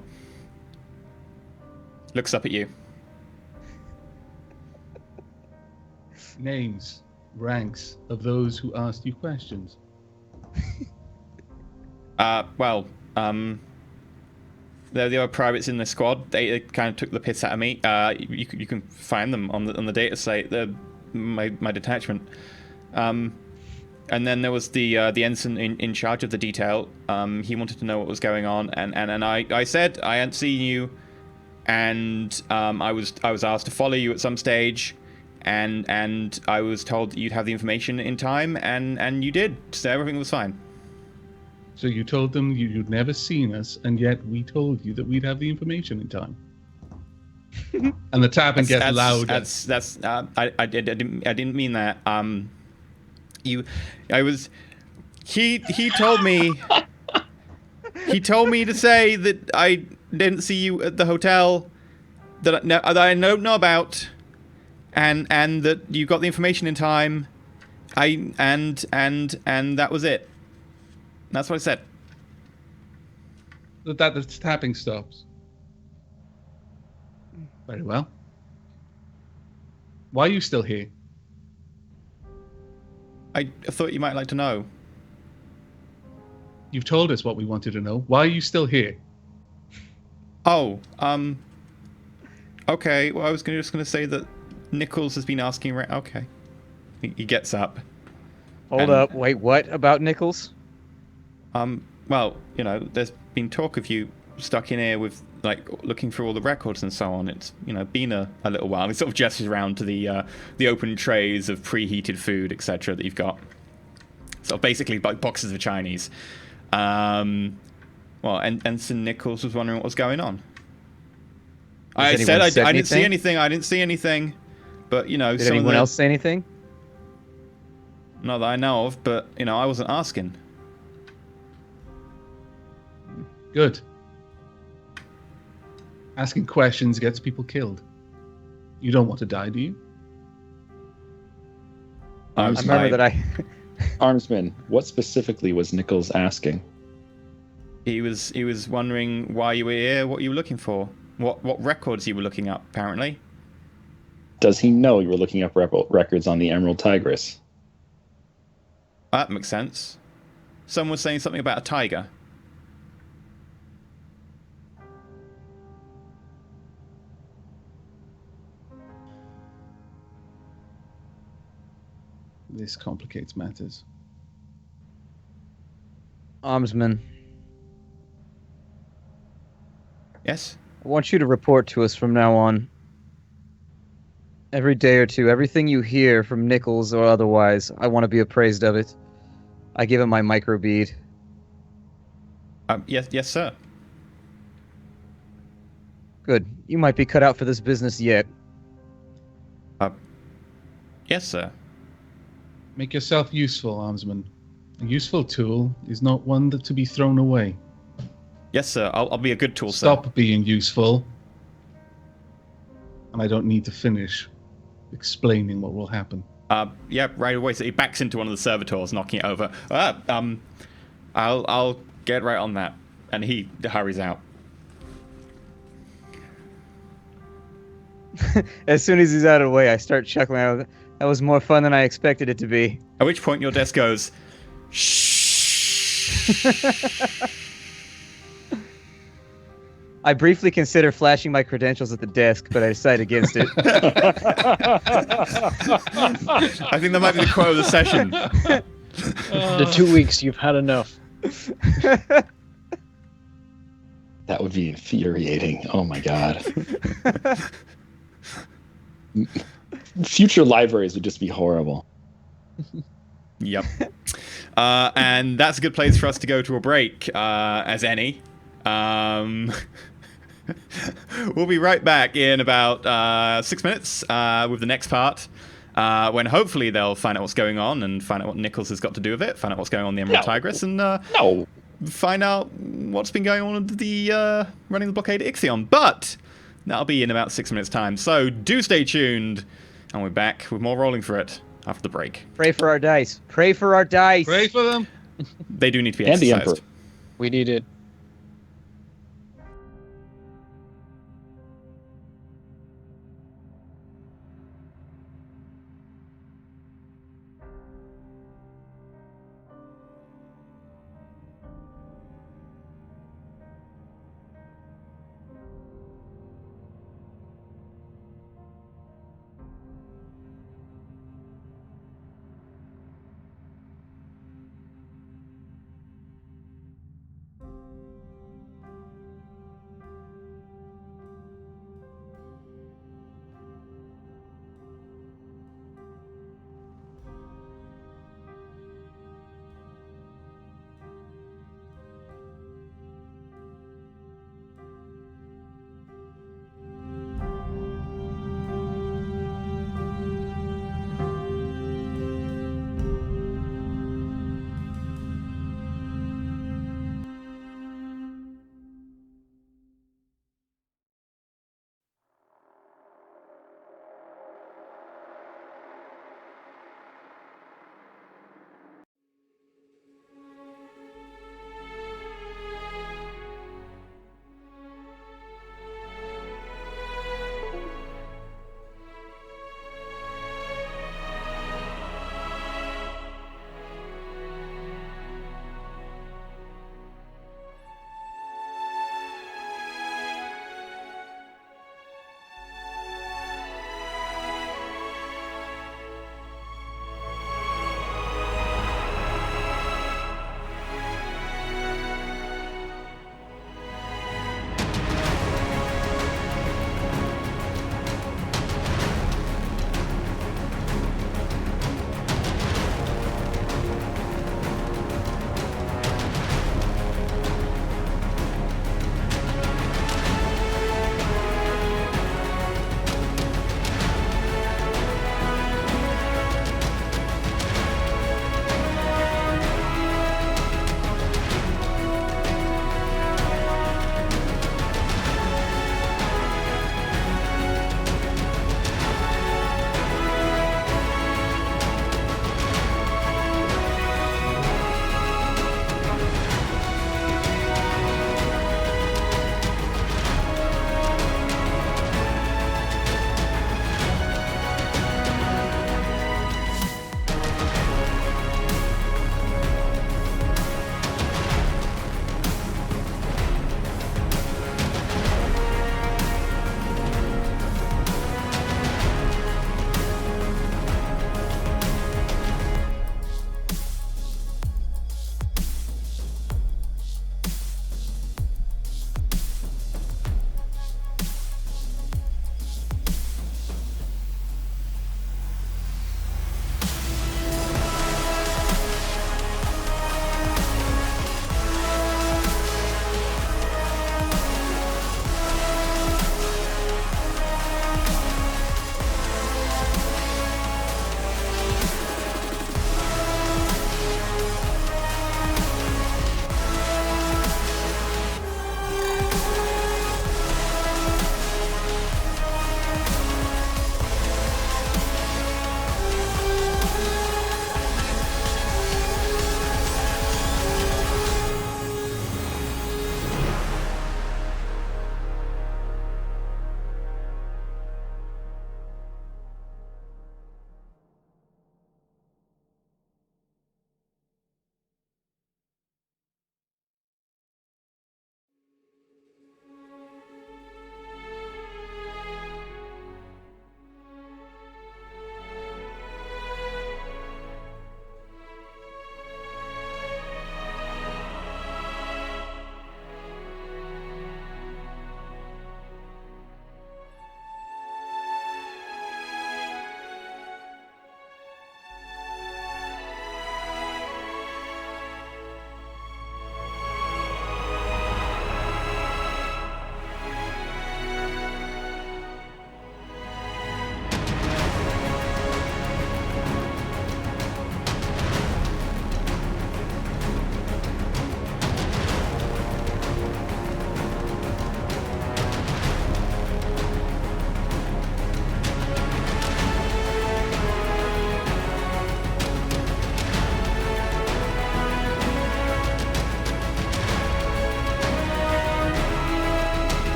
Looks up at you. Names, ranks of those who asked you questions. Well, there were privates in the squad. They kind of took the piss out of me. You can find them on the data slate. They're my detachment. And then there was the ensign in charge of the detail. He wanted to know what was going on, and I said I hadn't seen you, and I was asked to follow you at some stage, and I was told that you'd have the information in time, and you did. So everything was fine. So you told them you'd never seen us, and yet we told you that we'd have the information in time. And the tapping gets louder. I didn't mean that. He told me to say that I didn't see you at the hotel that I don't know about, and that you got the information in time. And that was it. That's what I said. That the tapping stops. Very well. Why are you still here? I thought you might like to know. You've told us what we wanted to know. Why are you still here? Oh, okay. Well, I was just gonna say that Nichols has been asking. Okay. He gets up. Hold And- up. Wait, what about Nichols? Well, there's been talk of you stuck in here with, like, looking through all the records and so on. It's, been a little while. He sort of gestures around to the open trays of preheated food, etc. that you've got. So basically, like, boxes of Chinese. Well, and Ensign Nichols was wondering what was going on. I anyone said said I didn't see anything? anything. I didn't see anything. But, Did some of anyone the, else say anything? Not that I know of, but, I wasn't asking. Good. Asking questions gets people killed. You don't want to die, do you? I remember that Armsman, what specifically was Nichols asking? He was wondering why you were here, what you were looking for, what records you were looking up, apparently. Does he know you were looking up records on the Emerald Tigress? That makes sense. Someone was saying something about a tiger. This complicates matters. Armsman, Yes? I want you to report to us from now on. Every day or two, everything you hear from Nichols or otherwise, I want to be appraised of it. I give him my microbead. Yes, sir. Good. You might be cut out for this business yet. Yes, sir. Make yourself useful, Armsman. A useful tool is not one that to be thrown away. Yes, sir. I'll be a good tool, Stop being useful. And I don't need to finish explaining what will happen. Yeah, right away. So he backs into one of the servitors, knocking it over. I'll get right on that. And he hurries out. As soon as he's out of the way, I start chuckling. That was more fun than I expected it to be. At which point your desk goes, shh. I briefly consider flashing my credentials at the desk, but I decide against it. I think that might be the quote of the session. The 2 weeks you've had enough. That would be infuriating. Oh my god. Future libraries would just be horrible. Yep. And that's a good place for us to go to a break, as any. We'll be right back in about 6 minutes with the next part, when hopefully they'll find out what's going on and find out what Nichols has got to do with it, find out what's going on in the Emerald Tigris, and find out what's been going on with the running the blockade Ixion. But that'll be in about 6 minutes' time, so do stay tuned, and we're back with more Rolling for It after the break. Pray for our dice. Pray for our dice. Pray for them. They do need to be And the exercised. Emperor. We need it.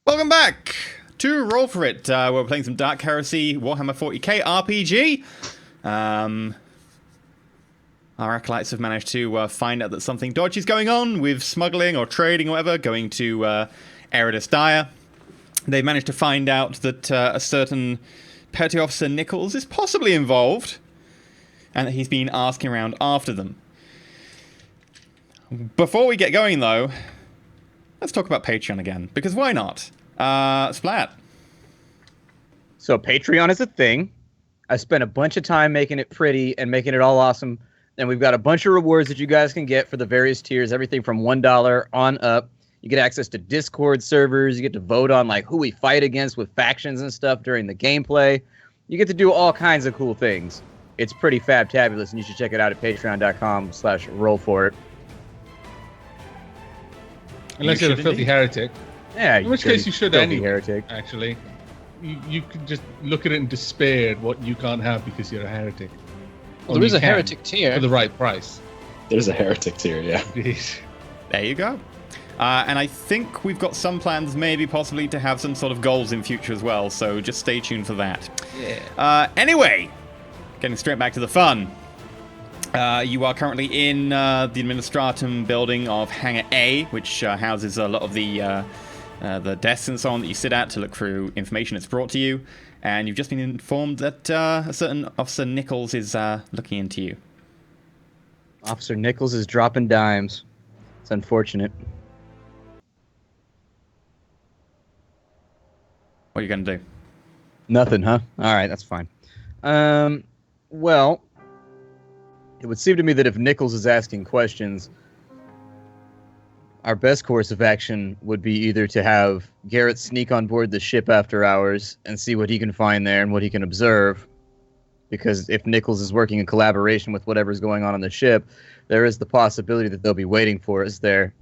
Welcome back to Roll for It. We're playing some Dark Heresy Warhammer 40k RPG. Our acolytes have managed to find out that something dodgy is going on with smuggling or trading or whatever, going to Eradus Dire. They've managed to find out that a certain Petty Officer Nichols is possibly involved, and that he's been asking around after them. Before we get going, though, let's talk about Patreon again, because why not? Splat. So Patreon is a thing. I spent a bunch of time making it pretty and making it all awesome. And we've got a bunch of rewards that you guys can get for the various tiers, everything from $1 on up. You get access to Discord servers. You get to vote on like who we fight against with factions and stuff during the gameplay. You get to do all kinds of cool things. It's pretty fab-tabulous, and you should check it out at patreon.com/roll4it. Unless you're a filthy heretic. Yeah, in which case you should filthy anyway, heretic. actually. You could just look at it and despair at what you can't have because you're a heretic. Well, there is a heretic tier. For the right price. There's a heretic tier, yeah. There you go. And I think we've got some plans, maybe possibly, to have some sort of goals in future as well, so just stay tuned for that. Yeah. Anyway, getting straight back to the fun. You are currently in the Administratum building of Hangar A, which houses a lot of the desks and so on that you sit at to look through information that's brought to you. And you've just been informed that a certain Officer Nichols is looking into you. Officer Nichols is dropping dimes. It's unfortunate. What are you going to do? Nothing, huh? All right, that's fine. Well, it would seem to me that if Nichols is asking questions, our best course of action would be either to have Garrett sneak on board the ship after hours and see what he can find there and what he can observe. Because if Nichols is working in collaboration with whatever's going on the ship, there is the possibility that they'll be waiting for us there.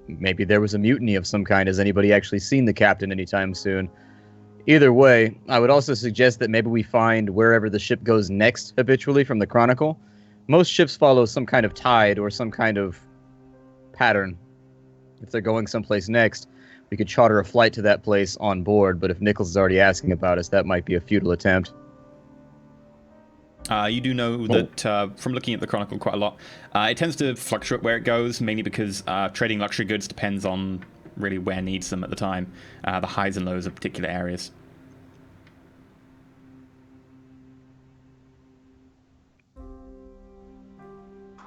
Maybe there was a mutiny of some kind. Has anybody actually seen the captain anytime soon? Either way, I would also suggest that maybe we find wherever the ship goes next habitually from the Chronicle. Most ships follow some kind of tide or some kind of pattern. If they're going someplace next, we could charter a flight to that place on board, but if Nichols is already asking about us, that might be a futile attempt. You do know that from looking at the Chronicle quite a lot, it tends to fluctuate where it goes, mainly because trading luxury goods depends on really where needs them at the time, the highs and lows of particular areas.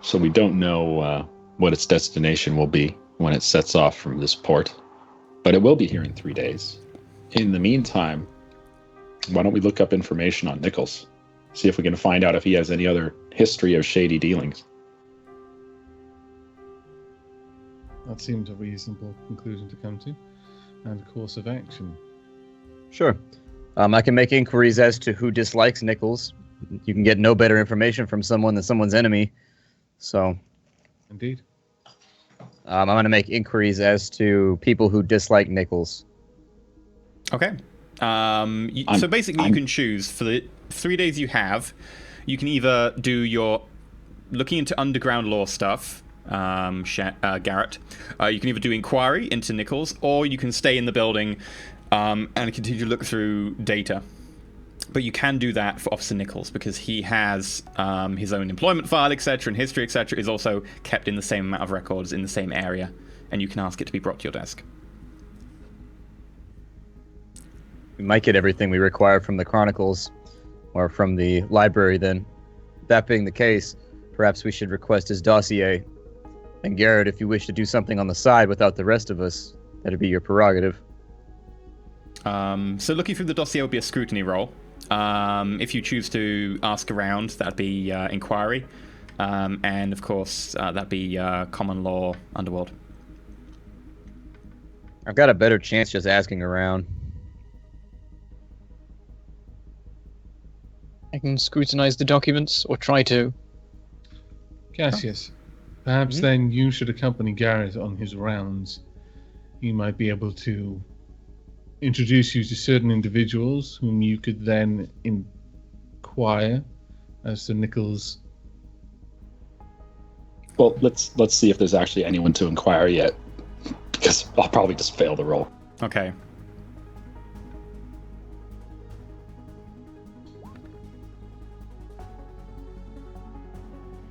So we don't know what its destination will be when it sets off from this port, but it will be here in 3 days. In the meantime, why don't we look up information on Nichols? See if we can find out if he has any other history of shady dealings. That seems a reasonable conclusion to come to, and a course of action. Sure. I can make inquiries as to who dislikes Nichols. You can get no better information from someone than someone's enemy. So, Indeed. I'm going to make inquiries as to people who dislike Nichols. Okay. So basically, you can choose for the 3 days you have. You can either do your looking into underground law stuff, Garrett. You can either do inquiry into Nichols, or you can stay in the building and continue to look through data. But you can do that for Officer Nichols because he has his own employment file, etc., and history, etc., is also kept in the same amount of records in the same area, and you can ask it to be brought to your desk. We might get everything we require from the Chronicles or from the library then. That being the case, perhaps we should request his dossier. And Garrett, if you wish to do something on the side without the rest of us, that'd be your prerogative. So looking through the dossier will be a scrutiny roll. If you choose to ask around, that'd be inquiry. And of course, that'd be common law, underworld. I've got a better chance just asking around. I can scrutinize the documents, or try to. Cassius, perhaps then you should accompany Garrett on his rounds. He might be able to introduce you to certain individuals whom you could then inquire as to Nichols. Well, let's see if there's actually anyone to inquire yet, because I'll probably just fail the roll. Okay.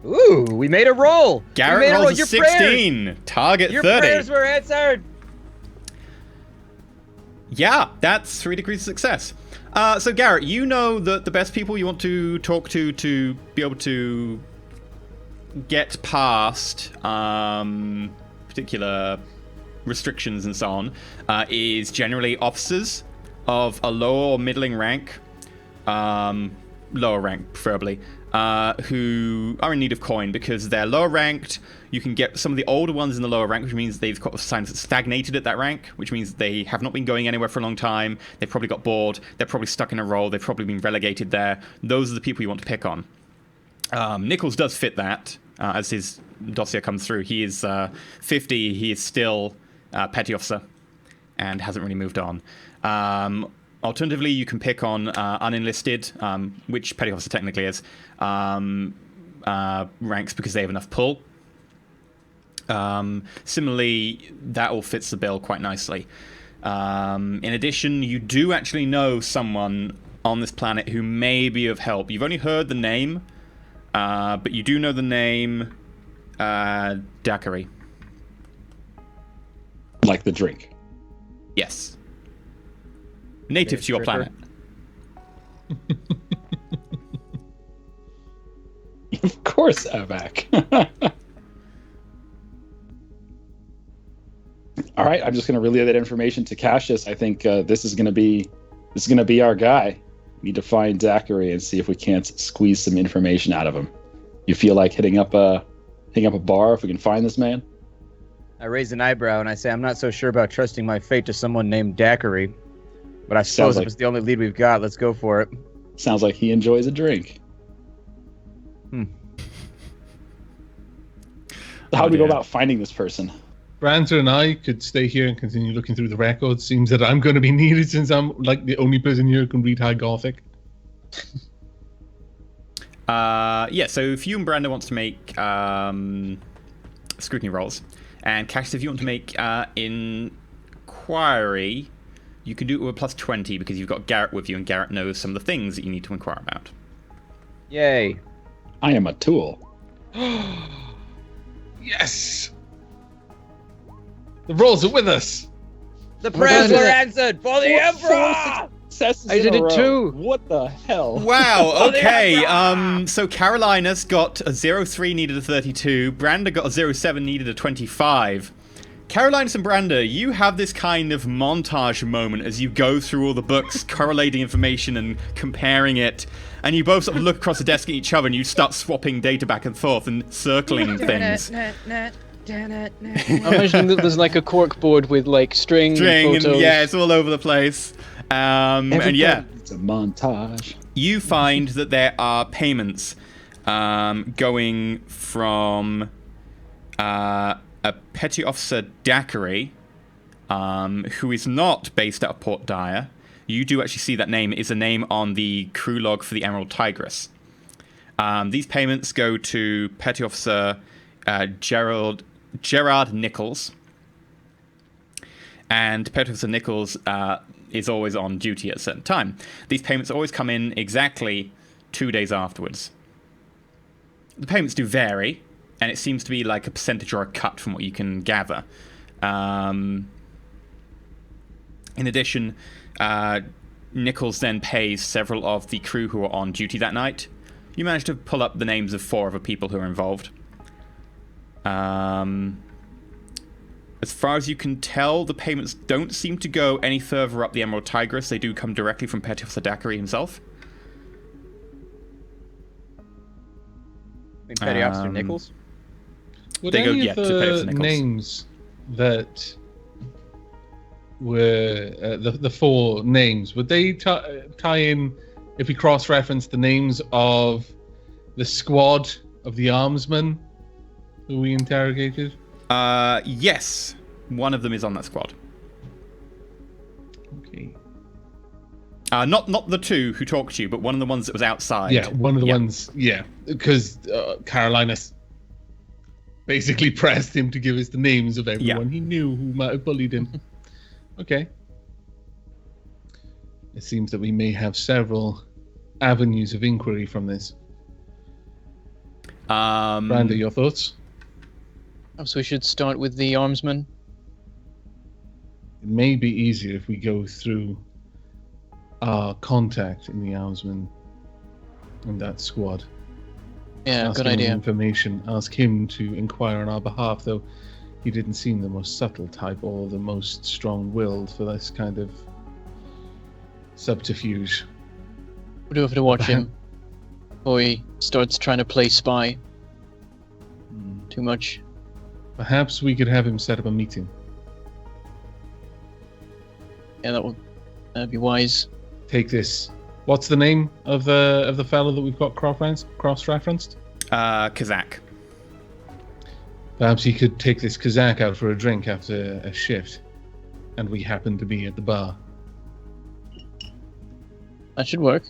Ooh, we made a roll. Garrett we made rolls a Your 16. Target Your 30. prayers were answered. Yeah, that's 3 degrees of success. So Garrett, you know that the best people you want to talk to be able to get past particular restrictions and so on is generally officers of a lower or middling rank, lower rank preferably, who are in need of coin because they're lower ranked. You can get some of the older ones in the lower rank, which means they've got signs stagnated at that rank, which means they have not been going anywhere for a long time. They've probably got bored. They're probably stuck in a role. They've probably been relegated there. Those are the people you want to pick on. Nichols does fit that as his dossier comes through. He is 50. He is still petty officer and hasn't really moved on. Alternatively, you can pick on unenlisted, which petty officer technically is, ranks because they have enough pull. Similarly, that all fits the bill quite nicely. In addition, you do actually know someone on this planet who may be of help. You've only heard the name, but you do know the name Daiquiri. Like the drink. Yes. Native to your planet. Of course, Avac. All right, I'm just going to relay that information to Cassius. I think this is going to be our guy. We need to find Zachary and see if we can't squeeze some information out of him. You feel like hitting up a bar if we can find this man? I raise an eyebrow and I say, I'm not so sure about trusting my fate to someone named Daiquiri. But I suppose if it's the only lead we've got, let's go for it. Sounds like he enjoys a drink. How do we go about finding this person? Branta and I could stay here and continue looking through the records. Seems that I'm going to be needed since I'm like the only person here who can read High Gothic. Yeah, so if you and Branda wants to make scrutiny rolls, and Cassius, if you want to make inquiry, you can do it with a plus 20 because you've got Garrett with you, and Garrett knows some of the things that you need to inquire about. Yay. I am a tool. Yes! The rolls are with us! The prayers were answered for the Emperor! I did it too. What the hell? Wow, okay. So Carolinus got a 03, needed a 32. Branda got a 07, needed a 25. Carolinus and Branda, you have this kind of montage moment as you go through all the books, correlating information and comparing it, and you both sort of look across the desk at each other and you start swapping data back and forth and circling things. I'm imagining that there's like a cork board with like string And photos. yeah, it's all over the place. And yeah, It's a montage. you find that there are payments going from a petty officer Daiquiri, who is not based out of Port Dyer. You do actually see that name is a name on the crew log for the Emerald Tigress. These payments go to petty officer Gerard Nichols. And petty officer Nichols is always on duty at a certain time. These payments always come in exactly 2 days afterwards. The payments do vary, and it seems to be like a percentage or a cut from what you can gather. In addition, Nichols then pays several of the crew who are on duty that night. You manage to pull up the names of 4 other people who are involved. As far as you can tell, the payments don't seem to go any further up the Emerald Tigress. They do come directly from Petty Officer Daiquiri himself. Petty Officer Nichols? Would They go, any yeah, of to Petty Officer the Nichols. names that were the 4 names, would they tie in if we cross-reference the names of the squad of the armsmen who we interrogated? Yes. One of them is on that squad. Okay. Not the 2 who talked to you, but one of the ones that was outside. Yeah, one of the ones, yeah. Because Carolinus basically pressed him to give us the names of everyone he knew who might have bullied him. Okay. It seems that we may have several avenues of inquiry from this. Randy, your thoughts? Perhaps we should start with the armsman. It may be easier if we go through our contact in the armsman and that squad. Yeah, Ask good him idea. information. Ask him to inquire on our behalf, though he didn't seem the most subtle type or the most strong-willed for this kind of subterfuge. We'll do have to watch him before he starts trying to play spy too much. Perhaps we could have him set up a meeting. Yeah, that'd be wise. Take this. What's the name of the fellow that we've got cross-referenced? Kazak. Perhaps he could take this Kazak out for a drink after a shift, and we happen to be at the bar. That should work.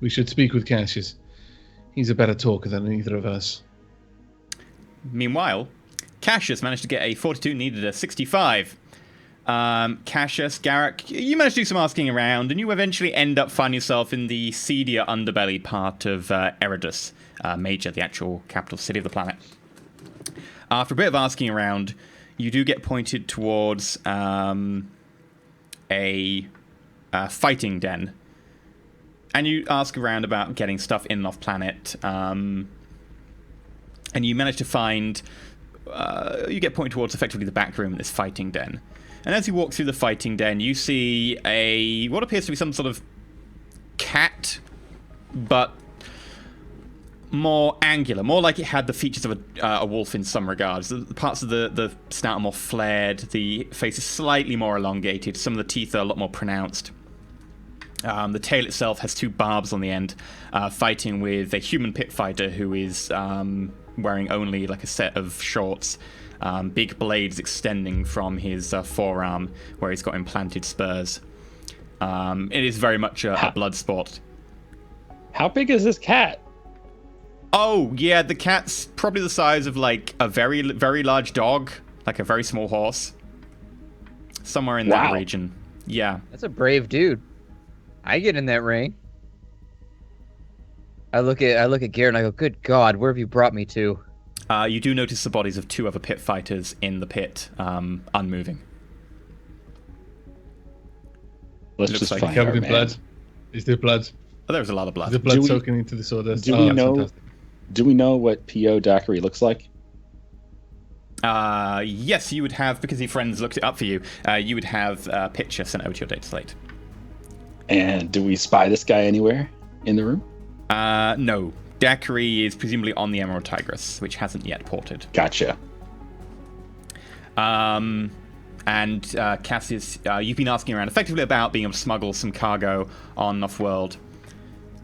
We should speak with Cassius. He's a better talker than either of us. Meanwhile, Cassius managed to get a 42, needed a 65. Cassius, Garrick, you managed to do some asking around, and you eventually end up finding yourself in the seedier underbelly part of Eradus, Major, the actual capital city of the planet. After a bit of asking around, you do get pointed towards a fighting den. And you ask around about getting stuff in and off planet, and you manage to find, you get pointed towards effectively the back room in this fighting den. And as you walk through the fighting den, you see what appears to be some sort of cat, but more angular, more like it had the features of a wolf in some regards. The parts of the snout are more flared, the face is slightly more elongated, some of the teeth are a lot more pronounced. The tail itself has two barbs on the end, fighting with a human pit fighter who is wearing only like a set of shorts. Big blades extending from his forearm where he's got implanted spurs. It is very much a blood sport. How big is this cat? Oh, yeah, the cat's probably the size of like a very, very large dog, like a very small horse. Somewhere in that region. Yeah. That's a brave dude. I get in that ring. I look at Garrett and I go, "Good God, where have you brought me to?" You do notice the bodies of two other pit fighters in the pit, unmoving. Let's Looks just like find Covered our in man. blood. Is there blood? Oh, there's a lot of Is blood. there blood Do we- soaking into the sawdust? do we that's know- fantastic. Do we know what P.O. Daiquiri looks like? Yes, you would have, because your friends looked it up for you, you would have a picture sent over to your data slate. And do we spy this guy anywhere in the room? No. Daiquiri is presumably on the Emerald Tigress, which hasn't yet ported. Gotcha. And Cassius, you've been asking around effectively about being able to smuggle some cargo on off-world,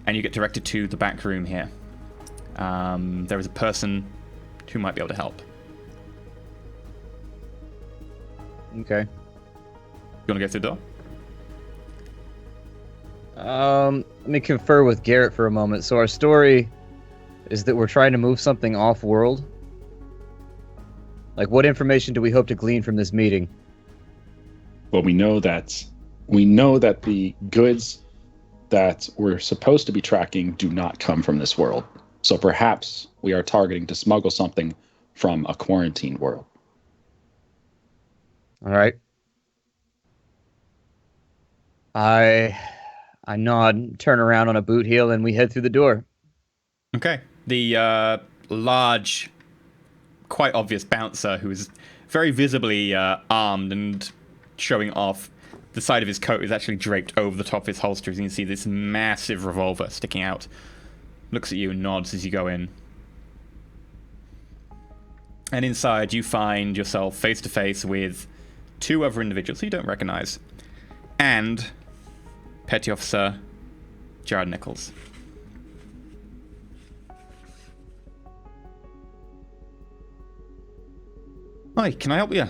and you get directed to the back room here. There is a person who might be able to help. Okay. You want to go through the door? Let me confer with Garrett for a moment. So our story is that we're trying to move something off-world. Like, what information do we hope to glean from this meeting? Well, we know that the goods that we're supposed to be tracking do not come from this world. So perhaps we are targeting to smuggle something from a quarantined world. All right. I nod, turn around on a boot heel, and we head through the door. Okay. The large, quite obvious bouncer who is very visibly armed and showing off the side of his coat is actually draped over the top of his holster. As you can see this massive revolver sticking out. Looks at you and nods as you go in. And inside you find yourself face to face with two other individuals who you don't recognize. And Petty Officer Jared Nichols. Hi, can I help you?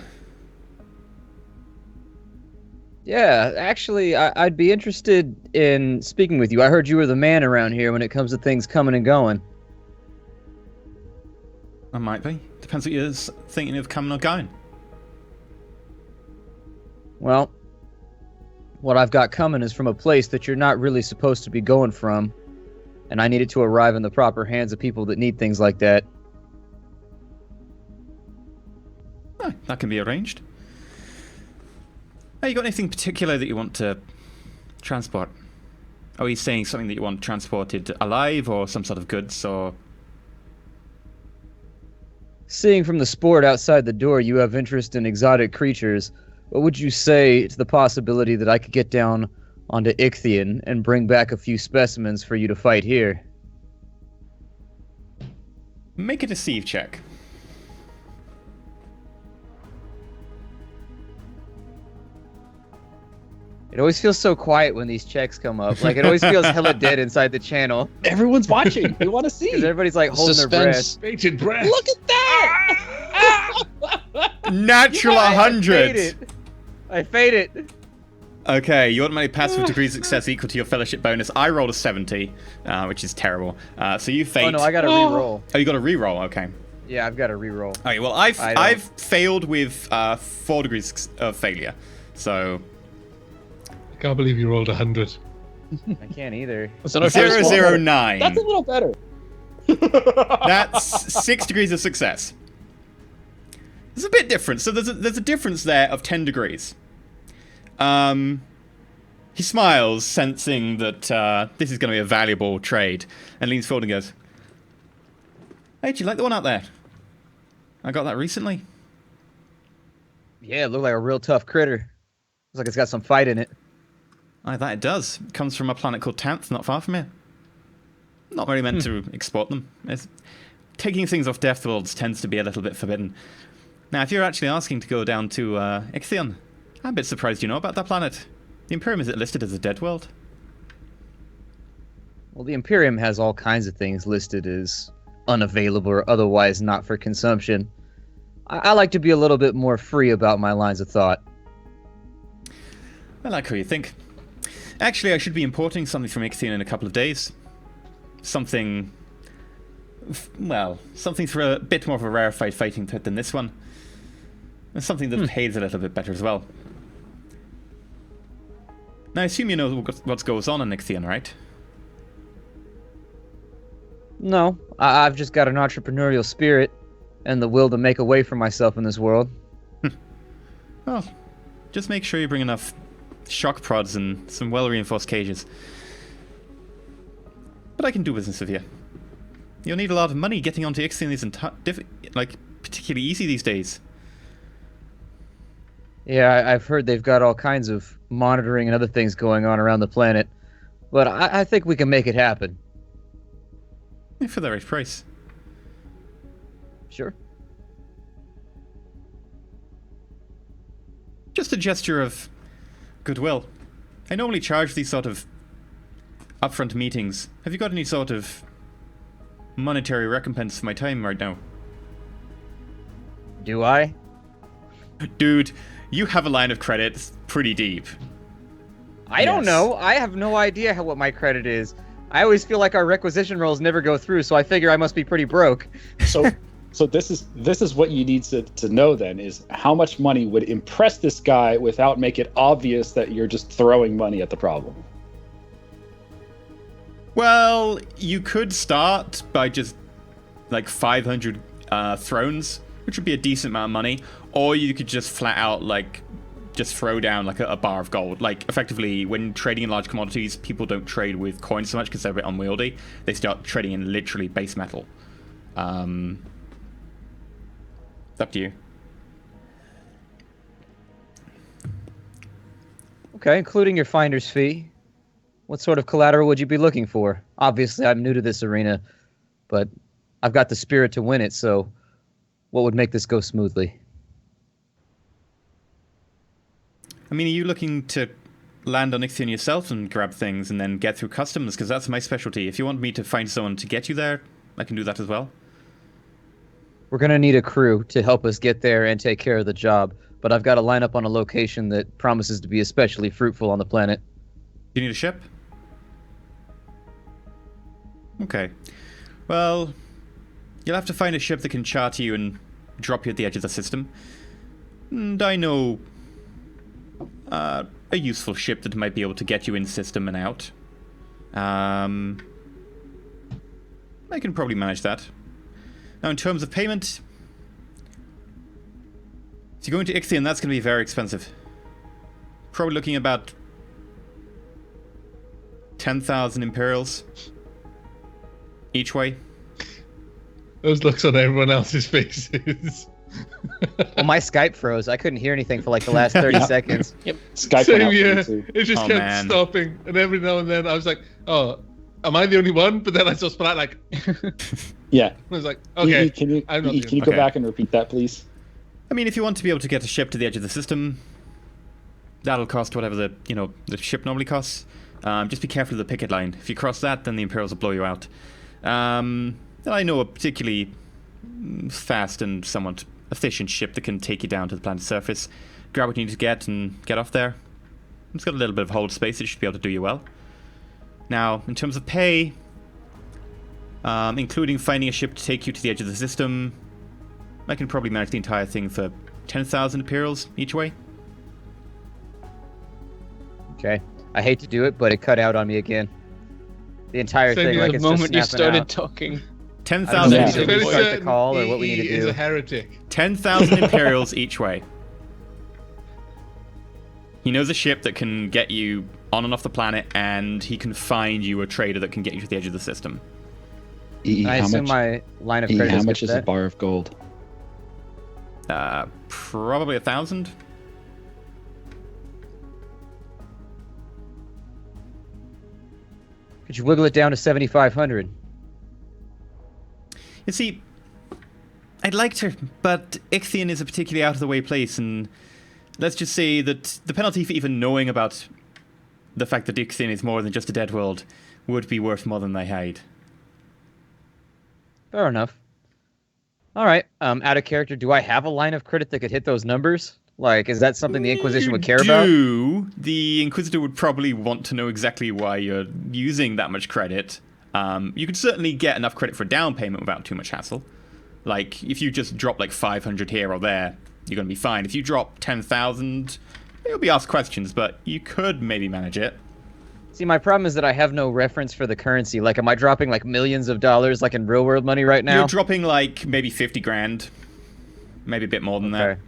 Yeah, actually, I'd be interested in speaking with you. I heard you were the man around here when it comes to things coming and going. I might be. Depends what you're thinking of coming or going. Well, what I've got coming is from a place that you're not really supposed to be going from. and I need it to arrive in the proper hands of people that need things like that. Oh, that can be arranged. Have you got anything particular that you want to transport? Are you saying something that you want transported alive, or some sort of goods, or... Seeing from the sport outside the door you have interest in exotic creatures, what would you say to the possibility that I could get down onto Ichthian and bring back a few specimens for you to fight here? Make a deceive check. It always feels so quiet when these checks come up. Like, it always feels hella dead inside the channel. Everyone's watching. They want to see. Because everybody's, like, holding their breath. Suspense. Bated breath. Look at that! Natural 100! I fade it. Okay, you automatically pass with degree of success equal to your fellowship bonus. I rolled a 70, which is terrible. So you fate. Oh, no, I got to re-roll. Oh, you got a re-roll, okay. Yeah, I've got to re-roll. Okay, well, I've failed with 4 degrees of failure. So... I can't believe you rolled 100. I can't either. Was that our first one? 009. That's a little better. That's 6 degrees of success. It's a bit different. So there's a difference there of 10 degrees. He smiles, sensing that this is going to be a valuable trade, and leans forward and goes, "Hey, do you like the one out there? I got that recently." Yeah, it looked like a real tough critter. Looks like it's got some fight in it. Aye, that it does. It comes from a planet called Tanth, not far from here. Not really meant to export them. Taking things off Death Worlds tends to be a little bit forbidden. Now, if you're actually asking to go down to Ichthian, I'm a bit surprised you know about that planet. The Imperium is it listed as a dead world? Well, the Imperium has all kinds of things listed as unavailable or otherwise not for consumption. I like to be a little bit more free about my lines of thought. I like how you think. Actually, I should be importing something from Ichthian in a couple of days. Something... well, something for a bit more of a rarefied fighting type than this one. And something that pays a little bit better as well. Now, I assume you know what goes on in Ichthian, right? No, I've just got an entrepreneurial spirit and the will to make a way for myself in this world. Well, just make sure you bring enough shock prods and some well-reinforced cages. But I can do business with you. You'll need a lot of money getting onto Ichthian isn't particularly easy these days. Yeah, I've heard they've got all kinds of monitoring and other things going on around the planet. But I think we can make it happen. Yeah, for the right price. Sure. Just a gesture of goodwill. I normally charge these sort of upfront meetings. Have you got any sort of monetary recompense for my time right now? Do I? Dude, you have a line of credit pretty deep. I don't Yes. know. I have no idea what my credit is. I always feel like our requisition rolls never go through, so I figure I must be pretty broke. So this is what you need to know then, is how much money would impress this guy without make it obvious that you're just throwing money at the problem. Well, you could start by just like 500 thrones, which would be a decent amount of money, or you could just flat out just throw down like a bar of gold. Like, effectively, when trading in large commodities, people don't trade with coins so much because they're a bit unwieldy. They start trading in literally base metal. It's up to you. Okay, including your finder's fee. What sort of collateral would you be looking for? Obviously, I'm new to this arena, but I've got the spirit to win it, so what would make this go smoothly? I mean, are you looking to land on Ichthian yourself and grab things and then get through customs? Because that's my specialty. If you want me to find someone to get you there, I can do that as well. We're going to need a crew to help us get there and take care of the job, but I've got to line up on a location that promises to be especially fruitful on the planet. Do you need a ship? Okay. Well, you'll have to find a ship that can charter you and drop you at the edge of the system. And I know a useful ship that might be able to get you in system and out. I can probably manage that. Now, in terms of payment, if you're going to Ixion, that's going to be very expensive. Probably looking at about 10,000 Imperials each way. Those looks on everyone else's faces. Well, my Skype froze. I couldn't hear anything for like the last 30 seconds. Yep. Skype went Same out for me here. too. It just Oh, kept man. stopping, and every now and then I was like, "Oh, am I the only one?" But then I saw Splat like, Yeah. I was like, "Okay, Can you I'm not the can you only go Okay. back and repeat that, please? I mean, if you want to be able to get a ship to the edge of the system, that'll cost whatever the ship normally costs. Just be careful of the picket line. If you cross that, then the Imperials will blow you out. Then I know a particularly fast and somewhat efficient ship that can take you down to the planet's surface, grab what you need to get, and get off there. It's got a little bit of hold space. It should be able to do you well. Now, in terms of pay, including finding a ship to take you to the edge of the system, I can probably manage the entire thing for 10,000 Imperials each way. Okay. I hate to do it, but it cut out on me again. The entire Same thing, here. like The it's moment you just snapping started out. talking. 10,000 I Yeah. don't know if Imperials. we start the call or what we need to Is do. a heretic. 10,000 Imperials each way. He knows a ship that can get you on and off the planet, and he can find you a trader that can get you to the edge of the system. I how assume much? my line of EE, credit how is good much for is a that. bar of gold? Probably 1,000. Could you wiggle it down to 7,500? You see, I'd like to, but Ixion is a particularly out-of-the-way place, and let's just say that the penalty for even knowing about the fact that Ixion is more than just a dead world would be worth more than they hide. Fair enough. All right. Out of character, do I have a line of credit that could hit those numbers? Like, is that something the Inquisition would care about? The Inquisitor would probably want to know exactly why you're using that much credit. You could certainly get enough credit for down payment without too much hassle. Like, if you just drop like 500 here or there, you're going to be fine. If you drop 10,000, you'll be asked questions, but you could maybe manage it. See, my problem is that I have no reference for the currency. Like, am I dropping like millions of dollars like in real world money right now? You're dropping like maybe 50 grand. Maybe a bit more than that.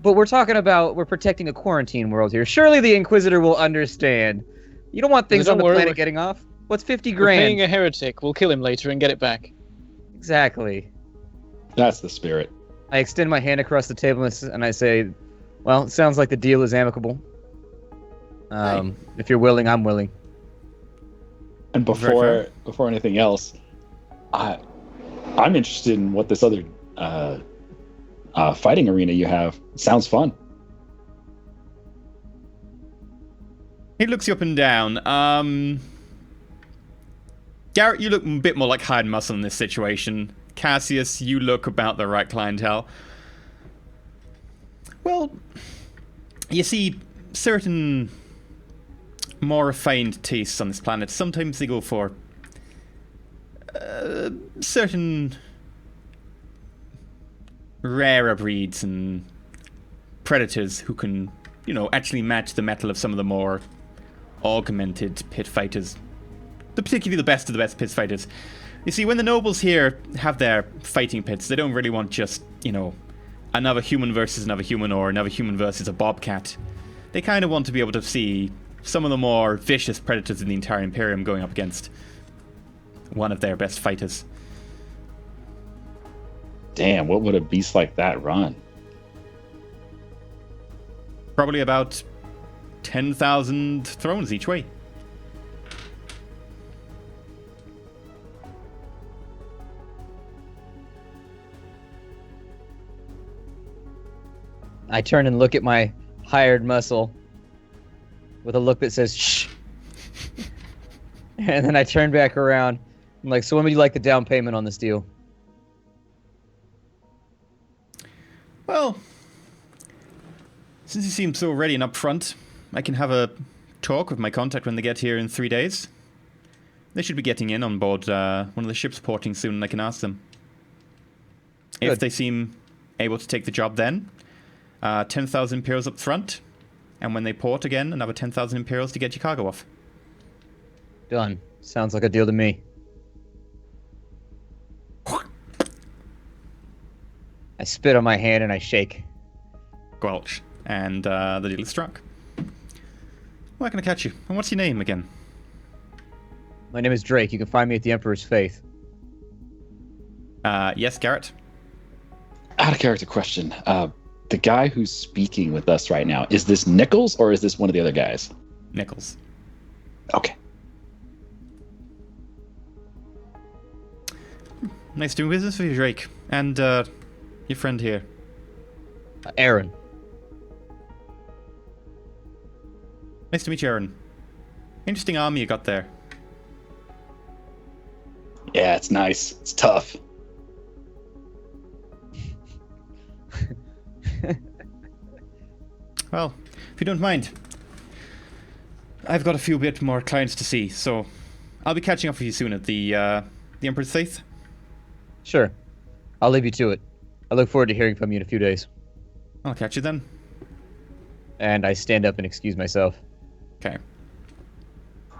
But we're talking about, we're protecting a quarantine world here. Surely the Inquisitor will understand. You don't want things Don't on the worry, planet we're- getting off. What's 50 We're paying grand? a heretic. We'll kill him later and get it back. Exactly. That's the spirit. I extend my hand across the table and I say, well, it sounds like the deal is amicable. If you're willing, I'm willing. And Very before anything else, I'm interested in what this other fighting arena you have. Sounds fun. He looks you up and down. Garrett, you look a bit more like hide muscle in this situation. Cassius, you look about the right clientele. Well, you see, certain more refined tastes on this planet, sometimes they go for certain rarer breeds and predators who can, actually match the metal of some of the more augmented pit fighters. Particularly the best of the best pit fighters. You see, when the nobles here have their fighting pits, they don't really want just, another human versus another human or another human versus a bobcat. They kind of want to be able to see some of the more vicious predators in the entire Imperium going up against one of their best fighters. Damn, what would a beast like that run? Probably about 10,000 thrones each way. I turn and look at my hired muscle with a look that says, shh. And then I turn back around. I'm like, so when would you like the down payment on this deal? Well, since you seem so ready and upfront, I can have a talk with my contact when they get here in 3 days. They should be getting in on board one of the ships porting soon, and I can ask them. If Good. they seem able to take the job then, 10,000 Imperials up front, and when they port again, another 10,000 Imperials to get your cargo off. Done. Sounds like a deal to me. I spit on my hand and I shake. Squelch. And the deal is struck. Where can I catch you? And what's your name again? My name is Drake. You can find me at the Emperor's Faith. Yes, Garrett? Out of character question. The guy who's speaking with us right now, is this Nichols or is this one of the other guys? Nichols. Okay. Nice doing business with you, Drake. And your friend here. Aaron. Nice to meet you, Aaron. Interesting army you got there. Yeah, it's nice. It's tough. Well, if you don't mind, I've got a few bit more clients to see, so I'll be catching up with you soon at the Emperor's Faith. Sure. I'll leave you to it. I look forward to hearing from you in a few days. I'll catch you then. And I stand up and excuse myself. Okay.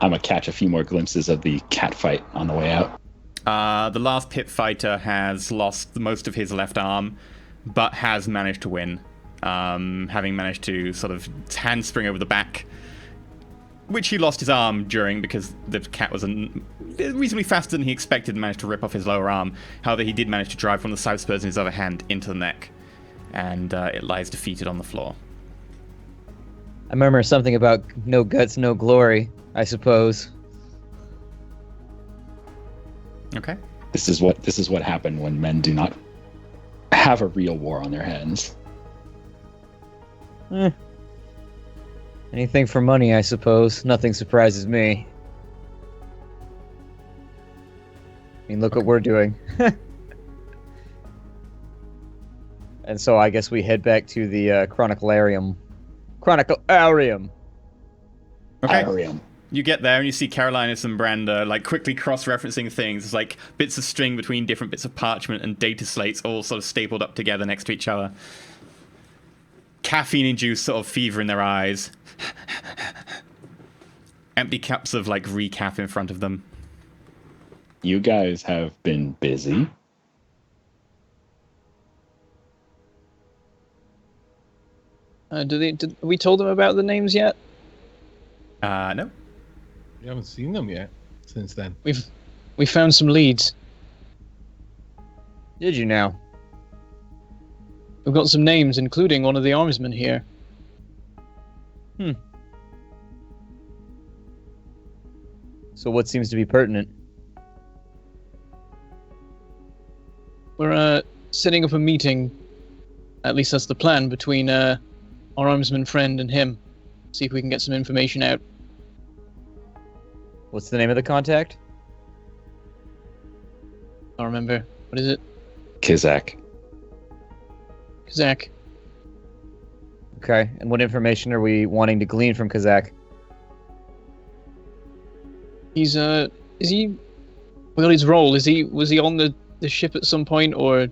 I'm gonna catch a few more glimpses of the cat fight on the way out. The last pit fighter has lost most of his left arm, but has managed to win. Having managed to sort of handspring over the back, which he lost his arm during because the cat was reasonably faster than he expected and managed to rip off his lower arm. However, he did manage to drive one of the side spurs in his other hand into the neck, and it lies defeated on the floor. I murmur something about no guts, no glory, I suppose. Okay. This is what happened when men do not have a real war on their hands. Anything for money, I suppose. Nothing surprises me. I mean, look what we're doing. And so I guess we head back to the Chroniclarium. Okay. Arium. You get there and you see Carolinus and Branda like quickly cross-referencing things. It's like bits of string between different bits of parchment and data slates all sort of stapled up together next to each other. Caffeine-induced sort of fever in their eyes. Empty cups of like recaf in front of them. You guys have been busy. Did we told them about the names yet? No. We haven't seen them yet since then. We found some leads. Did you now? We've got some names, including one of the armsmen here. So what seems to be pertinent? We're setting up a meeting. At least that's the plan between our armsman friend and him. See if we can get some information out. What's the name of the contact? I don't remember. What is it? Kizak. Kazak. Okay, and what information are we wanting to glean from Kazak? He's is he? Well, his role was he on the ship at some point, or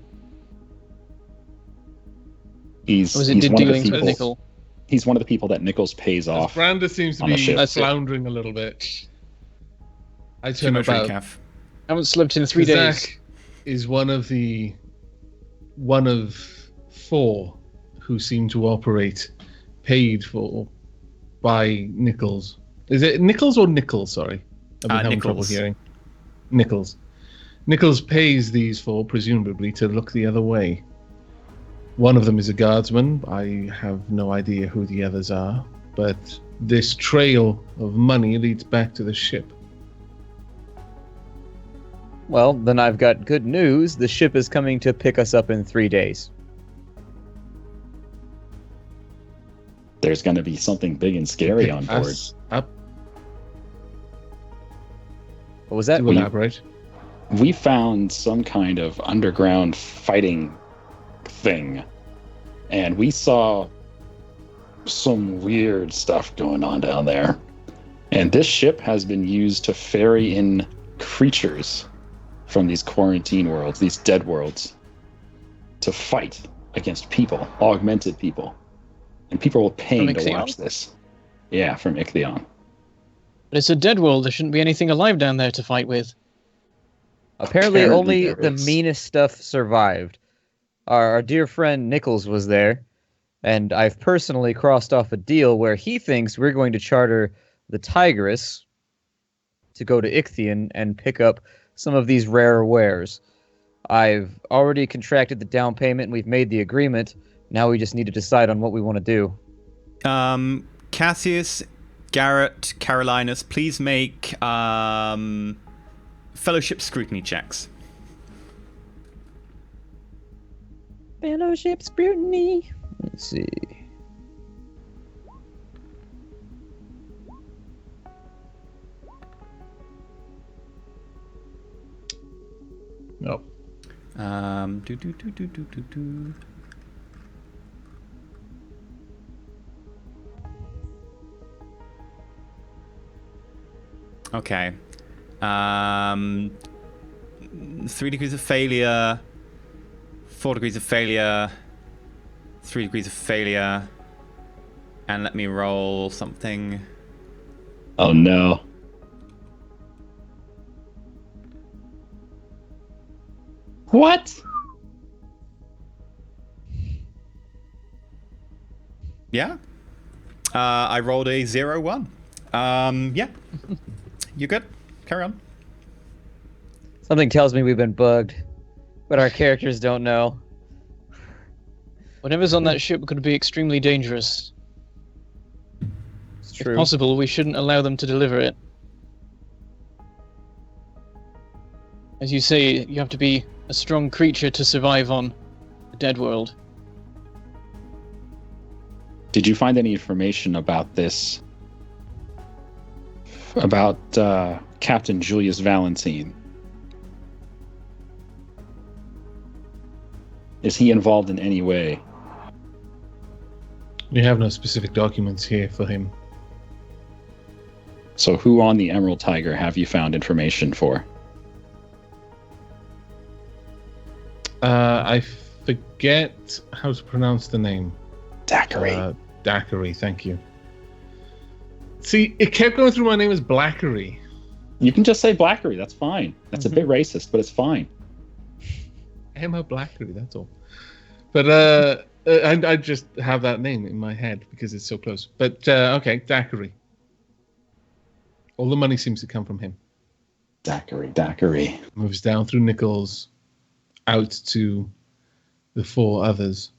He's was it he's did one of the dealings with people- Nickel? He's one of the people that Nichols pays off. Branda seems to on the be ship. That's it. floundering a little bit. I Too turn much about. recaf. I haven't slept in 3 days. Kazak is one of 4 who seem to operate paid for by Nichols. Is it Nichols or Nichols? Sorry, I've been having trouble Nichols. hearing. Nichols. Nichols pays these 4 presumably to look the other way. One of them is a guardsman. I have no idea who the others are, but this trail of money leads back to the ship. Well, then I've got good news. The ship is coming to pick us up in 3 days. There's going to be something big and scary on board. Us up What was that? to elaborate. We found some kind of underground fighting thing, and we saw some weird stuff going on down there. And this ship has been used to ferry in creatures from these quarantine worlds, these dead worlds, to fight against people, augmented people. And people were paying From to Ixion? watch this. Yeah, from Ixion. But it's a dead world. There shouldn't be anything alive down there to fight with. Apparently Apparently only there the is. meanest stuff survived. our dear friend Nichols was there, and I've personally crossed off a deal where he thinks we're going to charter the Tigris to go to Ichthian and pick up some of these rarer wares. I've already contracted the down payment and we've made the agreement. Now we just need to decide on what we want to do. Cassius, Garrett, Carolinus, please make fellowship scrutiny checks. Fellowship scrutiny. Let's see. No. Do. Okay. 3 degrees of failure, 4 degrees of failure, 3 degrees of failure, and let me roll something. Oh no. What? Yeah. I rolled a 0-1. Yeah. You good? Carry on. Something tells me we've been bugged, but our characters don't know. Whatever's on that ship could be extremely dangerous. It's If true. possible, we shouldn't allow them to deliver it. As you say, you have to be a strong creature to survive on the dead world. Did you find any information about this? About Captain Julius Valentine? Is he involved in any way? We have no specific documents here for him. So who on the Emerald Tiger have you found information for? I forget how to pronounce the name. Daiquiri. Daiquiri, thank you. See, it kept going through my name as Blackery. You can just say Blackery, that's fine. That's a bit racist, but it's fine. Emma Blackery, that's all. But I just have that name in my head because it's so close. But okay, Daiquiri. All the money seems to come from him. Daiquiri. Moves down through Nichols, out to the 4 others.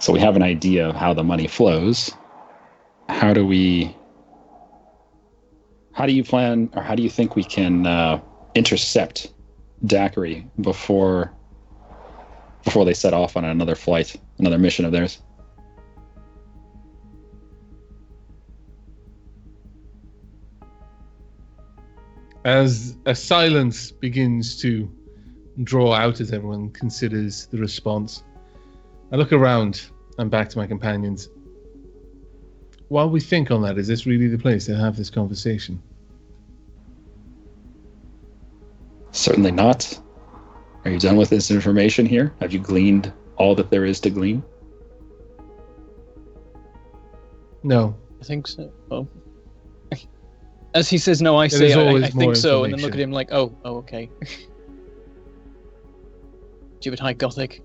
So we have an idea of how the money flows. How do you plan, or how do you think we can intercept Daiquiri before they set off on another flight, another mission of theirs? As a silence begins to draw out as everyone considers the response, I look around and back to my companions. While we think on that, is this really the place to have this conversation? Certainly not. Are you done with this information here? Have you gleaned all that there is to glean? No. I think so. Well, as he says no, I There say is always I more think so, and then look at information. him like, oh, okay. Stupid high gothic.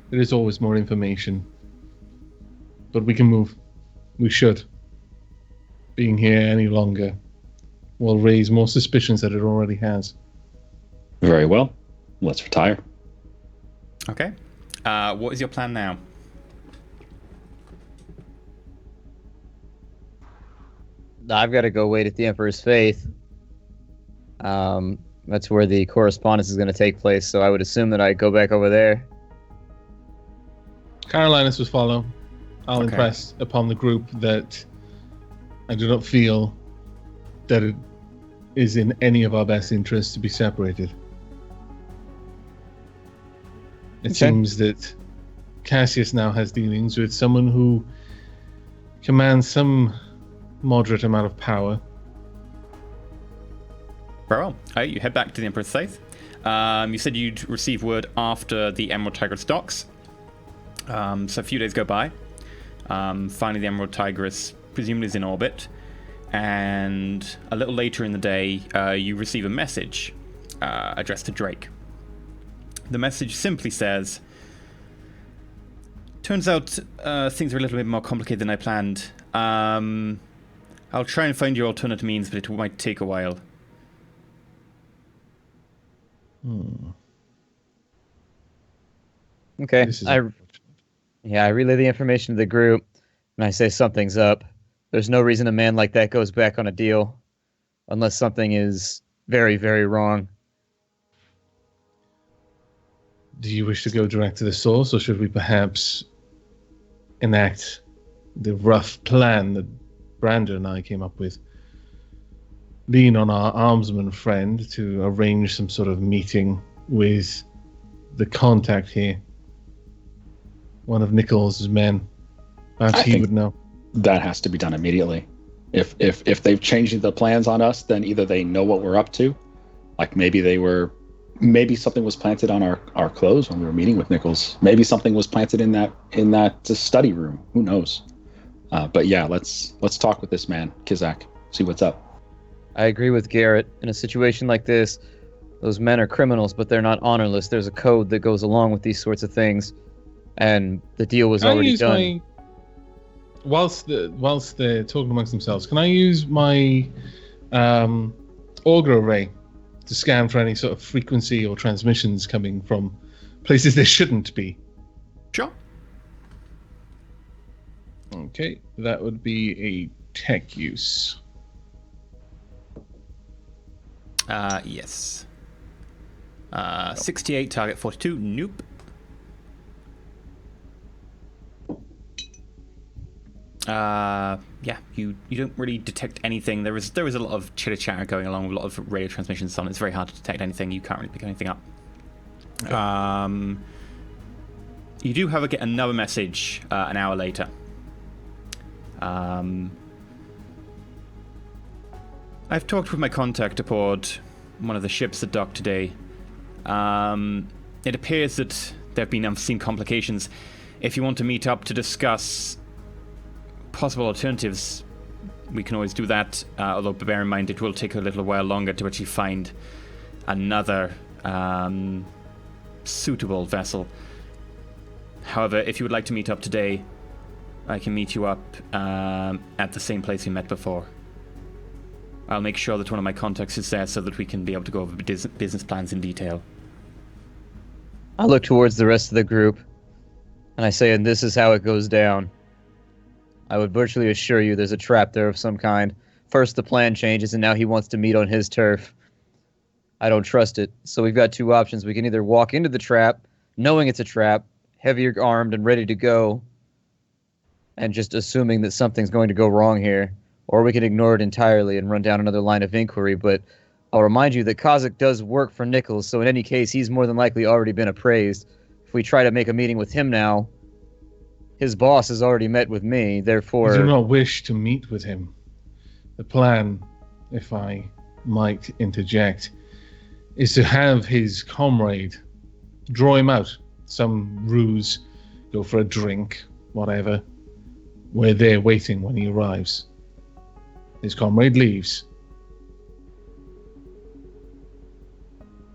There is always more information. But we can move. We should. Being here any longer will raise more suspicions that it already has. Very well. Let's retire. Okay. What is your plan now? I've got to go wait at the Emperor's Faith. That's where the correspondence is going to take place, so I would assume that I go back over there. Carolinus will follow. I'll Okay. impress upon the group that I do not feel that it is in any of our best interests to be separated. It Okay. seems that Cassius now has dealings with someone who commands some moderate amount of power. Very well. You head back to the Emperor's Faith. You said you'd receive word after the Emerald Tigris docks. So a few days go by. Finally, the Emerald Tigris presumably is in orbit. and a little later in the day, you receive a message addressed to Drake. The message simply says, turns out things are a little bit more complicated than I planned. I'll try and find you alternate means, but it might take a while. Okay. This is I relay the information to the group, and I say something's up. There's no reason a man like that goes back on a deal, unless something is very, very wrong. Do you wish to go direct to the source, or should we perhaps enact the rough plan that Brandon and I came up with? Lean on our armsman friend to arrange some sort of meeting with the contact here. One of Nichols' men. Perhaps he would know. That has to be done immediately. If they've changed the plans on us, then either they know what we're up to, like maybe something was planted on our clothes when we were meeting with Nichols. Maybe something was planted in that study room. Who knows? But yeah, let's talk with this man, Kizak. See what's up. I agree with Garrett. In a situation like this, those men are criminals, but they're not honorless. There's a code that goes along with these sorts of things, and the deal was already done. Whilst they're talking amongst themselves, can I use my auger array to scan for any sort of frequency or transmissions coming from places they shouldn't be? Sure. Okay, that would be a tech use. Yes. 68, target 42, nope. Yeah, you don't really detect anything. There was a lot of chitter chatter going along with a lot of radio transmissions on. It's very hard to detect anything. You can't really pick anything up. Okay. You do, however, get another message an hour later. I've talked with my contact aboard one of the ships that docked today. It appears that there have been unforeseen complications. If you want to meet up to discuss possible alternatives, we can always do that, although bear in mind it will take a little while longer to actually find another suitable vessel. However, if you would like to meet up today, I can meet you up at the same place we met before. I'll make sure that one of my contacts is there so that we can be able to go over business plans in detail. I look towards the rest of the group, and I say, and this is how it goes down. I would virtually assure you there's a trap there of some kind. First the plan changes, and now he wants to meet on his turf. I don't trust it. So we've got two options. We can either walk into the trap, knowing it's a trap, heavier armed and ready to go, and just assuming that something's going to go wrong here, or we can ignore it entirely and run down another line of inquiry. But I'll remind you that Kazakh does work for Nichols, so in any case, he's more than likely already been appraised. If we try to make a meeting with him now, his boss has already met with me, therefore... I do not wish to meet with him. The plan, if I might interject, is to have his comrade draw him out. Some ruse, go for a drink, whatever. We're there waiting when he arrives. His comrade leaves.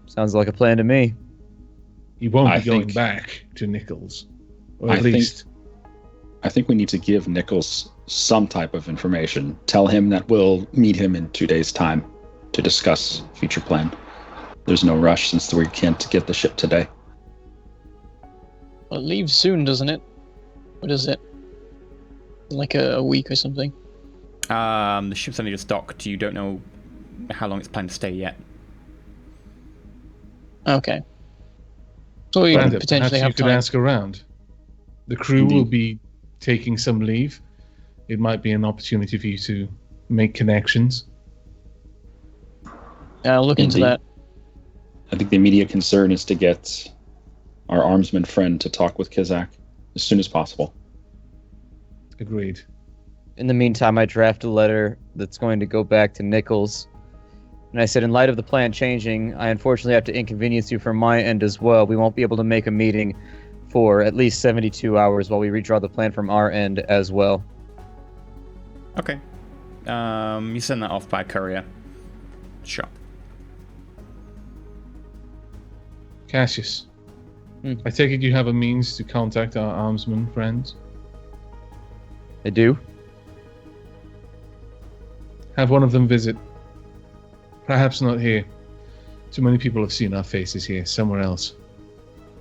Sounds like a plan to me. He won't be going back to Nichols. Or at least... I think we need to give Nichols some type of information. Tell him that we'll meet him in 2 days' time to discuss future plan. There's no rush since we can't get the ship today. Well, it leaves soon, doesn't it? What is it? Like a week or something? The ship's only just docked. You don't know how long it's planned to stay yet. Okay. So we Brandon, potentially have perhaps you time. could ask around. The crew Indeed. will be taking some leave. It might be an opportunity for you to make connections. Yeah, I'll look into Indeed. that. I think the immediate concern is to get our armsman friend to talk with Kizak as soon as possible. Agreed. In the meantime, I draft a letter that's going to go back to Nichols. And I said, in light of the plan changing, I unfortunately have to inconvenience you from my end as well. We won't be able to make a meeting for at least 72 hours while we redraw the plan from our end as well. Okay. You send that off by courier. Sure. Cassius, I take it you have a means to contact our armsman friends? I do. Have one of them visit. Perhaps not here. Too many people have seen our faces here. Somewhere else.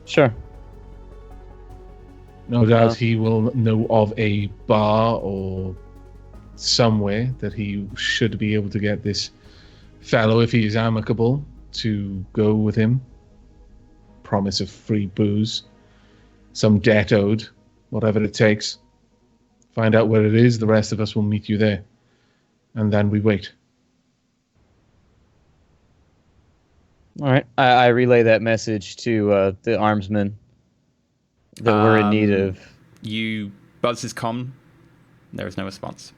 Sure. No doubt he will know of a bar or somewhere that he should be able to get this fellow, if he is amicable, to go with him. Promise of free booze. Some debt owed. Whatever it takes. Find out where it is. The rest of us will meet you there. And then we wait. All right. I relay that message to the armsmen that we're in need of. You buzz his comm. There is no response.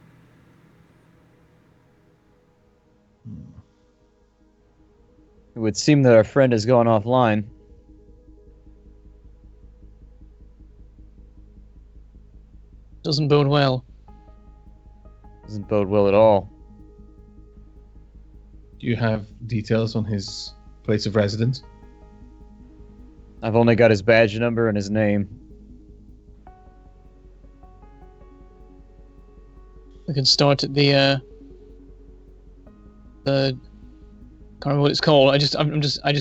It would seem that our friend has gone offline. Doesn't bode well. Doesn't bode well at all. Do you have details on his place of residence? I've only got his badge number and his name. We can start at the can't remember what it's called. I just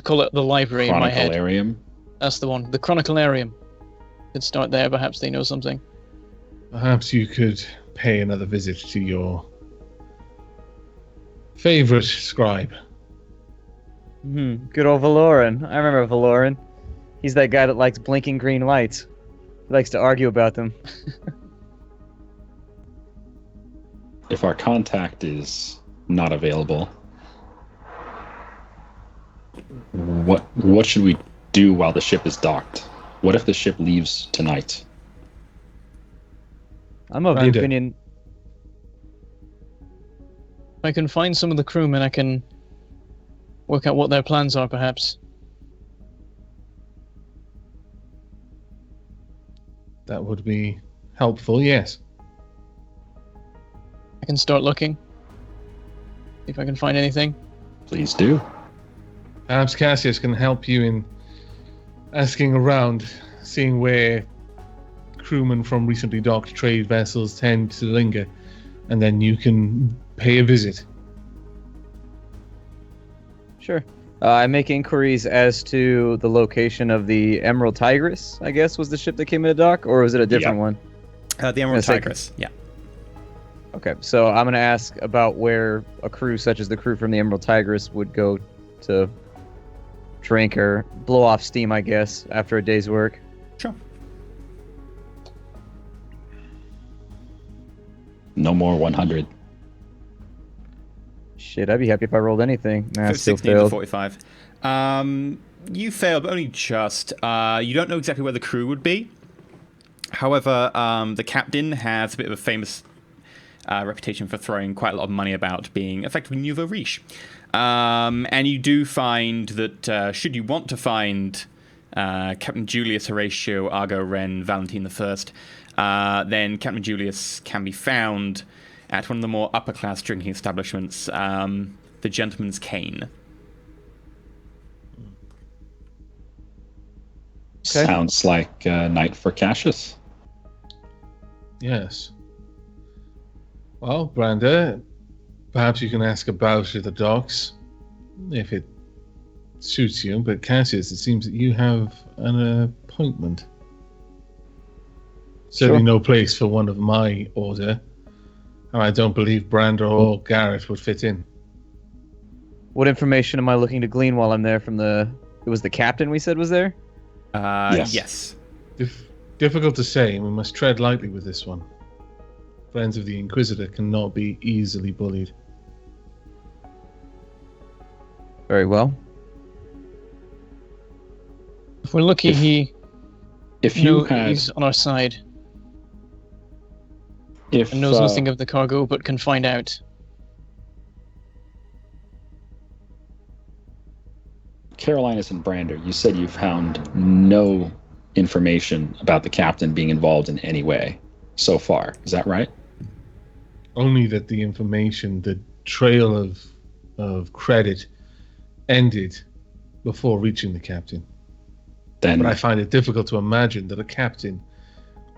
call it the library in my head. Chronicalarium? That's the one. The Chronicalarium. Could start there. Perhaps they know something. Perhaps you could pay another visit to your favorite scribe. Good old Valoran. I remember Valoran. He's that guy that likes blinking green lights. He likes to argue about them. If our contact is not available, what should we do while the ship is docked? What if the ship leaves tonight? I'm of the Brandon. opinion. If I can find some of the crewmen, I can work out what their plans are, perhaps. That would be helpful, yes. I can start looking. See if I can find anything. Please do. Perhaps Cassius can help you in asking around, seeing where crewmen from recently docked trade vessels tend to linger, and then you can pay a visit. Sure. I make inquiries as to the location of the Emerald Tigress, I guess, was the ship that came into dock, or was it a different one? The Emerald Yes, I- Tigress. Yeah. Okay, so I'm going to ask about where a crew such as the crew from the Emerald Tigress would go to drink or blow off steam, I guess, after a day's work. Sure. No more 100. Shit, I'd be happy if I rolled anything. Nah, So still 16 to failed. 45. You failed, but only just. You don't know exactly where the crew would be. However, the captain has a bit of a famous reputation for throwing quite a lot of money about, being effectively nouveau riche. And you do find that should you want to find Captain Julius Horatio Argo Ren Valentine I, then Captain Julius can be found at one of the more upper-class drinking establishments, the Gentleman's Cane. Okay. Sounds like a night for Cassius. Yes. Well, Branda, perhaps you can ask about the docks, if it suits you. But Cassius, it seems that you have an appointment. Certainly no place for one of my order. And I don't believe Branda or Garrett would fit in. What information am I looking to glean while I'm there from the... It was the captain we said was there? Yes. Difficult to say. We must tread lightly with this one. Friends of the Inquisitor cannot be easily bullied. Very well. If we're lucky, If you had, he's on our side if and knows nothing of the cargo, but can find out. Carolinas and Brander, you said you found no information about the captain being involved in any way so far. Is that right? only that the information, the trail of credit ended before reaching the captain. Then But I find it difficult to imagine that a captain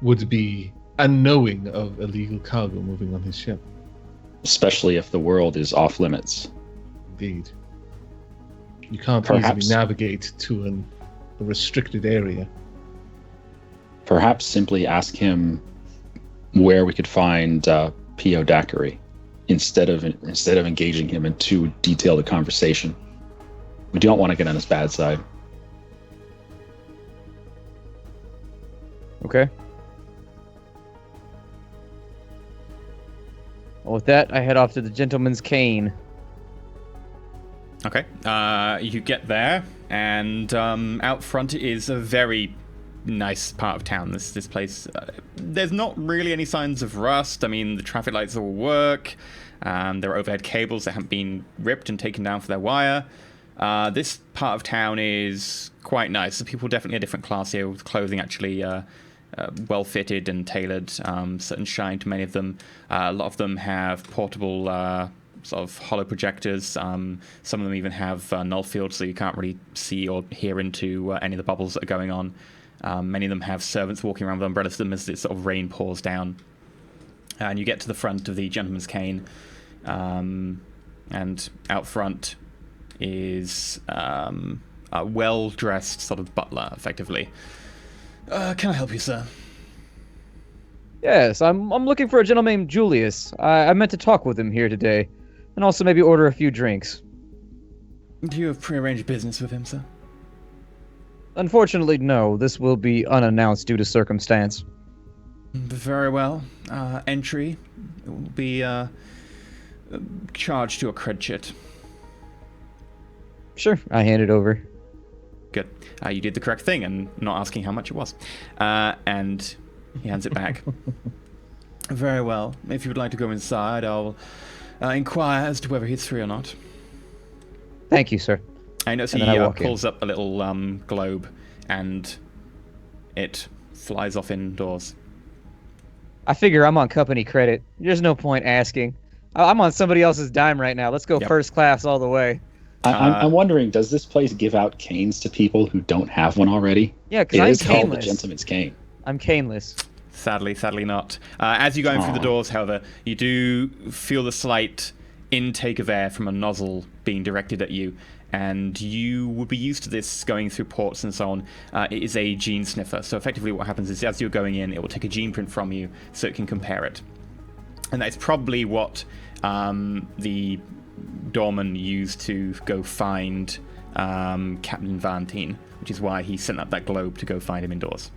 would be unknowing of illegal cargo moving on his ship. especially if the world is off limits. Indeed. You can't Perhaps. easily navigate to a restricted area. Perhaps simply ask him where we could find P.O. Daiquiri instead of engaging him in too detailed a conversation. We don't want to get on his bad side. Okay. Well, with that, I head off to the Gentleman's Cane. Okay. You get there, and out front is a very nice part of town. This place, there's not really any signs of rust. I mean, the traffic lights all work. There are overhead cables that haven't been ripped and taken down for their wire. This part of town is quite nice. The people definitely a different class here, with clothing actually well fitted and tailored, certain shine to many of them. A lot of them have portable sort of hollow projectors. Some of them even have null fields, so you can't really see or hear into any of the bubbles that are going on. Many of them have servants walking around with umbrellas to them as this sort of rain pours down. And you get to the front of the Gentleman's Cane, and out front is a well-dressed sort of butler, effectively. Can I help you, sir? Yes, I'm looking for a gentleman named Julius. I meant to talk with him here today, and also maybe order a few drinks. Do you have prearranged business with him, sir? Unfortunately, no. This will be unannounced due to circumstance. Very well. Entry will be charged to a cred chit. Sure, I hand it over. Good. You did the correct thing and not asking how much it was. And he hands it back. Very well. If you would like to go inside, I'll inquire as to whether he's free or not. Thank you, sir. I notice And he then I walk pulls up a little globe, and it flies off indoors. I figure I'm on company credit. There's no point asking. I'm on somebody else's dime right now. Let's go Yep. first class all the way. I'm wondering, does this place give out canes to people who don't have one already? Yeah, It because I'm is called the caneless. Gentleman's Cane. I'm caneless. Sadly not. As you go in through the Aw. doors, however, you do feel the slight intake of air from a nozzle being directed at you, and you would be used to this going through ports and so on. It is a gene sniffer, so effectively what happens is as you're going in, it will take a gene print from you so it can compare it. And that's probably what the doorman used to go find Captain Valentine, which is why he sent up that globe to go find him indoors.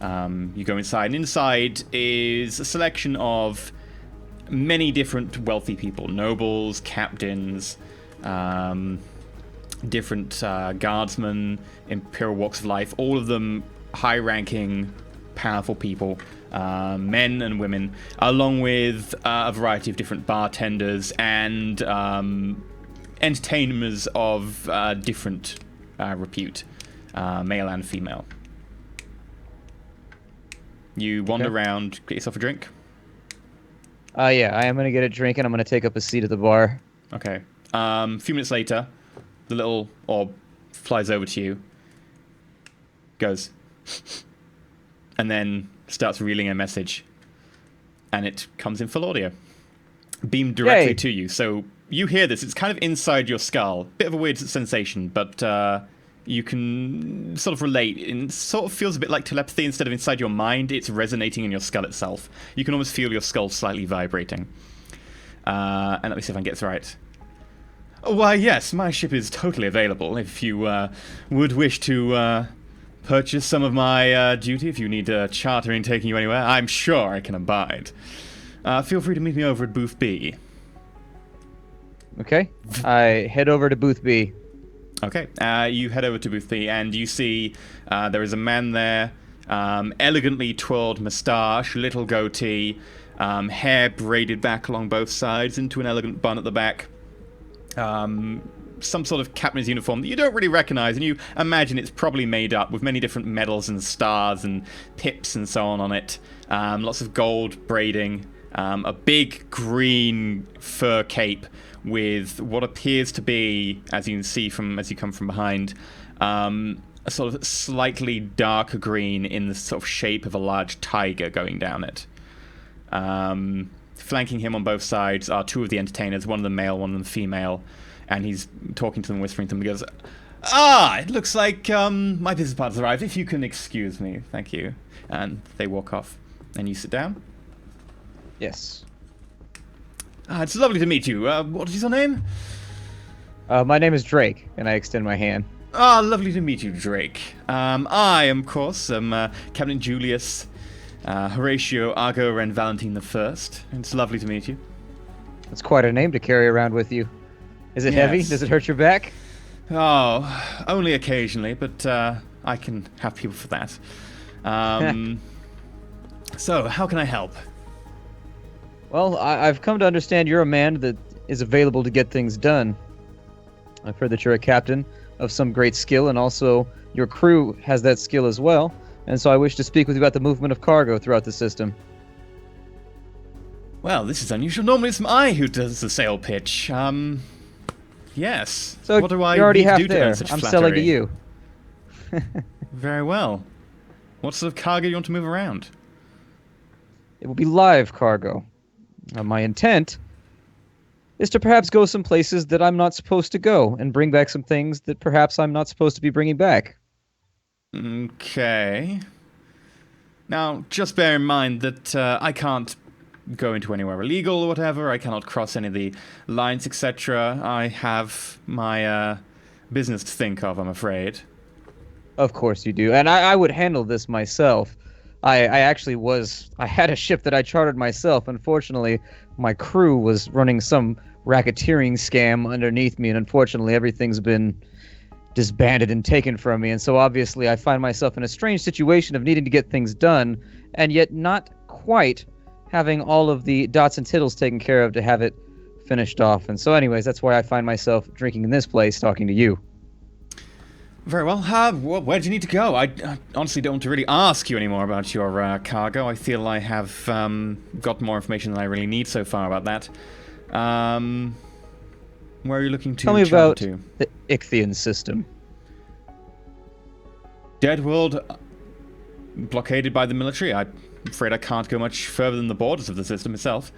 You go inside, and inside is a selection of many different wealthy people, nobles, captains, different guardsmen, imperial walks of life, all of them high-ranking, powerful people, men and women, along with a variety of different bartenders and entertainers of different repute, male and female. You wander around, get yourself a drink. Yeah, I am going to get a drink, and I'm going to take up a seat at the bar. Okay. A few minutes later, the little orb flies over to you, goes, and then starts reeling a message, and it comes in full audio, beamed directly Yay. to you. So you hear this. It's kind of inside your skull. Bit of a weird sensation, but you can sort of relate. It sort of feels a bit like telepathy. Instead of inside your mind, it's resonating in your skull itself. You can almost feel your skull slightly vibrating. And let me see if I can get this right. Why, yes, my ship is totally available. If you would wish to purchase some of my duty, if you need chartering taking you anywhere, I'm sure I can abide. Feel free to meet me over at Booth B. Okay? I head over to Booth B. Okay, you head over to Booth B, and you see there is a man there, elegantly twirled moustache, little goatee, hair braided back along both sides into an elegant bun at the back. some sort of captain's uniform that you don't really recognize, and you imagine it's probably made up with many different medals and stars and pips and so on it. Lots of gold braiding, a big green fur cape with what appears to be, as you can see as you come from behind, a sort of slightly darker green in the sort of shape of a large tiger going down it. Flanking him on both sides are two of the entertainers, one of them male, one of them female, and he's talking to them, whispering to them. He goes, it looks like my business partner's arrived. If you can excuse me, thank you. And they walk off. And you sit down. Yes. It's lovely to meet you. What is your name? My name is Drake, and I extend my hand. Lovely to meet you, Drake. I, of course, am Captain Julius Horatio Argo and Valentine the First. It's lovely to meet you. That's quite a name to carry around with you. Is it heavy? Does it hurt your back? Oh, only occasionally, but I can have people for that. So, how can I help? Well, I've come to understand you're a man that is available to get things done. I've heard that you're a captain of some great skill, and also your crew has that skill as well. And so I wish to speak with you about the movement of cargo throughout the system. Well, this is unusual. Normally it's I who does the sale pitch. Yes. So what do I you're already need half to do to there. earn such I'm flattery? selling to you. Very well. What sort of cargo do you want to move around? It will be live cargo. My intent is to perhaps go some places that I'm not supposed to go and bring back some things that perhaps I'm not supposed to be bringing back. Okay. Now, just bear in mind that I can't go into anywhere illegal or whatever. I cannot cross any of the lines, etc. I have my business to think of, I'm afraid. Of course you do. And I would handle this myself. I had a ship that I chartered myself. Unfortunately, my crew was running some racketeering scam underneath me, and unfortunately everything's been disbanded and taken from me. And so obviously I find myself in a strange situation of needing to get things done, and yet not quite having all of the dots and tittles taken care of to have it finished off. And so anyways, that's why I find myself drinking in this place talking to you. Very well. Where do you need to go? I honestly don't want to really ask you anymore about your cargo. I feel I have got more information than I really need so far about that. Where are you looking to Tell me travel about to? the Ichthian system. Dead world, blockaded by the military. I'm afraid I can't go much further than the borders of the system itself.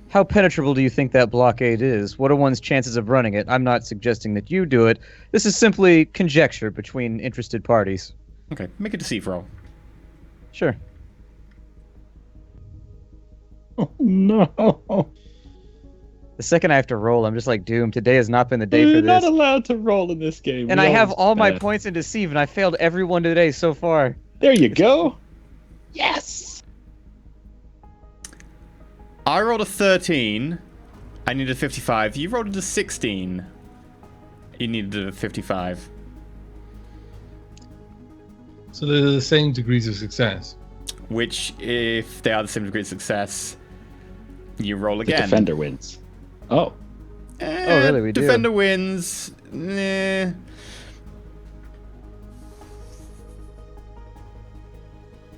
How penetrable do you think that blockade is? What are one's chances of running it? I'm not suggesting that you do it. This is simply conjecture between interested parties. Okay, make a deceive roll. Sure. Oh, no. The second I have to roll, I'm just like, doomed. Today has not been the day You're for not this. allowed to roll in this game. And I have all my points. points in deceive, and I failed every one today so far. There you go. Yes. I rolled a 13. I needed a 55. You rolled a 16. You needed a 55. So they're the same degrees of success. Which, if they are the same degree of success, you roll The again. defender wins. Oh. Oh, really? We do? Defender wins. Nah.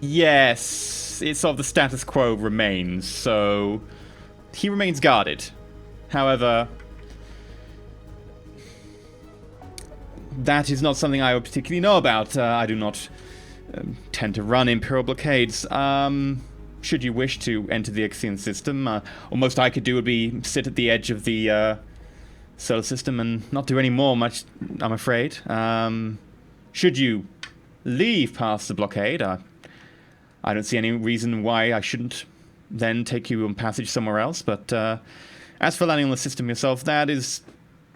Yes, it's sort of the status quo remains, so he remains guarded. However, that is not something I would particularly know about. I do not tend to run Imperial blockades. Should you wish to enter the Ichthian system, most I could do would be sit at the edge of the solar system and not do any more much, I'm afraid. Should you leave past the blockade, I don't see any reason why I shouldn't then take you on passage somewhere else, but as for landing on the system yourself, that is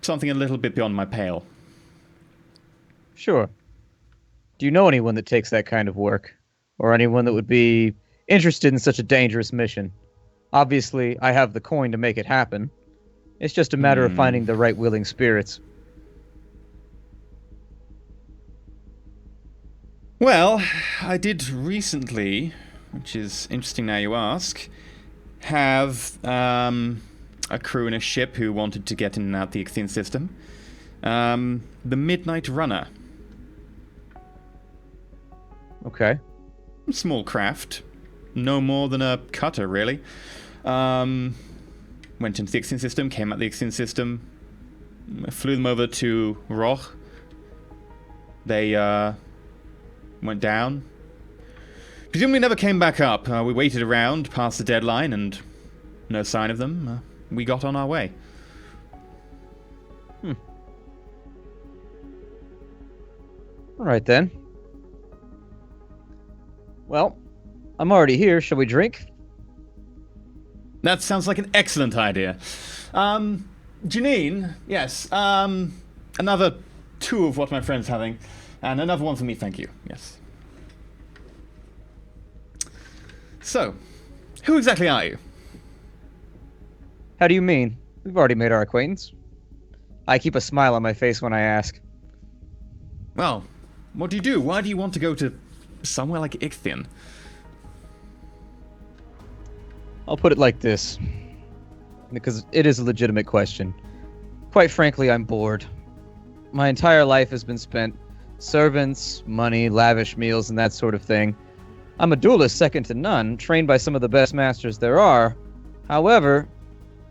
something a little bit beyond my pale. Sure. Do you know anyone that takes that kind of work? Or anyone that would be interested in such a dangerous mission? Obviously, I have the coin to make it happen. It's just a matter of finding the right willing spirits. Well, I did recently, which is interesting now you ask, have a a crew in a ship who wanted to get in and out the Ixian system. The Midnight Runner. Okay. Small craft. No more than a cutter, really. Went into the Ixian system, came out the Ixian system, flew them over to Roch. They went down. Presumably never came back up. We waited around past the deadline and no sign of them. We got on our way. All right, then. Well, I'm already here. Shall we drink? That sounds like an excellent idea. Janine, yes. Another 2 of what my friend's having. And another one for me, thank you. Yes. So, who exactly are you? How do you mean? We've already made our acquaintance. I keep a smile on my face when I ask. Well, what do you do? Why do you want to go to somewhere like Ixian? I'll put it like this, because it is a legitimate question. Quite frankly, I'm bored. My entire life has been spent servants, money, lavish meals, and that sort of thing. I'm a duelist second to none, trained by some of the best masters there are. However,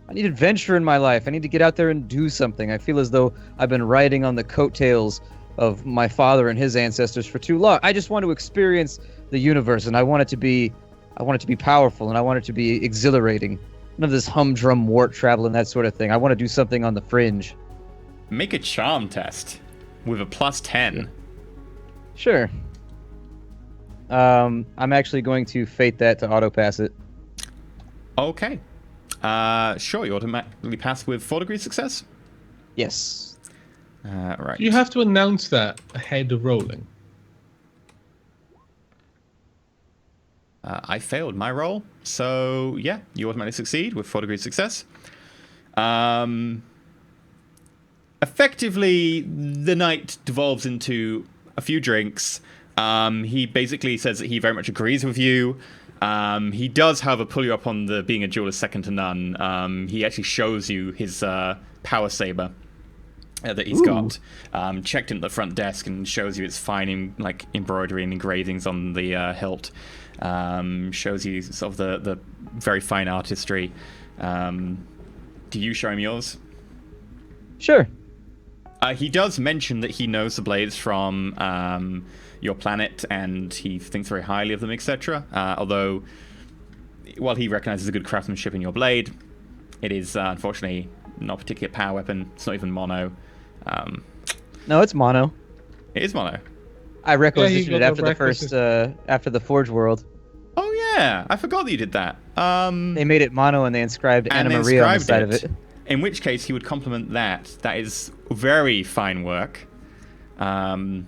I need adventure in my life. I need to get out there and do something. I feel as though I've been riding on the coattails of my father and his ancestors for too long. I just want to experience the universe, and I want it to be powerful, and I want it to be exhilarating. None of this humdrum warp travel and that sort of thing. I want to do something on the fringe. Make a charm test with a +10. Sure. I'm actually going to fate that to auto pass it. Okay. Sure, you automatically pass with 4 degrees success? Yes. Right. You have to announce that ahead of rolling. I failed my roll, so yeah, you automatically succeed with 4 degrees success. Effectively, the night devolves into a few drinks. He basically says that he very much agrees with you. He does, however, pull you up on the being a duelist second to none. He actually shows you his power saber that he's got. Checked in at the front desk and shows you its fine embroidery and engravings on the hilt. Shows you sort of the very fine artistry. Do you show him yours? Sure. He does mention that he knows the blades from your planet, and he thinks very highly of them, etc. Although, while he recognizes a good craftsmanship in your blade, it is unfortunately not a particular power weapon. It's not even mono. No, it's mono. It is mono. I requisitioned it after the first, after the Forge World. Oh yeah, I forgot that you did that. They made it mono and they inscribed Anna Maria on the side of it. In which case, he would compliment that. That is very fine work. And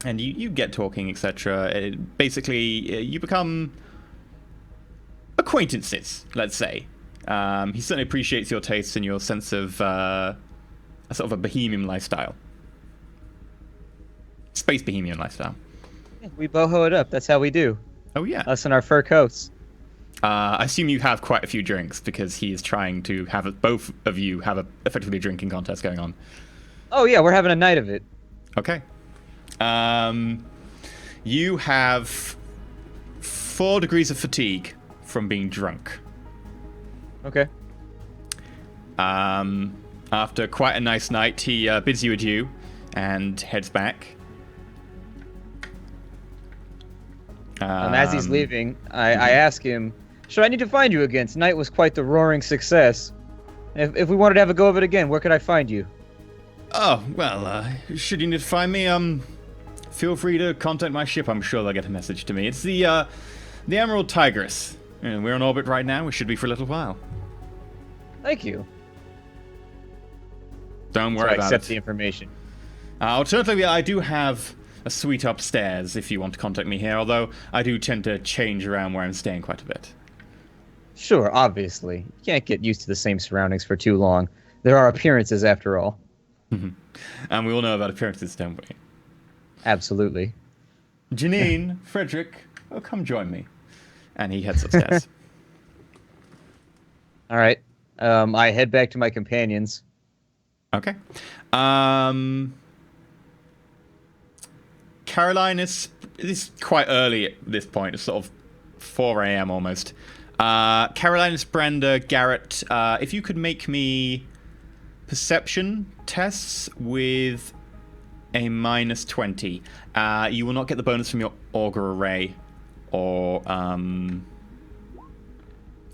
you get talking, etc. Basically, you become acquaintances, let's say. He certainly appreciates your tastes and your sense of a sort of a bohemian lifestyle. Space bohemian lifestyle. We boho it up. That's how we do. Oh, yeah. Us and our fur coats. I assume you have quite a few drinks because he is trying to have both of you have effectively a drinking contest going on. Oh, yeah, we're having a night of it. Okay. You have 4 degrees of fatigue from being drunk. Okay. After quite a nice night, he bids you adieu and heads back. As he's leaving, I ask him, should I need to find you again? Tonight was quite the roaring success. If we wanted to have a go of it again, where could I find you? Oh, well, should you need to find me, feel free to contact my ship. I'm sure they'll get a message to me. It's the Emerald Tigress. And we're in orbit right now. We should be for a little while. Thank you. Don't worry about it. I accept the information. Alternatively, I do have a suite upstairs if you want to contact me here, although I do tend to change around where I'm staying quite a bit. Sure, obviously. You can't get used to the same surroundings for too long. There are appearances, after all. And we all know about appearances, don't we? Absolutely. Janine, Frederick, come join me. And he heads upstairs. All right. I head back to my companions. Okay. Caroline is quite early at this point. It's sort of 4 a.m. almost. Caroline, Brenda, Garrett, if you could make me perception tests with a -20. You will not get the bonus from your augur array or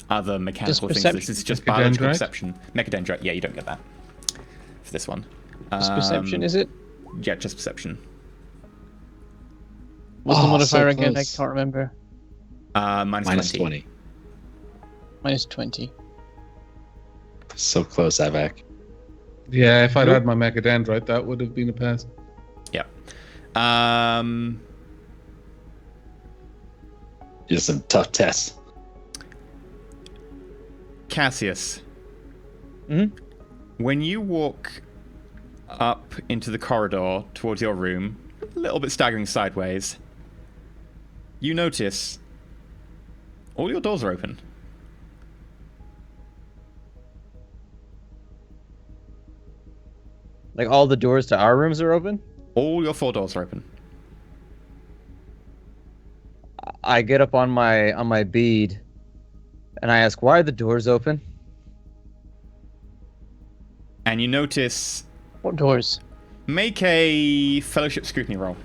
other mechanical things. This is just biological perception. Mechadendrite, yeah, you don't get that for this one. Just perception, is it? Yeah, just perception. What's the modifier so again? I close. can't remember. -20. -20. So close, Avak. Yeah, if I'd had my Mechadendrite, that would have been a pass. Yeah. Just some tough tests. Cassius. Mhm. When you walk up into the corridor towards your room, a little bit staggering sideways, you notice all your doors are open. Like all the doors to our rooms are open? All your 4 doors are open. I get up on my bead and I ask, why are the doors open? And you notice... What doors? Make a fellowship scrutiny roll.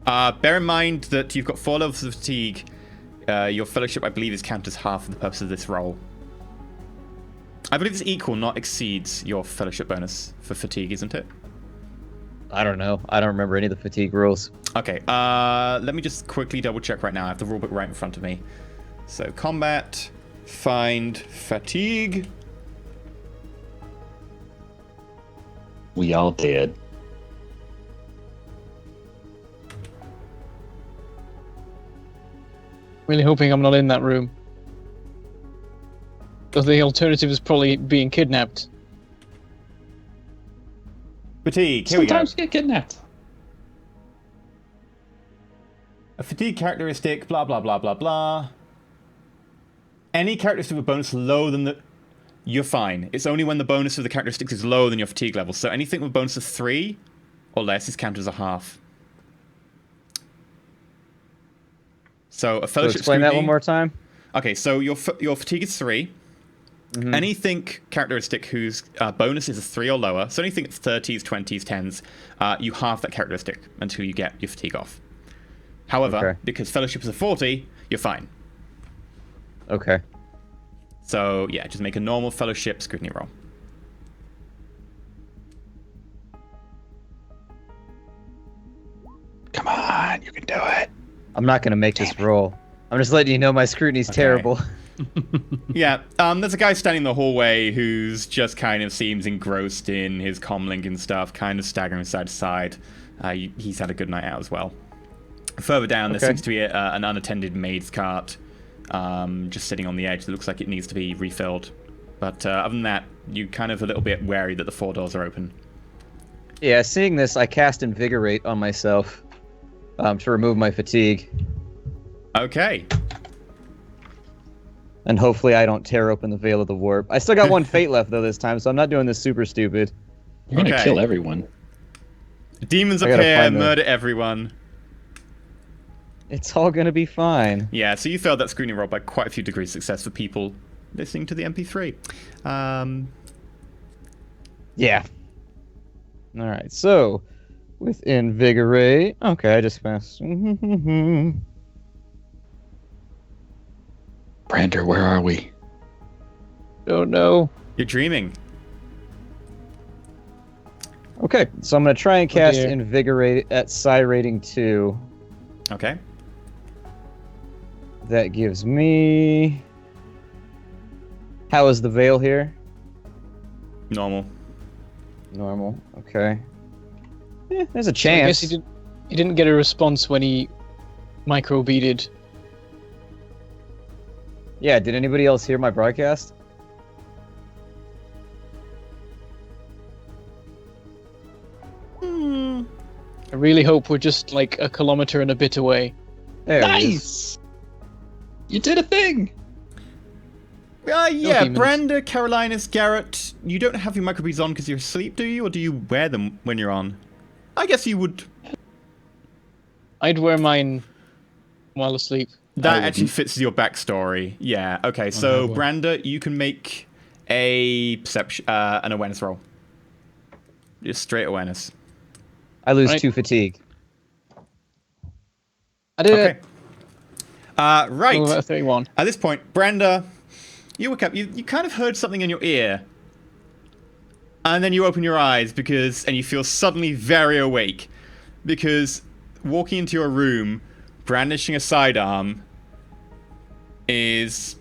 Bear in mind that you've got 4 levels of fatigue. Your fellowship, I believe, is counted as half for the purpose of this roll. I believe it's equal, not exceeds your fellowship bonus for fatigue, isn't it? I don't know. I don't remember any of the fatigue rules. Okay, let me just quickly double check right now. I have the rulebook right in front of me. So, combat, find, fatigue. We all did. Really hoping I'm not in that room. Because the alternative is probably being kidnapped. Fatigue, here Sometimes we you get kidnapped. A fatigue characteristic, blah, blah, blah, blah, blah. Any characteristic with a bonus lower than the... You're fine. It's only when the bonus of the characteristics is lower than your fatigue level. So anything with a bonus of 3 or less is counted as a half. So a So fellowship explain that scrutiny- one more time. Okay, so your fatigue is 3. Mhm. Anything characteristic whose bonus is a 3 or lower, so anything that's 30s, 20s, 10s, you halve that characteristic until you get your fatigue off. However, Okay. because fellowship is a 40, you're fine. Okay. So yeah, just make a normal fellowship scrutiny roll. Come on, you can do it. I'm not going to make this roll. I'm just letting you know my scrutiny's Okay. terrible. Yeah, there's a guy standing in the hallway who's just kind of seems engrossed in his comlink and stuff, kind of staggering side to side. He's had a good night out as well. Further down, there Okay. seems to be an unattended maid's cart, just sitting on the edge. It looks like it needs to be refilled. But other than that, you're kind of a little bit wary that the 4 doors are open. Yeah, seeing this, I cast Invigorate on myself to remove my fatigue. Okay. And hopefully I don't tear open the Veil of the Warp. I still got 1 fate left, though, this time, so I'm not doing this super stupid. You're gonna Okay. kill everyone. Demons I gotta appear, find the- murder everyone. It's all going to be fine. Yeah, so you failed that screening roll by quite a few degrees of success for people listening to the MP3. Yeah. All right, so with Invigorate... Okay, I just passed. Brander, where are we? Don't know. You're dreaming. Okay, so I'm going to try and cast dear. Invigorate at Psi rating 2. Okay. That gives me... How is the Veil here? Normal. Normal, okay. There's a I chance. guess he didn't get a response when he micro-beaded. Yeah, did anybody else hear my broadcast? I really hope we're just like a kilometer and a bit away. There it is. Nice! You did a thing! Yeah, demons. Branda, Carolinus, Garrett, you don't have your microbeads on because you're asleep, do you? Or do you wear them when you're on? I guess you would. I'd wear mine while asleep. That actually fits your backstory. Yeah, okay, so Branda, you can make a perception, an awareness roll. Just straight awareness. I lose Right. 2 fatigue. I did Okay. it. Right. Oh, about 31. At this point, Branda, you wake up. You kind of heard something in your ear, and then you open your eyes and you feel suddenly very awake, because walking into your room, brandishing a sidearm, is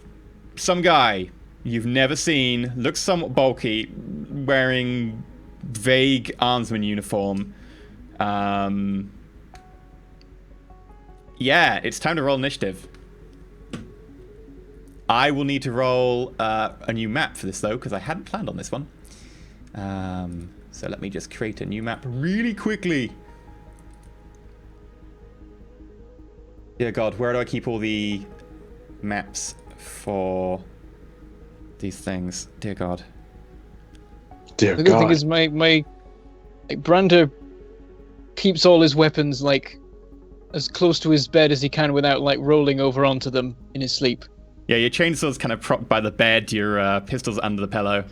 some guy you've never seen, looks somewhat bulky, wearing vague armsman uniform. Yeah, it's time to roll initiative. I will need to roll a new map for this, though, because I hadn't planned on this one. So let me just create a new map really quickly. Dear God, where do I keep all the maps for these things? Dear God. Dear The good thing God. is my like Branda keeps all his weapons like as close to his bed as he can without like rolling over onto them in his sleep. Yeah, your chainsaw's kind of propped by the bed, your pistol's under the pillow.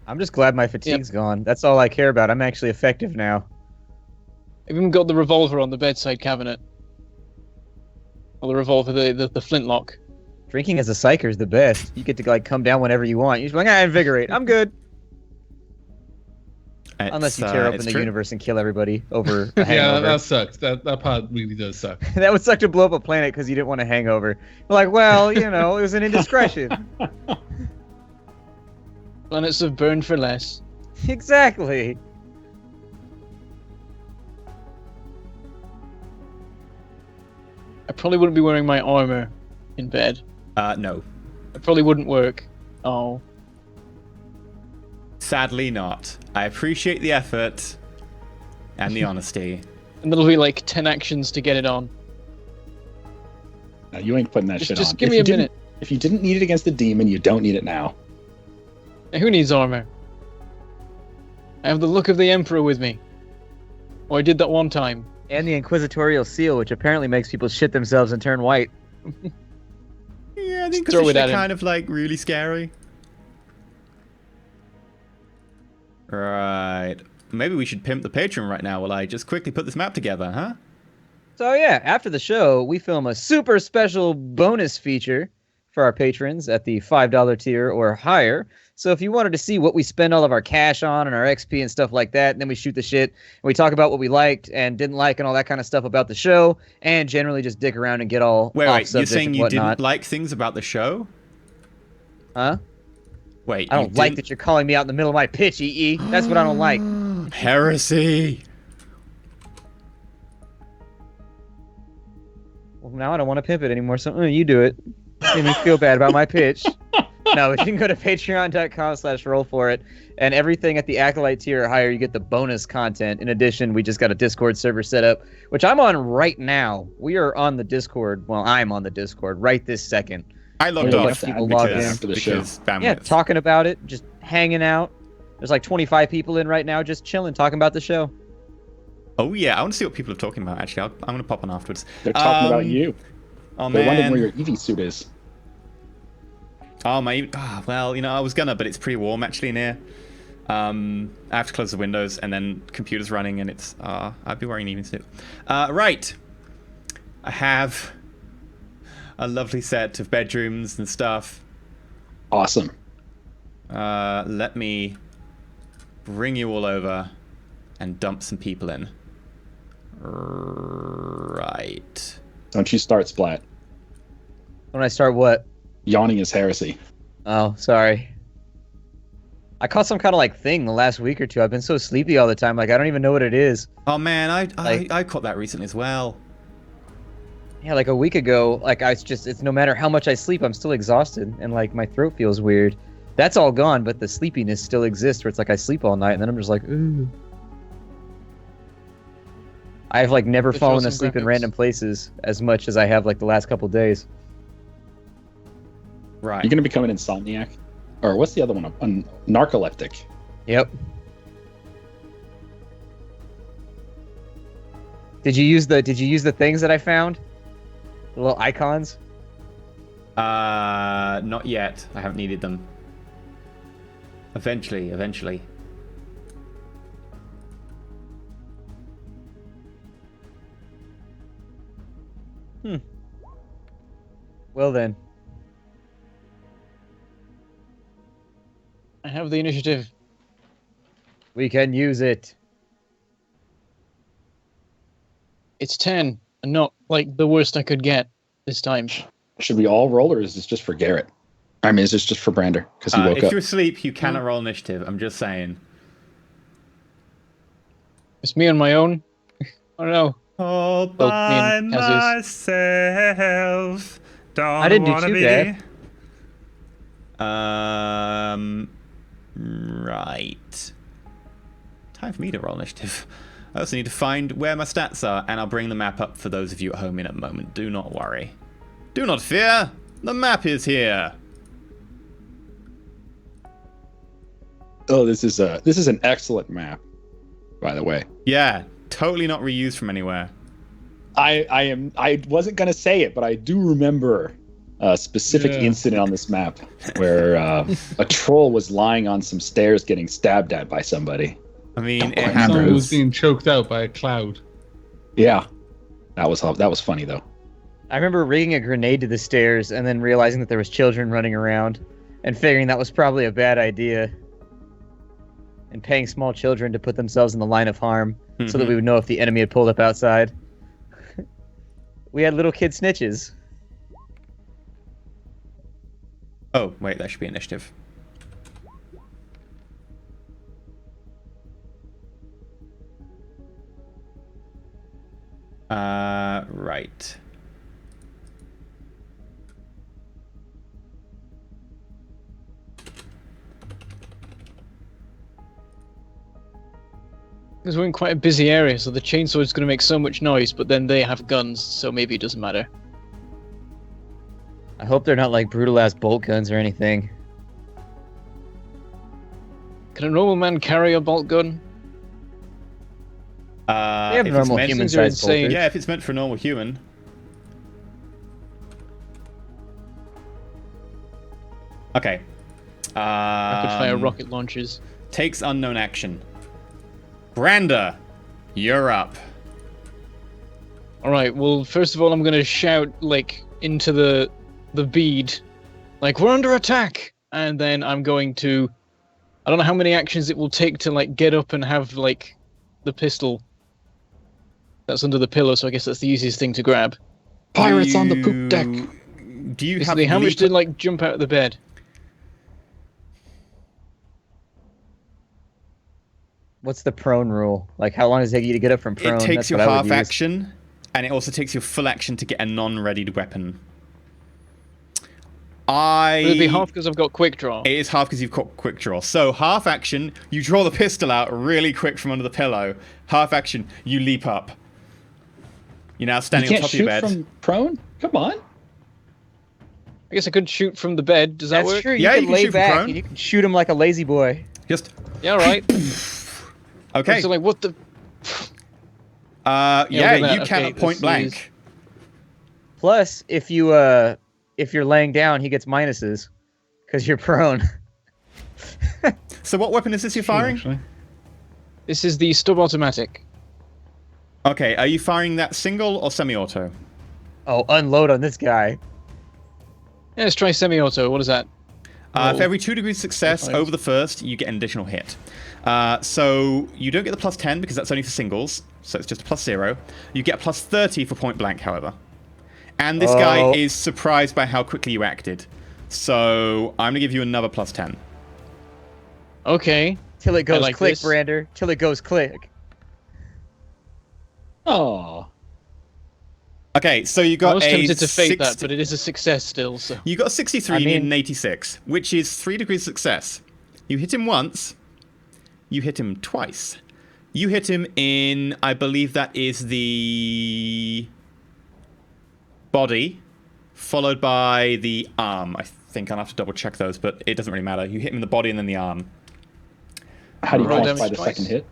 I'm just glad my fatigue's gone. That's all I care about. I'm actually effective now. I've even got the revolver on the bedside cabinet. Or the revolver, the flintlock. Drinking as a psyker is the best. You get to like come down whenever you want. You're just like, invigorate. I'm good. Unless you tear open the universe and kill everybody over a Yeah, hangover. that sucks. That part really does suck. That would suck to blow up a planet because you didn't want a hangover. You're like, well, it was an indiscretion. Planets have burned for less. Exactly. I probably wouldn't be wearing my armor in bed. No. It probably wouldn't work. Oh. Sadly not. I appreciate the effort and the honesty. And there'll be like 10 actions to get it on. No, you ain't putting that shit on. Just give me a minute. If you didn't need it against the demon, you don't need it now. Hey, who needs armor? I have the look of the Emperor with me. Or I did that one time. And the Inquisitorial seal, which apparently makes people shit themselves and turn white. Yeah, I think Throw it's it at him. kind of like really scary. Right. Maybe we should pimp the Patreon right now while I just quickly put this map together, huh? So yeah, after the show, we film a super special bonus feature for our patrons at the $5 tier or higher. So if you wanted to see what we spend all of our cash on and our XP and stuff like that, and then we shoot the shit and we talk about what we liked and didn't like and all that kind of stuff about the show, and generally just dick around and get all Wait, off you're subject saying and you whatnot. didn't like things about the show? Huh? Wait, I don't like that you're calling me out in the middle of my pitch, EE. That's what I don't like. Heresy. Well, now I don't want to pimp it anymore, so you do it. Made me feel bad about my pitch. No, but you can go to patreon.com/roll4it, and everything at the Acolyte tier or higher, you get the bonus content. In addition, we just got a Discord server set up, which I'm on right now. We are on the Discord. Well, I'm on the Discord right this second. I logged Yeah, off let people log in after the show. bandwidth. Yeah, talking about it, just hanging out. There's like 25 people in right now, just chilling, talking about the show. Oh yeah, I want to see what people are talking about. Actually, I'm going to pop on afterwards. They're talking about you. Oh They're wondering where man. your Eevee suit is. Oh my. Well, I was gonna, but it's pretty warm actually in here. I have to close the windows and then computer's running, and it's. I'd be wearing an evening suit. Right. I have a lovely set of bedrooms and stuff. Awesome. Let me bring you all over and dump some people in. Right. Don't you start, Splat. When I start what? Yawning is heresy. Oh, sorry. I caught some kind of like thing the last week or two. I've been so sleepy all the time, like I don't even know what it is. Oh man, Like- I caught that recently as well. Yeah, like a week ago, like it's no matter how much I sleep, I'm still exhausted and like my throat feels weird. That's all gone, but the sleepiness still exists where it's like I sleep all night and then I'm just like, ooh. I've like never They throw fallen some asleep in graphics. random places as much as I have like the last couple days. Right. You're going to become an insomniac. Or what's the other one? A narcoleptic. Yep. Did you use the things that I found? The little icons? Not yet. I haven't needed them. Eventually. Well then. I have the initiative. We can use it. It's 10, and not like the worst I could get this time. Should we all roll, or is this just for Garrett? I mean, is this just for Brander? Because he woke if up. you're asleep, you cannot roll initiative. I'm just saying. It's me on my own. I don't know. All Well, by me and Kaz's. myself. Don't I didn't do wanna too be. bad. Right. Time for me to roll initiative. I also need to find where my stats are, and I'll bring the map up for those of you at home in a moment. Do not worry. Do not fear. The map is here. Oh, this is an excellent map, by the way. Yeah, totally not reused from anywhere. I wasn't gonna say it, but I do remember a specific incident on this map where a troll was lying on some stairs getting stabbed at by somebody. I mean, it Someone Someone was happens. being choked out by a cloud. Yeah, that was funny though. I remember rigging a grenade to the stairs and then realizing that there was children running around and figuring that was probably a bad idea. And paying small children to put themselves in the line of harm so that we would know if the enemy had pulled up outside. We had little kid snitches. Oh, wait, that should be initiative. Right. Because we're in quite a busy area, so the chainsaw is going to make so much noise, but then they have guns, so maybe it doesn't matter. I hope they're not like brutal ass bolt guns or anything. Can a normal man carry a bolt gun? They have If normal it's meant, human Things are sized insane. bolters. yeah, if it's meant for a normal human. Okay. I could fire rocket launchers. Takes unknown action. Brander, you're up. Alright, well, first of all, I'm going to shout, like, into the bead. Like, we're under attack! And then I'm going to... I don't know how many actions it will take to, like, get up and have, like, the pistol. That's under the pillow, so I guess that's the easiest thing to grab. Pirates on the poop deck. Do you have Basically, how much leap- did, like, jump out of the bed? What's the prone rule? Like, how long does it take you to get up from prone? It takes That's your what I would half use. action, and it also takes your full action to get a non-readied weapon. Would it be half because I've got quick draw? It is half because you've got quick draw. So half action, you draw the pistol out really quick from under the pillow. Half action, you leap up. You're now You standing on can't top of your shoot bed. from prone? Come on. I guess I could shoot from the bed. Does that That's work? true. Yeah, You you can can lay shoot from back prone. and you can shoot him like a lazy boy. Just Yeah, alright. okay. So, like, what the... Yeah, look at you that. can Okay, at point this blank. is- Plus, if you're laying down, he gets minuses because you're prone. So what weapon is this you're firing? Actually. This is the stub automatic. Okay, are you firing that single or semi-auto? Oh, unload on this guy. Yeah, let's try semi-auto. What is that? For Roll. every 2 degrees success Five. over the first, you get an additional hit. So you don't get the plus 10 because that's only for singles, so it's just a plus 0. You get a plus 30 for point blank, however. And this guy Oh. is surprised by how quickly you acted. So I'm going to give you another plus 10. Okay. Till it goes like click, this. Brander. Till it goes click. Oh. Okay, so you I got was a tempted to fake that, 60 but it is a success still, so... You got a 63 I and mean- an 86, which is 3 degrees success. You hit him once. You hit him twice. You hit him in, I believe that is the body followed by the arm. I think I'll have to double check those, but it doesn't really matter. You hit him in the body and then the arm. How do you Roll quantify damage the twice? second hit?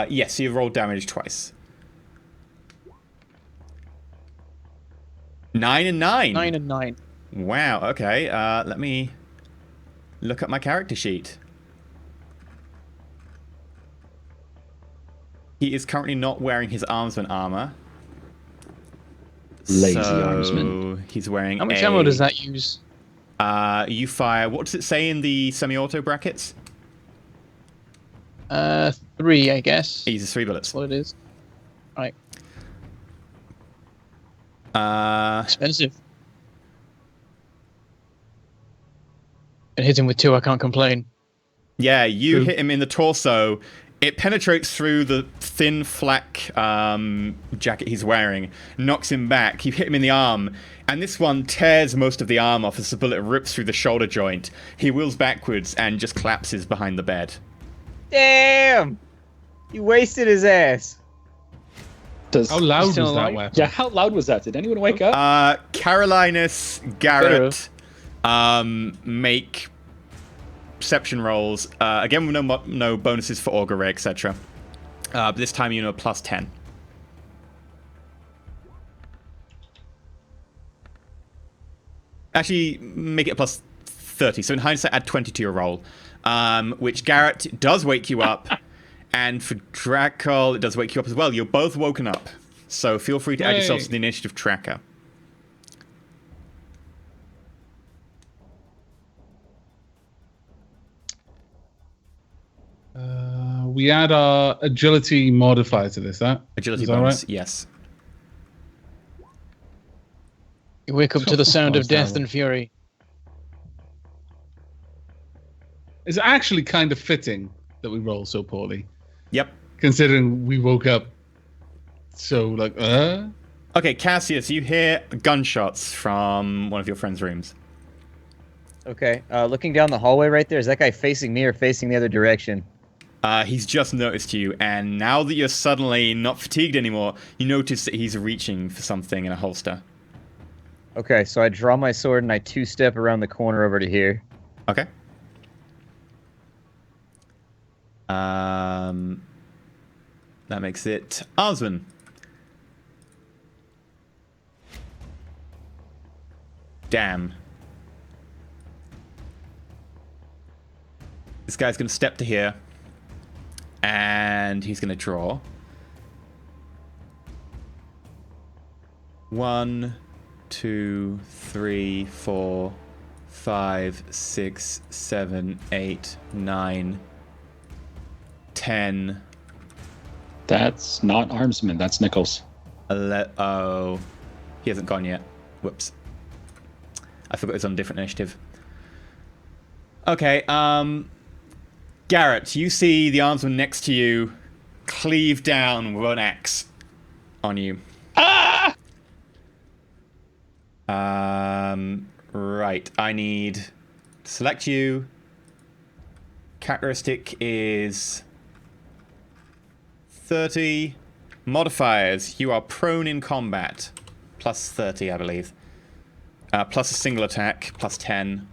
Yes, you rolled damage twice. 9 and 9. 9 and 9. Wow, okay. Let me look at my character sheet. He is currently not wearing his armsman armor. Lazy so armsman. He's wearing How much ammo does that use? You fire... What does it say in the semi-auto brackets? 3, I guess. He uses 3 bullets. That's what it is. Right. Expensive. And hit him with 2, I can't complain. Yeah, you True. hit him in the torso. It penetrates through the thin flak jacket he's wearing, knocks him back. You hit him in the arm, and this one tears most of the arm off as the bullet rips through the shoulder joint. He wheels backwards and just collapses behind the bed. Damn! You wasted his ass. Does How loud was still that alive? weapon? Yeah, how loud was that? Did anyone wake up? Carolinus, Garrett, make perception rolls. Again, with no bonuses for augury, etc. But this time, you know, plus 10. Actually, make it a plus 30. So in hindsight, add 20 to your roll. Which Garrett does wake you up. And for Drakol, it does wake you up as well. You're both woken up. So feel free to add yourselves to the initiative tracker. We add our agility modifier to this, that? Agility Is that bonus, right? yes. You wake up to the sound of That's death terrible. and fury. It's actually kind of fitting that we roll so poorly, Yep. considering we woke up so, like, Okay, Cassius, you hear gunshots from one of your friends' rooms. Okay, looking down the hallway right there, is that guy facing me or facing the other direction? He's just noticed you, and now that you're suddenly not fatigued anymore, you notice that he's reaching for something in a holster. Okay, so I draw my sword and I 2-step around the corner over to here. Okay. That makes it Arsman. Damn. This guy's going to step to here. And he's going to draw. 1, 2, 3, 4, 5, 6, 7, 8, 9, 10. That's not armsman. That's Nichols. Oh, he hasn't gone yet. Whoops. I forgot it's on a different initiative. Okay, Garrett, you see the armsman next to you cleave down with an axe on you. Ah! Right, I need select you. Characteristic is 30. Modifiers, you are prone in combat. Plus 30, I believe. Plus a single attack, plus 10.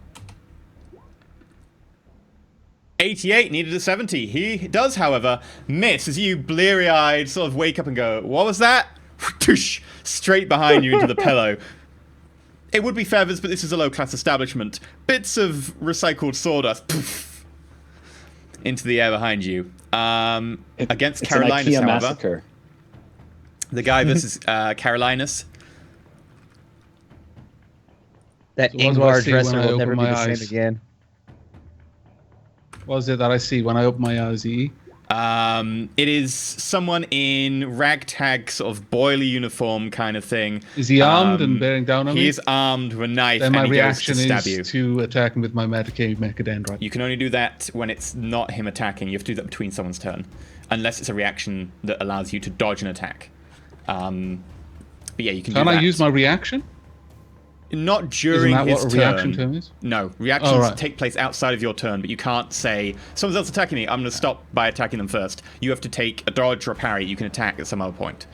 88, needed a 70. He does, however, miss as you bleary-eyed sort of wake up and go, what was that? Toosh, straight behind you into the pillow. It would be feathers, but this is a low-class establishment. Bits of recycled sawdust poof, into the air behind you. Against It's an Carolinus, IKEA however. massacre. The guy versus Carolinus. That So what do I Ingvar see when dresser I will never open be my the eyes? same again. what is it that I see when I open my eyes, E? It is someone in ragtag, sort of boiler uniform kind of thing. Is he armed and bearing down on me? He is armed with a knife, Then and my he goes reaction to stab is you. to attack him with my Medicaid Mechadendrite. You can only do that when it's not him attacking. You have to do that between someone's turn. Unless it's a reaction that allows you to dodge an attack. But yeah, you can do Can that. I use my reaction? Not during Isn't that his what a turn. reaction term is? No, reactions Oh, right. take place outside of your turn, but you can't say, someone's else attacking me, I'm going to stop by attacking them first. You have to take a dodge or a parry. You can attack at some other point.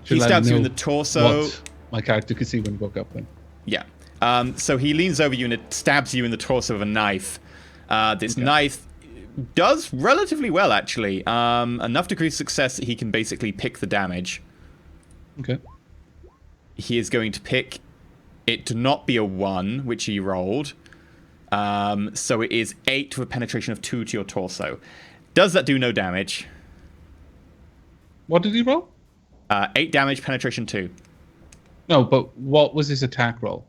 He let stabs me you in know the torso. What my character could see when he woke up then. Yeah. So he leans over you and it stabs you in the torso with a knife. This knife does relatively well, actually. Enough degree of success that he can basically pick the damage. Okay. He is going to pick it to not be a 1, which he rolled. So it is 8 with a penetration of 2 to your torso. Does that do no damage? What did he roll? 8 damage, penetration 2. No, but what was his attack roll?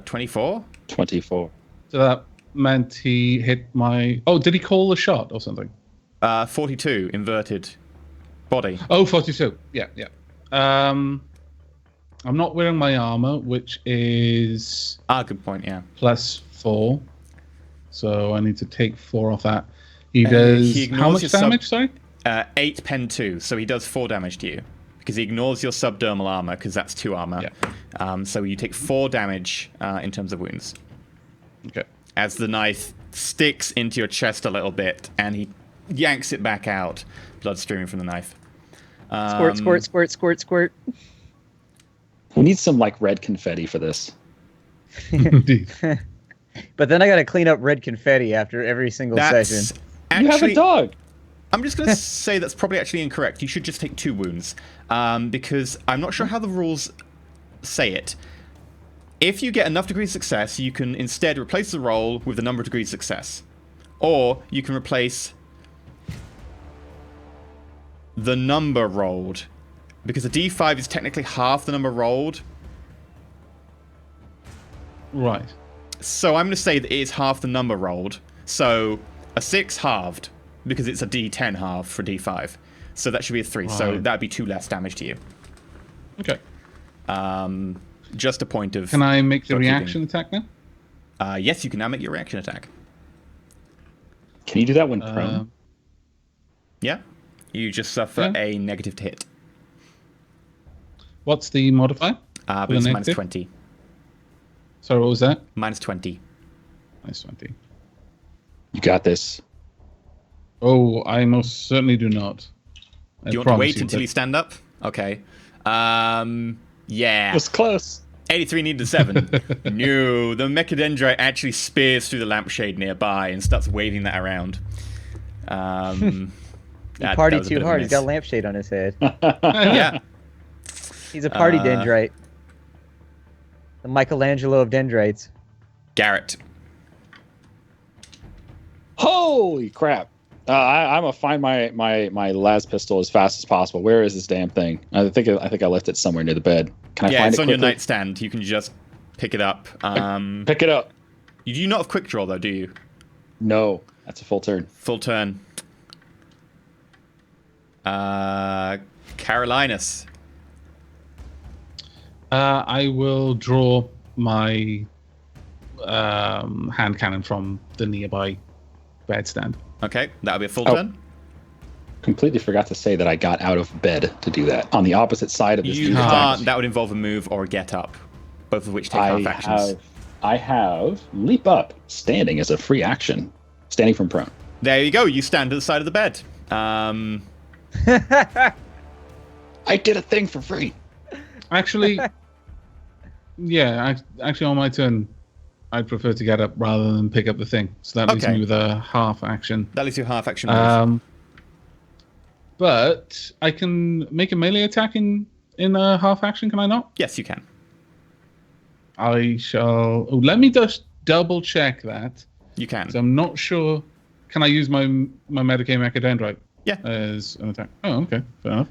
24? 24. So that meant he hit my... Oh, did he call a shot or something? 42, inverted body. Oh, 42. Yeah. I'm not wearing my armor, which is Good point, yeah. +4. So I need to take 4 off that. He does... he ignores How much your damage, sorry? 8 pen 2, so he does 4 damage to you. Because he ignores your subdermal armor, because that's 2 armor. Yeah. So you take 4 damage in terms of wounds. Okay. As the knife sticks into your chest a little bit, and he yanks it back out, blood streaming from the knife. Squirt, squirt, squirt, squirt, squirt. We need some like red confetti for this. Indeed. But then I gotta clean up red confetti after every single session. You have a dog. I'm just going to say that's probably actually incorrect. You should just take 2 wounds. Because I'm not sure how the rules say it. If you get enough degrees of success, you can instead replace the roll with the number of degrees of success. Or you can replace the number rolled. Because a d5 is technically half the number rolled. Right. So I'm going to say that it is half the number rolled. So a 6 halved. Because it's a d10 half for d5. So that should be a 3. Right. So that'd be 2 less damage to you. Okay. Just a point of... Can I make the bookkeeping. reaction attack now? Yes, you can now make your reaction attack. Can you do that when prone? Yeah. You just suffer Yeah. a negative to hit. What's the modifier? But the it's minus negative? 20. Sorry, what was that? Minus 20. Nice 20. You got this. Oh, I most certainly do not. Do you want to wait until you stand up? Okay. Yeah. It was close. 83 needed a 7. No, the Mechadendrite actually spears through the lampshade nearby and starts waving that around. He partied too hard. He's got a lampshade on his head. Yeah. He's a party dendrite. The Michelangelo of dendrites. Garrett. Holy crap. I'm gonna find my las pistol as fast as possible. Where is this damn thing? I think I left it somewhere near the bed. Can I find it's it on your quickly? nightstand. You can just pick it up. Pick it up. You do not have quick draw though, do you? No, that's a full turn. Full turn. Carolinus. I will draw my hand cannon from the nearby bedstand. Okay, that'll be a full Oh. turn. Completely forgot to say that I got out of bed to do that. On the opposite side of this. You two can't. attacks. That would involve a move or a get up, both of which take half actions. I have leap up, standing as a free action, standing from prone. There you go. You stand at the side of the bed. I did a thing for free. Actually, yeah, actually on my turn, I'd prefer to get up rather than pick up the thing. So that leaves Okay. me with a half action. That leaves you half action move. But I can make a melee attack in a half action, can I not? Yes, you can. I shall... Oh, let me just double check that. You can. So I'm not sure... Can I use my Medicaid Mechadendrite Yeah. as an attack? Oh, okay. Fair enough.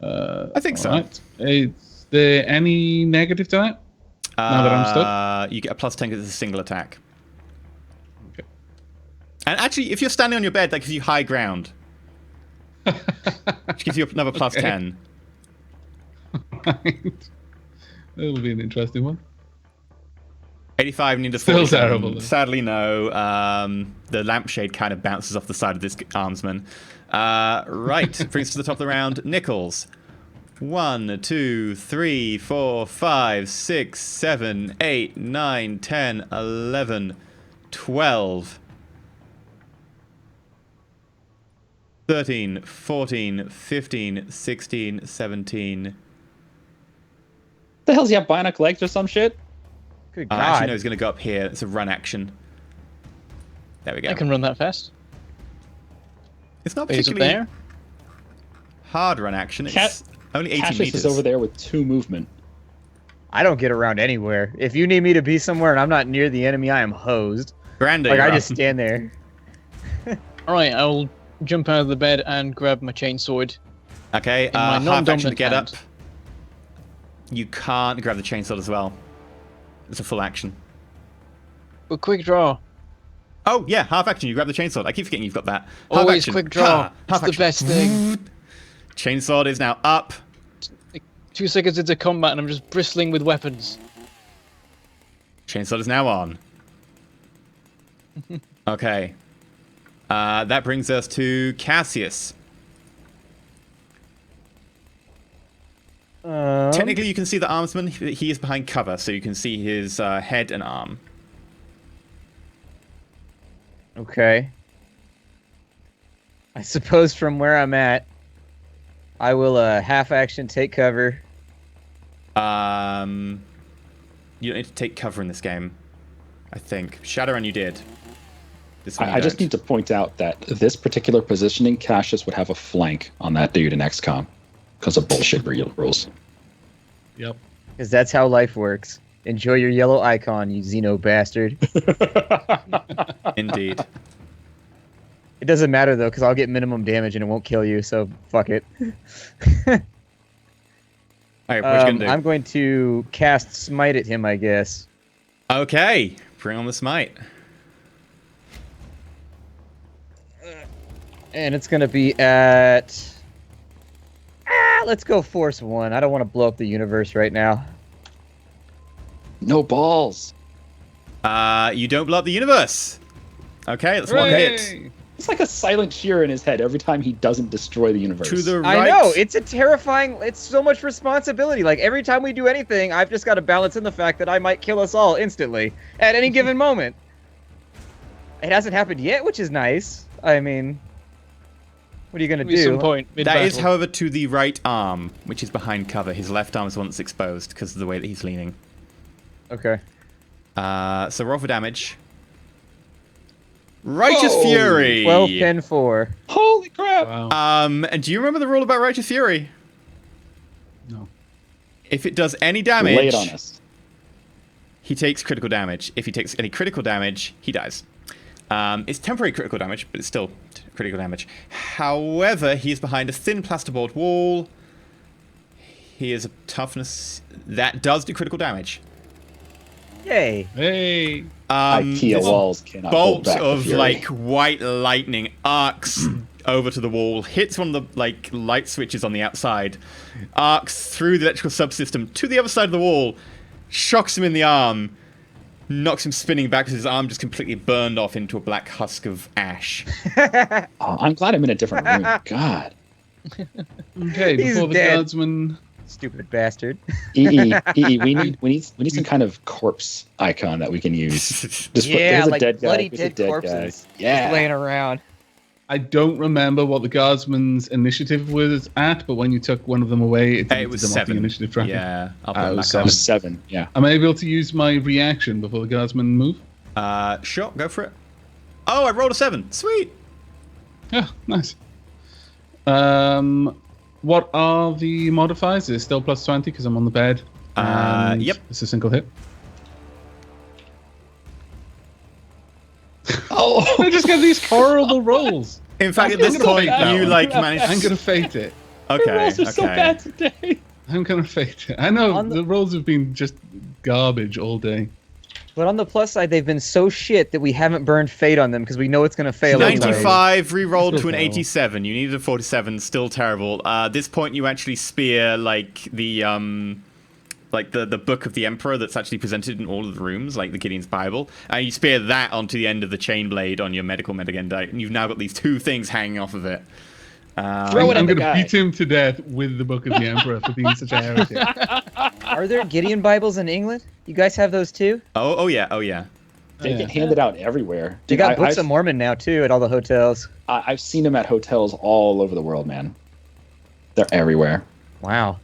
I think so. Alright. Is there any negative to that? Now that I'm stood? You get a +10 because it's a single attack. Okay. And actually, if you're standing on your bed, that gives you high ground. Which gives you another +10. Right. That'll be an interesting one. 85 need a Still 47. terrible. Sadly, no. The lampshade kind of bounces off the side of this armsman. Right, brings us to the top of the round. Nichols. 1, 2, 3, 4, 5, 6, 7, 8, 9, 10, 11, 12. 13, 14, 15, 16, 17. The hell's he have bionic legs or some shit? Good God. Actually, no, he's going to go up here. It's a run action. There we go. I can run that fast. It's not Wait, is it particularly there? hard run action. It's only 18 Cassius meters. is over there with 2 movement. I don't get around anywhere. If you need me to be somewhere and I'm not near the enemy, I am hosed. Grande, Like, you're I up. just stand there. All right, I'll jump out of the bed and grab my chainsword. Okay, my half action to non-dominant get hand. up. You can't grab the chainsaw as well. It's a full action. But quick draw. Oh, yeah, half action. You grab the chainsaw. I keep forgetting you've got that. Half Always action. quick draw. Ha! It's Half the action. best thing. Chainsaw is now up. 2 seconds into combat and I'm just bristling with weapons. Chainsaw is now on. Okay. That brings us to Cassius. Technically, you can see the armsman. He is behind cover, so you can see his head and arm. Okay. I suppose from where I'm at, I will half action take cover. You don't need to take cover in this game, I think. Shadowrun, you did. This one you I just don't. need to point out that this particular positioning, Cassius would have a flank on that dude in XCOM because of bullshit rules. Yep. Because that's how life works. Enjoy your yellow icon, you Xeno bastard. Indeed. It doesn't matter, though, because I'll get minimum damage and it won't kill you, so fuck it. Alright, what you gonna do? I'm going to cast Smite at him, I guess. Okay, bring on the smite. And it's going to be at... let's go Force 1. I don't want to blow up the universe right now. No balls. You don't blow up the universe. Okay, that's one hit. It's like a silent cheer in his head every time he doesn't destroy the universe. To the right. I know, it's a terrifying... It's so much responsibility. Like, every time we do anything, I've just got to balance in the fact that I might kill us all instantly at any given moment. It hasn't happened yet, which is nice. I mean... What are you going to At some do? point, That mid-battle. is, however, to the right arm, which is behind cover. His left arm is the one that's exposed because of the way that he's leaning. Okay. So roll for damage. Righteous Fury! 12, 10, 4. Holy crap! Wow. And do you remember the rule about Righteous Fury? No. If it does any damage, Lay it on us. he takes critical damage. If he takes any critical damage, he dies. It's temporary critical damage, but it's still critical damage. However, he is behind a thin plasterboard wall. He is a toughness that does do critical damage. Yay. Hey. IKEA this walls cannot hold bolt back the of fury. like white lightning arcs over to the wall, hits one of the like light switches on the outside, arcs through the electrical subsystem to the other side of the wall, shocks him in the arm, knocks him spinning back because his arm just completely burned off into a black husk of ash. Oh, I'm glad I'm in a different room. God. Okay, He's before the dead. guardsman. Stupid bastard. EE, we need some kind of corpse icon that we can use. Just put- Yeah, there's a like dead guy, bloody there's a dead dead corpses. guy. Yeah. Just laying around. I don't remember what the guardsman's initiative was at, but when you took one of them away, it It was them off the 7. initiative tracker. Yeah, I'll Ah, put it him was back It was 7. Yeah. Am I able to use my reaction before the guardsman move? on. Sure, go for it. Oh, I rolled a 7. Sweet. Yeah, nice. What are the modifiers? Is it still plus 20 because I'm on the bed? And Yep. It's a single hit. Oh, I just get these horrible rolls. In fact, at I'm this gonna point, fake that you one. like managed. I'm gonna fate it. Okay. rolls are so okay. bad today. I'm gonna fate it. I know On the rolls have been just garbage all day. But on the plus side, they've been so shit that we haven't burned fate on them because we know it's going to fail anyway. 95 re-rolled Still to an terrible. 87. You needed a 47. Still terrible. At this point, you actually spear like the book of the Emperor that's actually presented in all of the rooms, like the Gideon's Bible, and you spear that onto the end of the chain blade on your medical metagendite, and you've now got these 2 things hanging off of it. Throw it at I'm the gonna guy. beat him to death with the Book of the Emperor for being such a heretic. Are there Gideon Bibles in England? You guys have those too? Oh yeah. They get handed out everywhere. You got Books of Mormon now too at all the hotels. I've seen them at hotels all over the world, man. They're everywhere. Wow.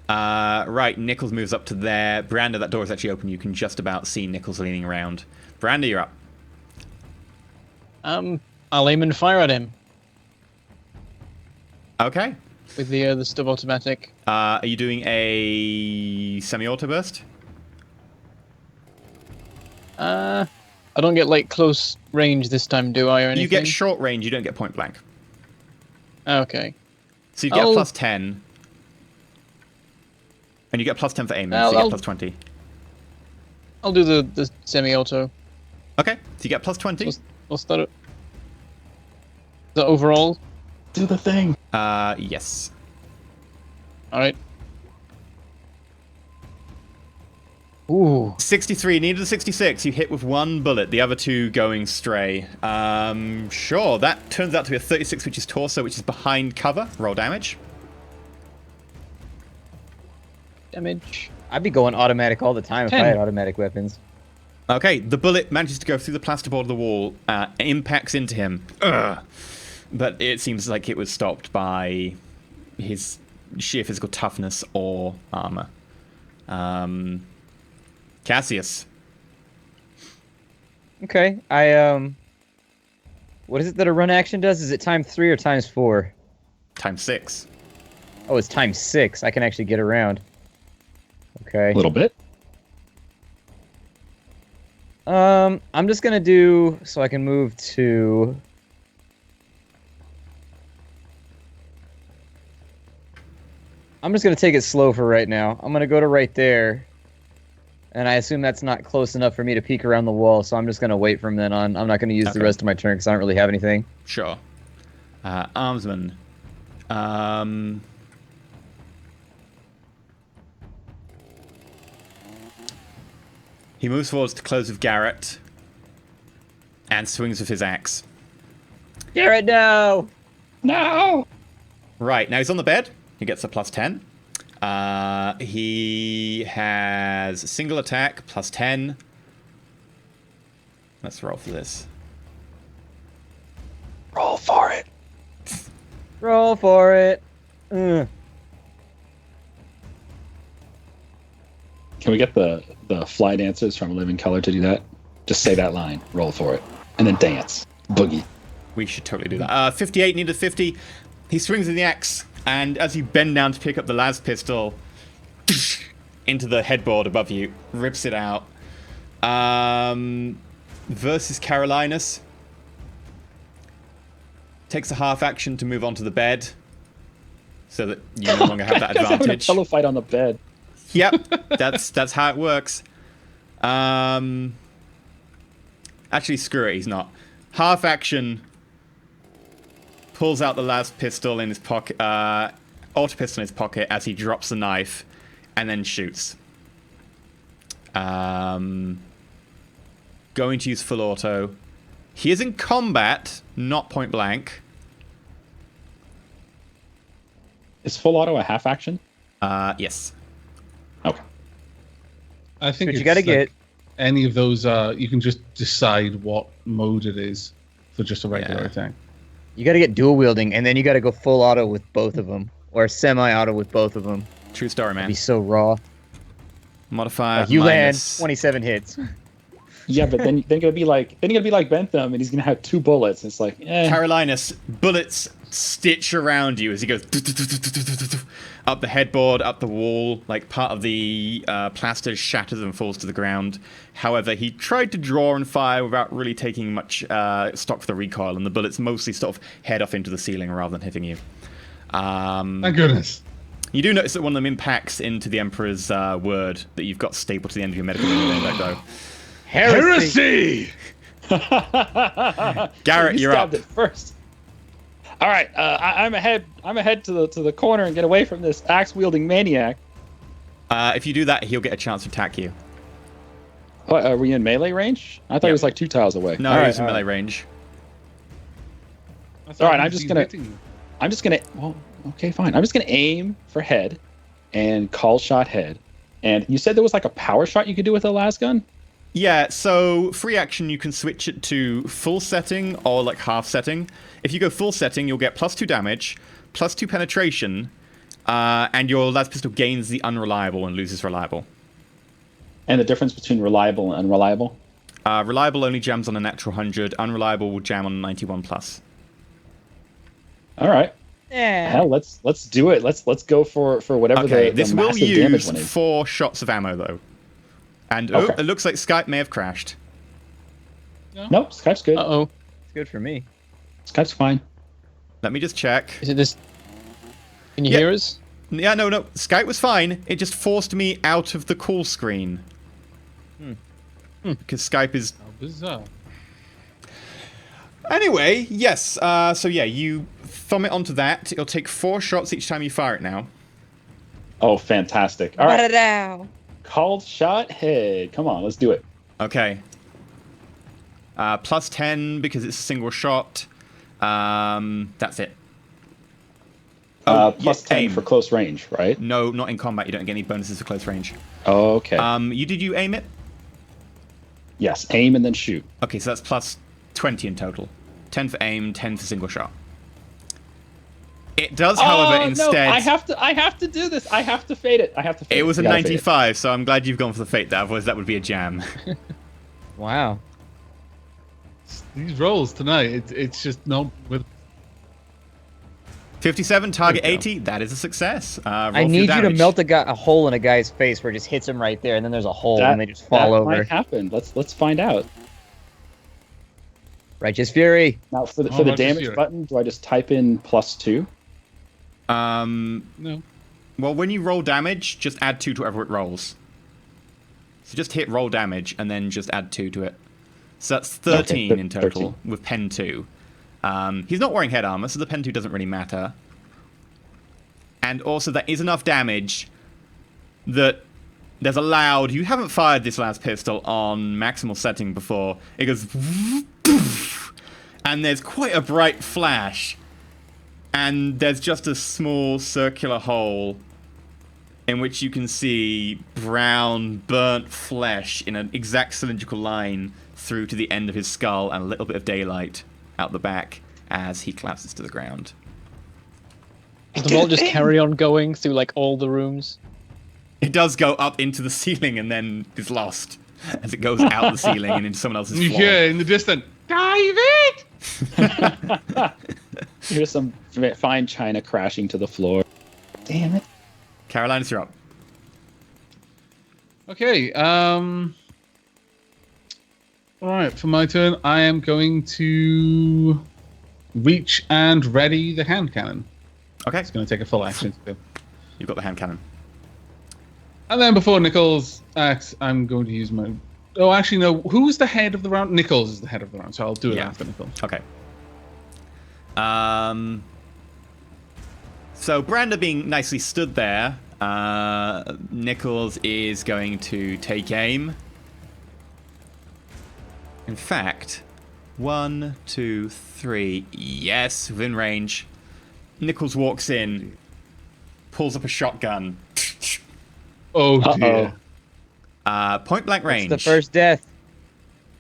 Right, Nichols moves up to there. Brander, that door is actually open. You can just about see Nichols leaning around. Brander, you're up. I'll aim and fire at him Okay. with the stub-automatic. Are you doing a semi-auto burst? I don't get like close range this time, do I, or anything? You get short range, you don't get point blank. Okay. So you get a plus 10. And you get a plus 10 for aiming, so you get plus 20. I'll do the semi-auto. Okay, so you get plus 20. What's that? Is that overall? Do the thing. Yes. Alright. Ooh. 63, needed a 66. You hit with one bullet, the other two going stray. Sure, that turns out to be a 36, which is torso, which is behind cover. Roll damage. Damage. I'd be going automatic all the time 10. if I had automatic weapons. Okay, the bullet manages to go through the plasterboard of the wall, impacts into him. Ugh. But it seems like it was stopped by his sheer physical toughness or armor. Cassius. Okay, what is it that a run action does? Is it times 3 or times 4? Times 6. Oh, it's times 6. I can actually get around. Okay. A little bit. I'm just gonna do so I can move to. I'm just gonna take it slow for right now. I'm gonna go to right there, and I assume that's not close enough for me to peek around the wall. So I'm just gonna wait from then on. I'm not gonna use the rest of my turn because I don't really have anything. Sure. Armsman. He moves forwards to close with Garrett and swings with his axe. Garrett, no! No! Right, now he's on the bed. He gets a plus 10. He has single attack, plus 10. Let's roll for this. Roll for it. Roll for it. Ugh. Can we get the fly dancers from Living Color to do that? Just say that line, roll for it, and then dance. Boogie. We should totally do that. 58, needed 50. He swings with the axe, and as you bend down to pick up the las pistol, into the headboard above you, rips it out. Versus Carolinus. Takes a half action to move onto the bed, so that you no longer have that advantage. Pillow fight on the bed. Yep, that's how it works. Actually, screw it, he's not. Half action, pulls out the last pistol in his pocket, auto pistol in his pocket as he drops the knife, and then shoots. Going to use full auto. He is in combat, not point blank. Is full auto a half action? Yes. Okay. I think But you gotta get. any of those. You can just decide what mode it is for just a regular attack. You gotta get dual wielding, and then you gotta go full auto with both of them, or semi-auto with both of them. True story, man. It'd be so raw. Modifier Like you land minus- 27 hits. Yeah, but then you're gonna be like Bentham, and he's gonna have 2 bullets. It's like, Carolinus, bullets stitch around you as he goes up the headboard, up the wall, like part of the plaster shatters and falls to the ground. However, he tried to draw and fire without really taking much stock for the recoil, and the bullets mostly sort of head off into the ceiling rather than hitting you. Thank goodness. You do notice that one of them impacts into the Emperor's word that you've got stapled to the end of your medical when you let go. Heresy! Garrett, you you're up. stabbed it first. All right, I'm ahead. I'm ahead to the corner and get away from this axe wielding maniac. If you do that, he'll get a chance to attack you. What, are we in melee range? I thought Yep. it was like 2 tiles away. No, All he's in all melee range. I thought All right, he I'm was just gonna- hitting you. I'm just gonna. Well, okay, fine. I'm just gonna aim for head, and call shot head. And you said there was like a power shot you could do with a las gun. Yeah, so free action, you can switch it to full setting or like half setting. If you go full setting, you'll get +2 damage, +2 penetration, and your las pistol gains the unreliable and loses reliable. And the difference between reliable and unreliable? Reliable only jams on a natural 100. Unreliable will jam on a 91 plus. All right. Yeah. Hell, let's do it. Let's go for whatever Okay, the this will massive damage use one is. 4 shots of ammo though. And Okay. it looks like Skype may have crashed. Nope, Skype's good. Uh-oh. It's good for me. Skype's fine. Let me just check. Is it this? Can you Yeah. hear us? Yeah, no, Skype was fine. It just forced me out of the call screen. Because Skype is... How bizarre. Anyway, yes. So yeah, you thumb it onto that. It'll take 4 shots each time you fire it now. Oh, fantastic. All right. Ba-da-dow. Called shot head. Come on, let's do it. Okay. Plus 10 because it's a single shot. That's it. Plus 10 aim. for close range, right? No, not in combat. You don't get any bonuses for close range. Okay. Did you aim it? Yes, aim and then shoot. Okay, so that's plus 20 in total. 10 for aim, 10 for single shot. It does, however, instead... No, I have to do this. I have to fade it. It was a You gotta fade it. 95, so I'm glad you've gone for the fate there, otherwise that would be a jam. Wow. These rolls tonight, it's just no. With 57, target There we go. 80, that is a success. I need you to melt a hole in a guy's face where it just hits him right there, and then there's a hole, and they just fall that over. might happen. Let's find out. Righteous Fury. Now for the Righteous damage Fury. button, do I just type in +2? no. Well, when you roll damage, just add 2 to whatever it rolls. So just hit roll damage, and then just add 2 to it. So that's 13 Okay, in total, 13. with pen 2. He's not wearing head armor, so the pen 2 doesn't really matter. And also, that is enough damage that there's a loud... You haven't fired this last pistol on maximal setting before. It goes... And there's quite a bright flash. And there's just a small circular hole in which you can see brown, burnt flesh in an exact cylindrical line through to the end of his skull, and a little bit of daylight out the back as he collapses to the ground. Does the vault just carry on going through like all the rooms? It does go up into the ceiling and then is lost as it goes out the ceiling and into someone else's You floor. hear in the distance, David! Here's some fine china crashing to the floor. Damn it. Carolina's, you're up. Okay, all right, for my turn, I am going to reach and ready the hand cannon. Okay, It's going to take a full action to do. you've got the hand cannon. And then before Nichols acts, I'm going to use my... Oh, actually, no. Who's the head of the round? Nichols is the head of the round, so I'll do it Yeah. after Nichols. Okay. So Brander being nicely stood there, Nichols is going to take aim. In fact, 1, 2, 3, yes, within range. Nichols walks in, pulls up a shotgun. Oh, dear. Point blank range. It's the first death.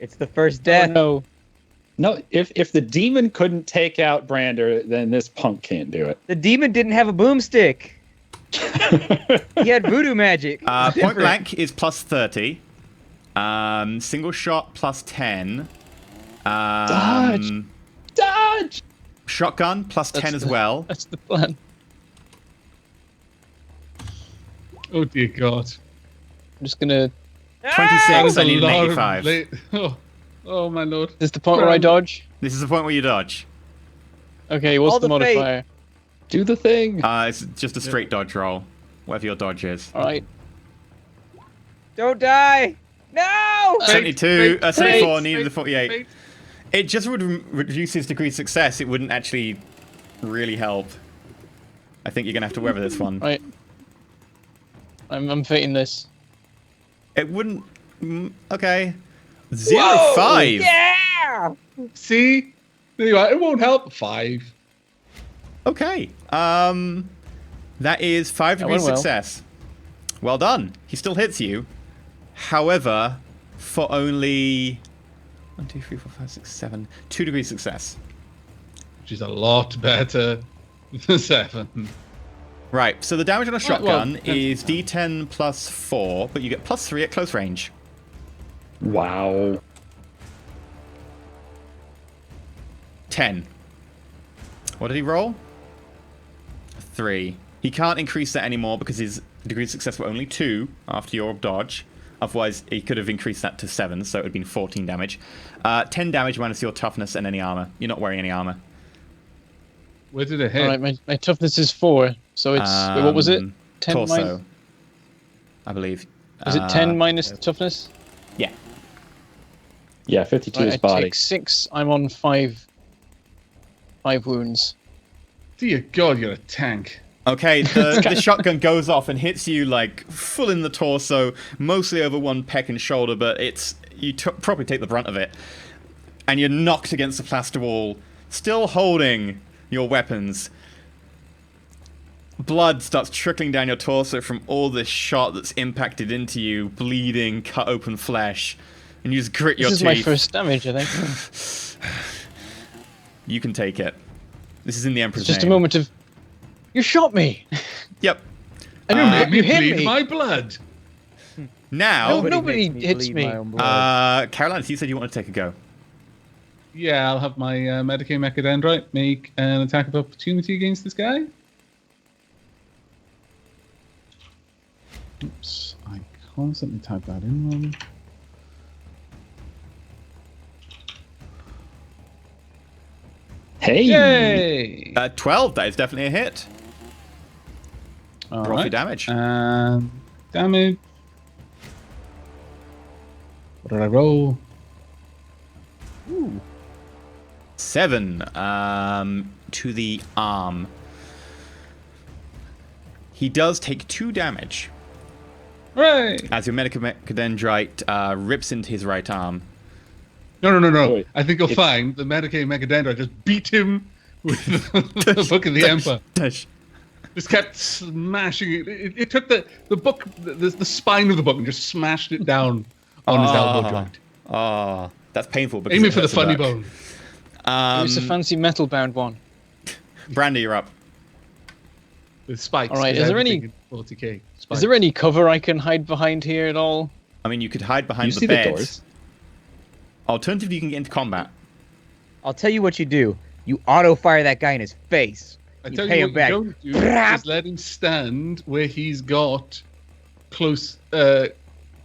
It's the first death. Oh, No, if the demon couldn't take out Brander, then this punk can't do it. The demon didn't have a boomstick. He had voodoo magic. Point Different. blank is plus 30. Single shot plus 10. Dodge! Dodge! Shotgun plus 10 as well. that's the plan. Oh, dear God. I'm just gonna. 26, I need an lot of 85. Oh, my lord. This is the point where I dodge. This is the point where you dodge. Okay, what's All the the fate. modifier? Do the thing. It's just a straight dodge roll. Whatever your dodge is. All right. Don't die. No. 72, Fate, 74, fate, needed the fate, 48. fate. It just would reduce his degree of success. It wouldn't actually really help. I think you're going to have to weather this one. Right. I'm fating this. It wouldn't... okay. 0-5. Yeah. See? There you are. It won't help. 5. Okay. That is 5 That degrees went well. success. Well done. He still hits you. However, for only 1, 2, 3, 4, 5, 6, 7, 2 degrees success. Which is a lot better than 7. Right, so the damage on a shotgun well, is D10 plus 4, but you get plus 3 at close range. Wow. 10. What did he roll? 3. He can't increase that anymore because his degree of success were only 2 after your dodge. Otherwise, he could have increased that to 7, so it would have been 14 damage. 10 damage minus your toughness and any armor. You're not wearing any armor. Where did it hit? All right, my toughness is 4, so it's wait, what was it? 10 torso, I believe. Is it 10 minus toughness? Yeah. Yeah, 52 Right, is I body. take 6. I'm on 5 wounds. Dear God, you're a tank. Okay, the shotgun goes off and hits you like full in the torso, mostly over one pec and shoulder, but you probably take the brunt of it. And you're knocked against the plaster wall, still holding your weapons. Blood starts trickling down your torso from all this shot that's impacted into you, bleeding, cut open flesh. And you just grit your This is teeth. my first damage, I think. You can take it. This is in the Emperor's It's just a name. moment of... You shot me! Yep. And Made me you hit bleed me! my blood. Now, Nobody makes hits bleed me. my own blood. Caroline, you said you want to take a go. Yeah, I'll have my Medicaid Mechadendrite make an attack of opportunity against this guy. Oops, I constantly type that in wrong. Hey! Yay! 12, that is definitely a hit. All Roll for right. damage. Damage. What did I roll? 7 to the arm. He does take 2 damage Hooray! as your Mechadendrite rips into his right arm. No. Wait, I think you'll find the Medicaid Mechadendrite just beat him with the Book of the Emperor. Just kept smashing it. It took the book, the spine of the book, and just smashed it down on his elbow joint. Oh, that's painful. Because Aiming it for the hurts funny buck. bone. It's a fancy metal-bound one. Brandy, you're up. With spikes. All right, because is there everything any- in 40k. Is Spikes. there any cover I can hide behind here at all? I mean, you could hide behind You the see bed. the doors? Alternatively, you can get into combat. I'll tell you what you do. You auto-fire that guy in his face. I You tell pay you him what back. you don't do is let him stand where he's got close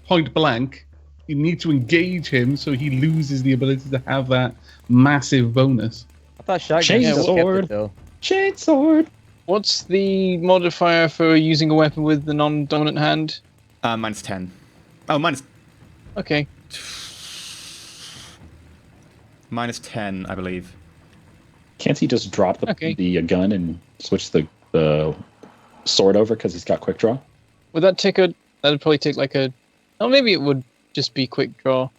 point blank. You need to engage him so he loses the ability to have that massive bonus. I thought shotgun Chain still kept sword. it, though. Chain sword! What's the modifier for using a weapon with the non-dominant hand? Minus 10. Oh, Okay. minus 10, I believe. Can't he just drop the gun and switch the sword over because he's got quick draw? Would that take a... That'd probably take like a... Oh, maybe it would just be quick draw.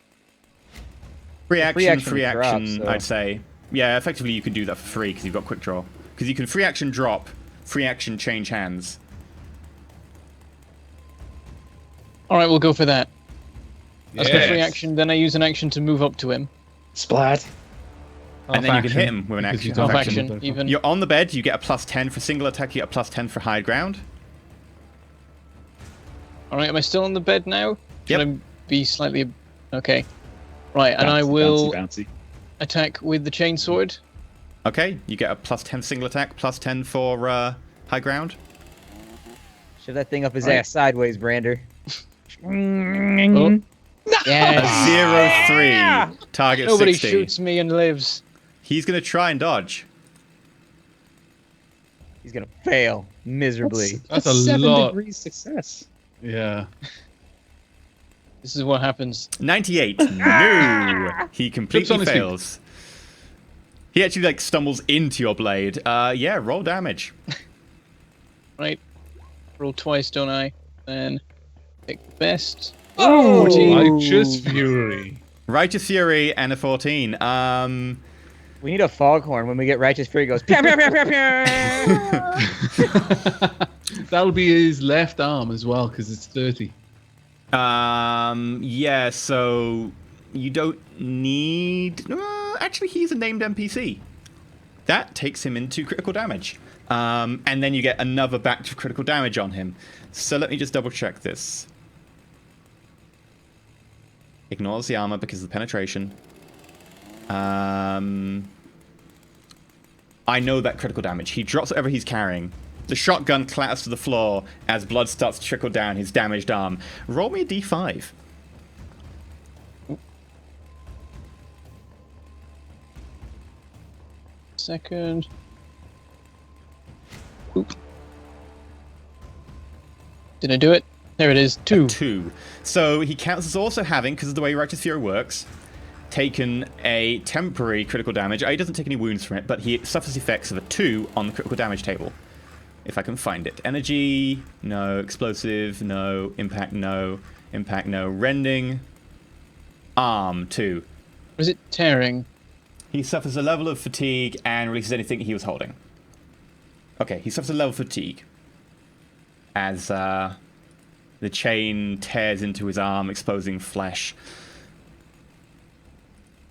Free action, free action drop, so- I'd say. Yeah, effectively you can do that for free because you've got quick draw. Because you can free action drop, free action change hands. All right, we'll go for that. That's my free Yes. action. Then I use an action to move up to him. Splat! And then you can hit him with an because action. you Half don't Half action. action, even. You're on the bed, you get a plus 10 for single attack, you get a plus 10 for high ground. All right, am I still on the bed now? Should Yep. I be slightly... Okay. Right, and I Bouncy, will bouncy. attack with the chainsword. Okay, you get a plus 10 single attack, plus 10 for high ground. Shove that thing up his Right. ass sideways, Brander. Oh. A Yes. 0-3. Target Nobody 60. shoots me and lives. He's going to try and dodge. He's gonna fail miserably. That's a 7 lot. degrees success. Yeah. This is what happens. 98. No. He Trips completely on his feet. fails. He actually like stumbles into your blade. Yeah, roll damage. Right. Roll twice, don't I? Then pick the best. Oh! 14. Righteous Fury. Righteous Fury and a 14. We need a foghorn when we get Righteous Fury goes. Pew, pew, pew, pew, pew. That'll be his left arm as well, because it's 30. Yeah, so you don't need... actually, he's a named NPC. That takes him into critical damage. And then you get another batch of critical damage on him. So let me just double check this. Ignores the armor because of the penetration. I know that critical damage. He drops whatever he's carrying. The shotgun clatters to the floor as blood starts to trickle down his damaged arm. Roll me a d5. Second. Oop. Did I do it? There it is. 2. 2. So he counts as also having, because of the way Righteous Fury works, taken a temporary critical damage. He doesn't take any wounds from it, but he suffers effects of a 2 on the critical damage table. If I can find it. Energy, no. Explosive, no. Impact, no. Impact, no. Rending. Arm, 2. Was it tearing? He suffers a level of fatigue and releases anything he was holding. Okay, he suffers a level of fatigue. As the chain tears into his arm, exposing flesh.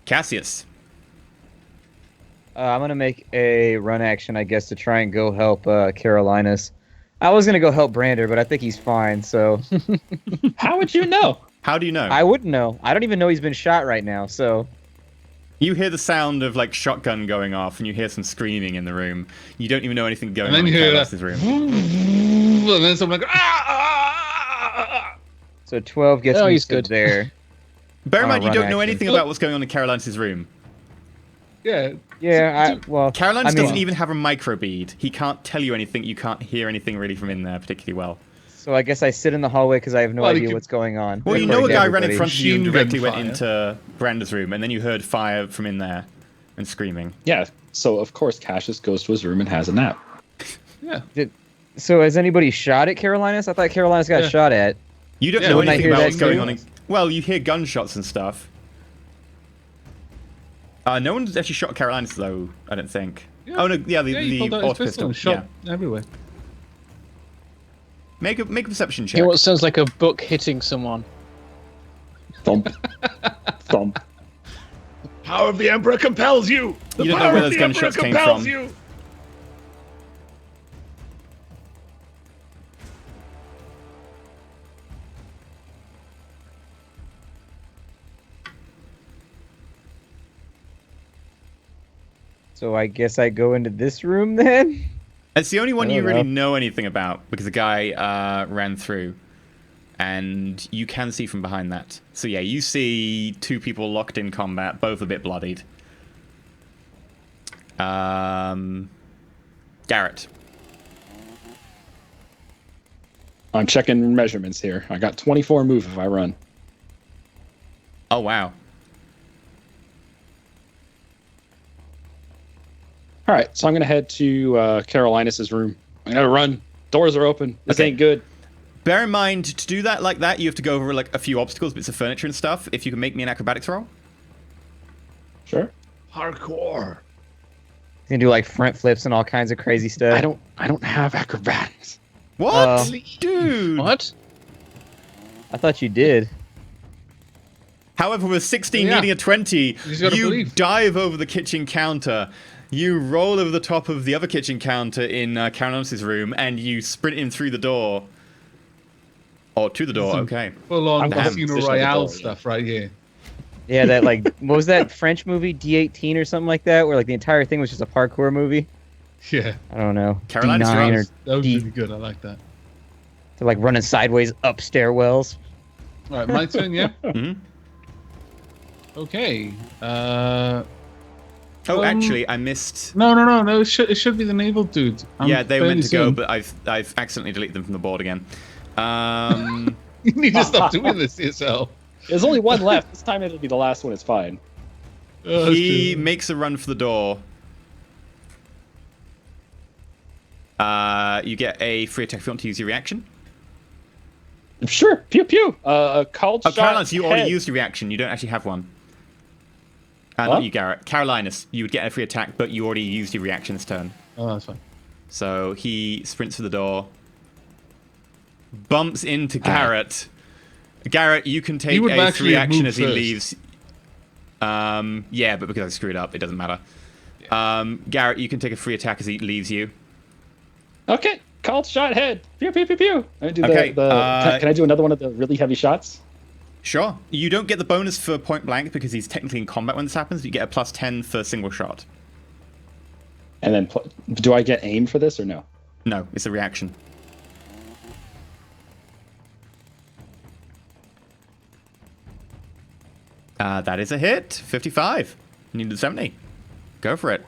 Cassius. I'm gonna make a run action, I guess, to try and go help Carolinus. I was gonna go help Brander, but I think he's fine. So, How would you know? How do you know? I wouldn't know. I don't even know he's been shot right now. So, You hear the sound of like shotgun going off, and you hear some screaming in the room. You don't even know anything going on in Carolinus' room. And then someone like, so 12 gets me he's to good. there. Bear in mind, you run don't know action. anything about what's going on in Carolinus' room. yeah. Yeah, well, Carolinus I mean, doesn't even have a micro bead. He can't tell you anything. You can't hear anything really from in there particularly well. So I guess I sit in the hallway because I have no Well, idea you what's going on. Well, you According know a to guy ran in everybody. front of you and Machine directly gun went into Brander's room, and then you heard fire from in there and screaming. Yeah, so of course Cassius goes to his room and has a nap. Yeah. So has anybody shot at Carolinus? I thought Carolinus got Yeah. shot at. You don't Yeah, know wouldn't I anything hear about that what's going too? on. Well, you hear gunshots and stuff. No one's actually shot Carolinus, though, I don't think. Yeah. Oh, no, yeah, Yeah, he the pulled out his auto pistol pistol. and shot everywhere. Make a perception check. Hear what sounds like a book hitting someone. Thump. Thump. Power of the Emperor compels you. You don't know where those gunshots came from. So I guess I go into this room then? It's the only one I you don't really know. know anything about, because the guy ran through. And you can see from behind that. So yeah, you see 2 people locked in combat, both a bit bloodied. Garrett. I'm checking measurements here. I got 24 move if I run. Oh, wow. All right, so I'm going to head to Carolinus' room. I'm going to run. Doors are open. This Okay. ain't good. Bear in mind, to do that like that, you have to go over like a few obstacles, bits of furniture and stuff. If you can make me an acrobatics roll. Sure. Hardcore. You can do like front flips and all kinds of crazy stuff. I don't have acrobatics. What? Dude! What? I thought you did. However, with 16 Yeah. needing a 20, just gotta you believe. dive over the kitchen counter. You roll over the top of the other kitchen counter in Carolinus' room, and you sprint in through the door. Or to the door, okay. Full on I'm Casino positioning the Royale door, yeah. stuff right here. Yeah, that like what was that French movie D18 or something like that, where like the entire thing was just a parkour movie. Yeah. I don't know. Carolinus D9 or runs. That was D- really good. I like that. to like running sideways up stairwells. All right, my turn, yeah? Mhm. Okay. Oh, actually, I missed. No. It should be the naval dude. Yeah, they were meant to go, soon. but I've accidentally deleted them from the board again. You need to stop doing this to yourself. There's only one left. This time it'll be the last one. It's fine. Oh, that's He true. makes a run for the door. You get a free attack if you want to use your reaction. Sure. Pew pew. Called Oh, shot. Carolinus, you already head. used your reaction. You don't actually have one. What? Not you, Garrett. Carolinus, you would get a free attack, but you already used your reaction this turn. Oh, that's fine. So he sprints to the door, bumps into Garrett, Garrett, you can take would a actually free have action moved as he first. leaves. Yeah, but because I screwed up, it doesn't matter. Garrett, you can take a free attack as he leaves you. Okay, called shot head. Pew pew pew pew. I do Okay, can I do another one of the really heavy shots? Sure. You don't get the bonus for point blank because he's technically in combat when this happens. But you get a +10 for single shot. And then do I get aim for this or no? No, it's a reaction. That is a hit. 55. You need 70. Go for it.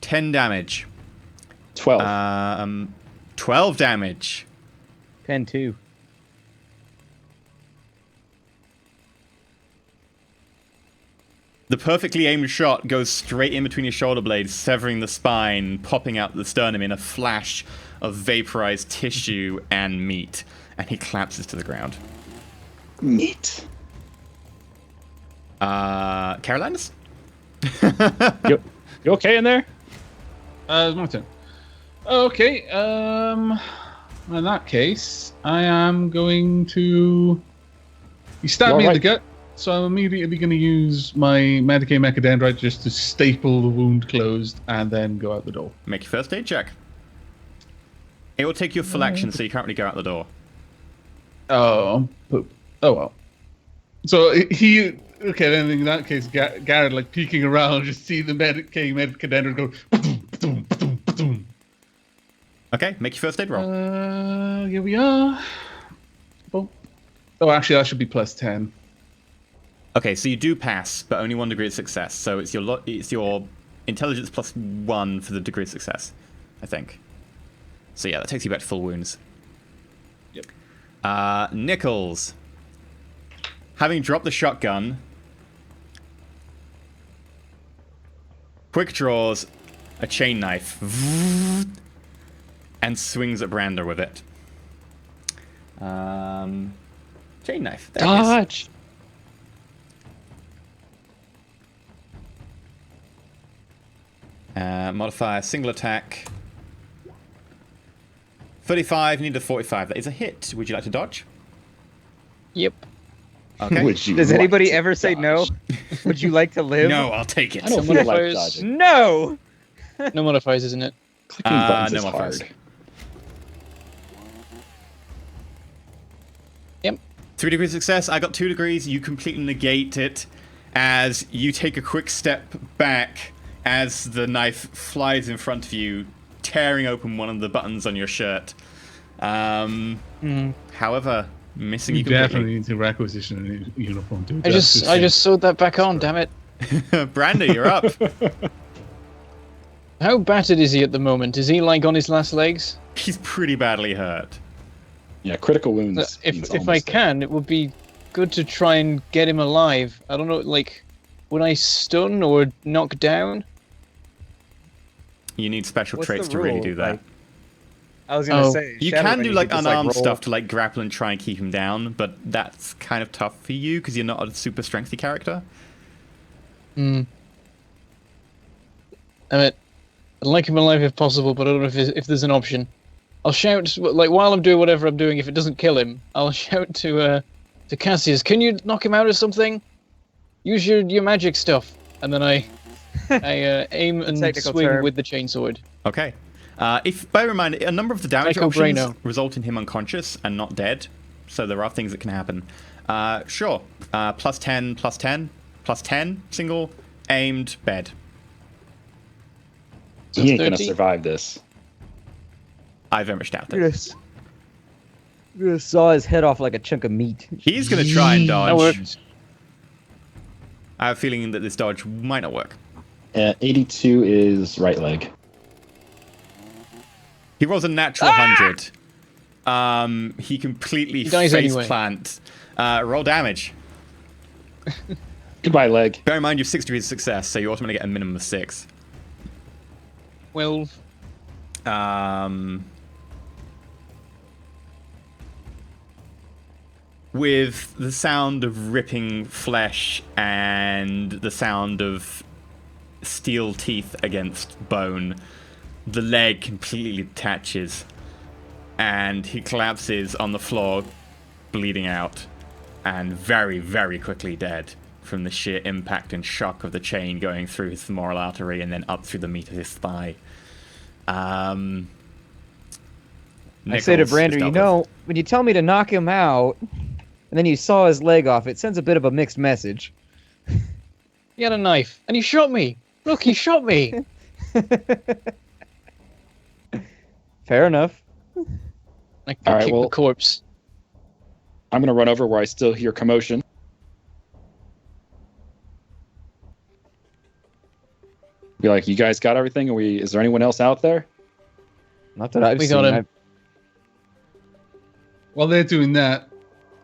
10 damage. 12. 12 damage. 10-2. The perfectly aimed shot goes straight in between his shoulder blades, severing the spine, popping out the sternum in a flash of vaporized tissue and meat, and he collapses to the ground. Meat. Carolinas? You okay in there? It's my turn. Okay, in that case, I am going to... He stabbed me in the gut, so I'm immediately going to use my Medicaid Mechadendrite just to staple the wound closed and then go out the door. Make your first aid check. It will take your full action, so you can't really go out the door. Oh, poop. Oh, well. So he... Okay, then in that case, Garrett, like, peeking around, just see the Medicaid Mechadendrite go... Ba-doom, ba-doom, ba-doom. Okay, make your first aid roll. Here we are. Oh, actually, that should be +10. Okay, so you do pass, but only 1 degree of success. So it's your intelligence +1 for the degree of success, I think. So yeah, that takes you back to full wounds. Yep. Nichols, having dropped the shotgun, quick draws a chain knife and swings at Brander with it. Chain knife. There it is. Dodge. Modifier, single attack. 35, need a 45. That is a hit. Would you like to dodge? Yep. Okay. Would you Does like anybody to ever say no? dodge? Would you like to live? No, I'll take it. I don't Some feel like modifiers. dodging. No! No modifiers, isn't it? Clicking buttons no is modifiers. hard. Yep. 3 degrees of success. I got 2 degrees. You completely negate it as you take a quick step back as the knife flies in front of you, tearing open one of the buttons on your shirt. However, missing you You completely. definitely need to requisition a new uniform to I just sewed that back on, damn it. Brander, you're up. How battered is he at the moment? Is he like on his last legs? He's pretty badly hurt. Yeah, critical wounds. means If I almost dead. can, it would be good to try and get him alive. I don't know, like, would I stun or knock down? You need special What's traits the to really rule? do that. Like, I was gonna Oh. say You Shadow can Bunny do like could just, unarmed roll- stuff to like grapple and try and keep him down, but that's kind of tough for you because you're not a super strengthy character. I mean, I'd like him alive if possible, but I don't know if there's an option. I'll shout, like, while I'm doing whatever I'm doing, if it doesn't kill him, I'll shout to Cassius, can you knock him out or something? Use your magic stuff. And then I aim and technical swing term. with the chainsword. Okay. If bear in mind, a number of the damage Psycho options Braino. result in him unconscious and not dead, so there are things that can happen. Sure. +10, +10, +10, single, aimed, bed. So He ain't gonna 30? survive this. I very much doubt You're it. gonna saw his head off like a chunk of meat. He's going to try and That dodge. worked. I have a feeling that this dodge might not work. 82 is right leg. He rolls a natural 100. He completely He dies face anyway. plant. Roll damage. Goodbye, leg. Bear in mind you have 6 degrees of success, so you automatically get a minimum of 6. 12. With the sound of ripping flesh and the sound of steel teeth against bone, the leg completely detaches and he collapses on the floor, bleeding out and very, very quickly dead from the sheer impact and shock of the chain going through his femoral artery and then up through the meat of his thigh. I say to Brander, you know, when you tell me to knock him out, and then you saw his leg off, it sends a bit of a mixed message. He had a knife, and he shot me. Look, he shot me. Fair enough. I All right, kick well, the corpse. I'm going to run over where I still hear commotion. Be like, you guys got everything? Is there anyone else out there? Not that I've We seen. got him. While they're doing that,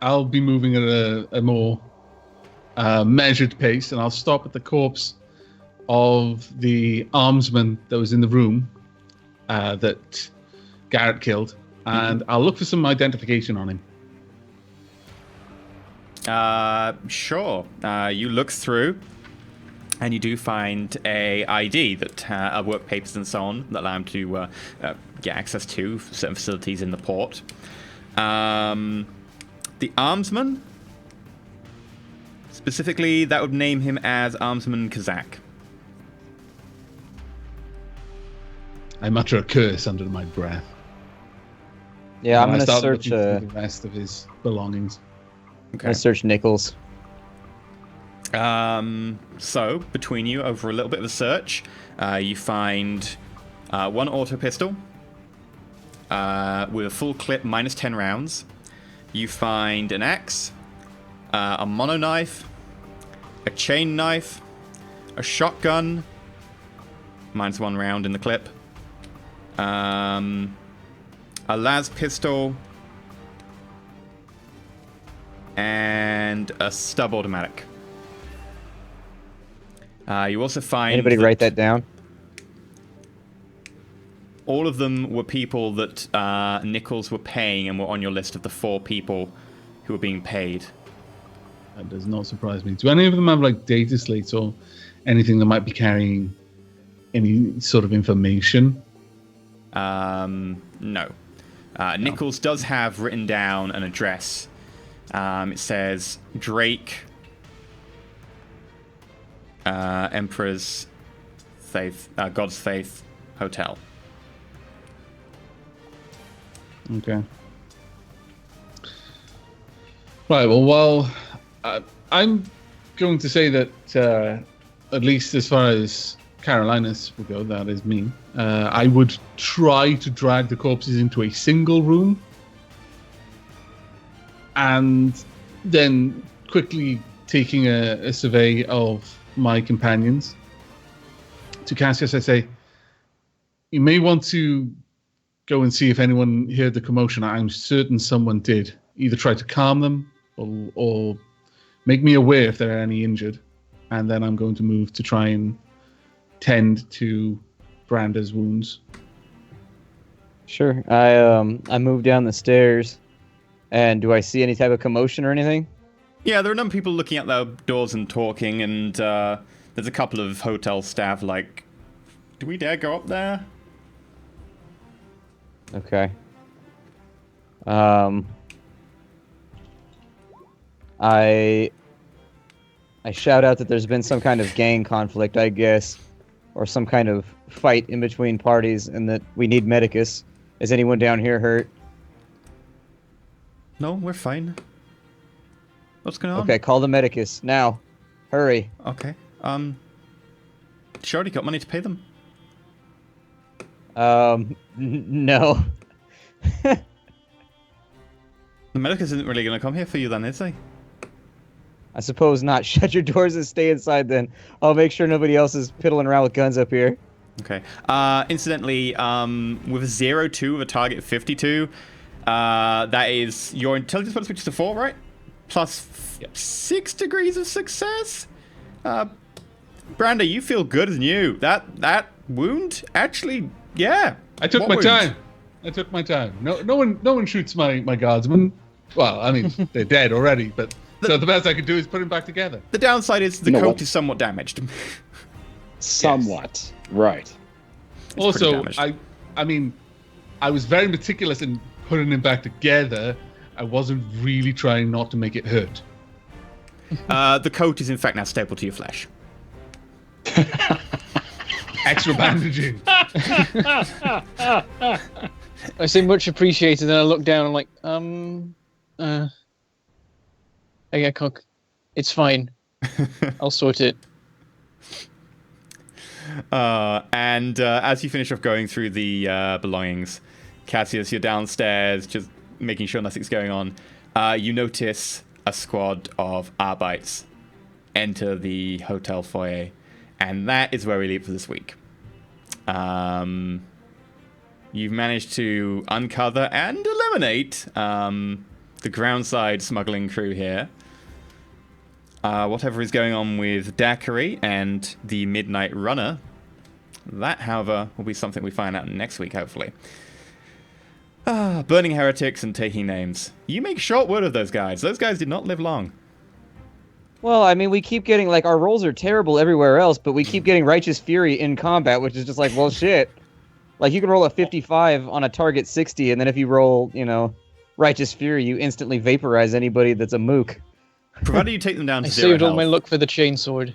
I'll be moving at a more measured pace, and I'll stop at the corpse of the armsman that was in the room that Garrett killed, and I'll look for some identification on him. Sure. You look through, and you do find a ID that work papers and so on that allow him to get access to certain facilities in the port. The armsman, specifically, that would name him as Armsman Kazak. I mutter a curse under my breath. Yeah, And I'm I gonna start search. looking for the rest of his belongings. I'm gonna search Nichols. So, between you, over a little bit of a search, you find one auto pistol with a full clip minus 10 rounds. You find an axe, a mono knife, a chain knife, a shotgun, minus 1 round in the clip, a las pistol, and a stub automatic. You also find... Anybody write that down? All of them were people that Nichols were paying and were on your list of the 4 people who were being paid. That does not surprise me. Do any of them have like data slates or anything that might be carrying any sort of information? No. Nichols does have written down an address. It says Drake, Emperor's Faith, God's Faith Hotel. Okay. Right, well, while I'm going to say that, at least as far as Carolinas would go, that is me, I would try to drag the corpses into a single room and then quickly taking a survey of my companions. To Cassius, I say, you may want to go and see if anyone heard the commotion. I'm certain someone did. Either try to calm them or make me aware if there are any injured. And then I'm going to move to try and tend to Brander's wounds. Sure. I move down the stairs, and do I see any type of commotion or anything? Yeah, there are a number of people looking out their doors and talking, and there's a couple of hotel staff like, do we dare go up there? Okay. I shout out that there's been some kind of gang conflict, I guess, or some kind of fight in between parties, and that we need medicus. Is anyone down here hurt? No, we're fine. What's going on? Okay, call the medicus now. Hurry. Okay. Sure, you got money to pay them? No. The medicus isn't really going to come here for you then, is he? I suppose not. Shut your doors and stay inside then. I'll make sure nobody else is piddling around with guns up here. Okay. Incidentally, with a 0-2 with a target of 52, that is your intelligence bonus, which is a 4, right? Plus 6 degrees of success? Brander, you feel good as new. That wound, actually, yeah. I took What my wound? time. I took my time. No one shoots my guardsmen. Well, I mean, they're dead already, but so the best I could do is put them back together. The downside is the You know coat what? is somewhat damaged. Somewhat. Right. pretty Also, damaged. I mean, I was very meticulous in putting them back together, I wasn't really trying not to make it hurt. The coat is in fact now stapled to your flesh. Extra bandaging. I say much appreciated, and I look down and I'm like, I can't. It's fine. I'll sort it. And as you finish off going through the belongings, Cassius, you're downstairs just making sure nothing's going on. You notice a squad of Arbites enter the hotel foyer, and that is where we leave for this week. You've managed to uncover and eliminate the groundside smuggling crew here. Whatever is going on with Daiquiri and the Midnight Runner, that, however, will be something we find out next week, hopefully. Burning heretics and taking names. You make short work of those guys. Those guys did not live long. Well, I mean, we keep getting, like, our rolls are terrible everywhere else, but we keep getting Righteous Fury in combat, which is just like, well, shit. Like, you can roll a 55 on a target 60, and then if you roll, Righteous Fury, you instantly vaporize anybody that's a mook. Provided you take them down to I zero saved all health. my luck for the chainsword.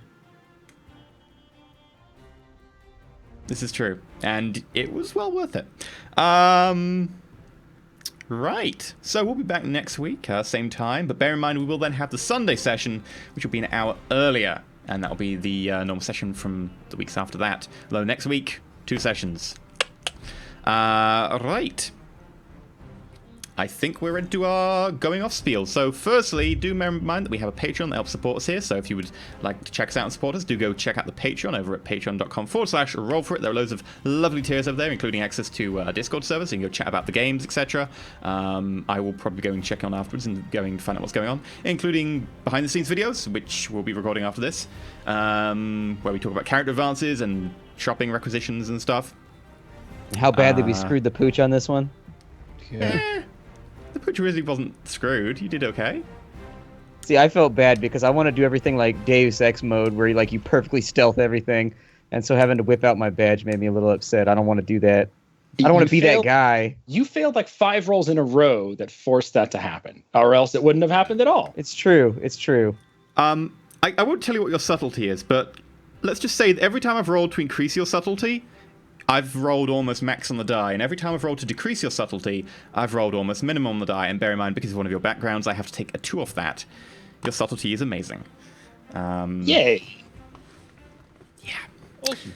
This is true. And it was well worth it. Right. So we'll be back next week, same time. But bear in mind, we will then have the Sunday session, which will be an hour earlier. And that'll be the normal session from the weeks after that. Although next week, 2 sessions. Right. I think we're ready to our going off spiel. So firstly, do bear in mind that we have a Patreon that helps support us here. So if you would like to check us out and support us, do go check out the Patreon over at patreon.com/roll4it. There are loads of lovely tiers over there, including access to Discord servers. So you can go chat about the games, etc. I will probably go and check on afterwards and go and find out what's going on, including behind the scenes videos, which we'll be recording after this, where we talk about character advances and shopping requisitions and stuff. How badly we screwed the pooch on this one. Yeah. The pooch really wasn't screwed. You did okay. See, I felt bad because I want to do everything like Deus Ex mode, where you perfectly stealth everything, and so having to whip out my badge made me a little upset. I don't want to do that. I don't want to be that guy. You failed like 5 rolls in a row that forced that to happen, or else it wouldn't have happened at all. It's true. It's true. I won't tell you what your subtlety is, but let's just say that every time I've rolled to increase your subtlety, I've rolled almost max on the die, and every time I've rolled to decrease your subtlety, I've rolled almost minimum on the die. And bear in mind, because of one of your backgrounds, I have to take a 2 off that. Your subtlety is amazing. Yay! Yeah. Awesome.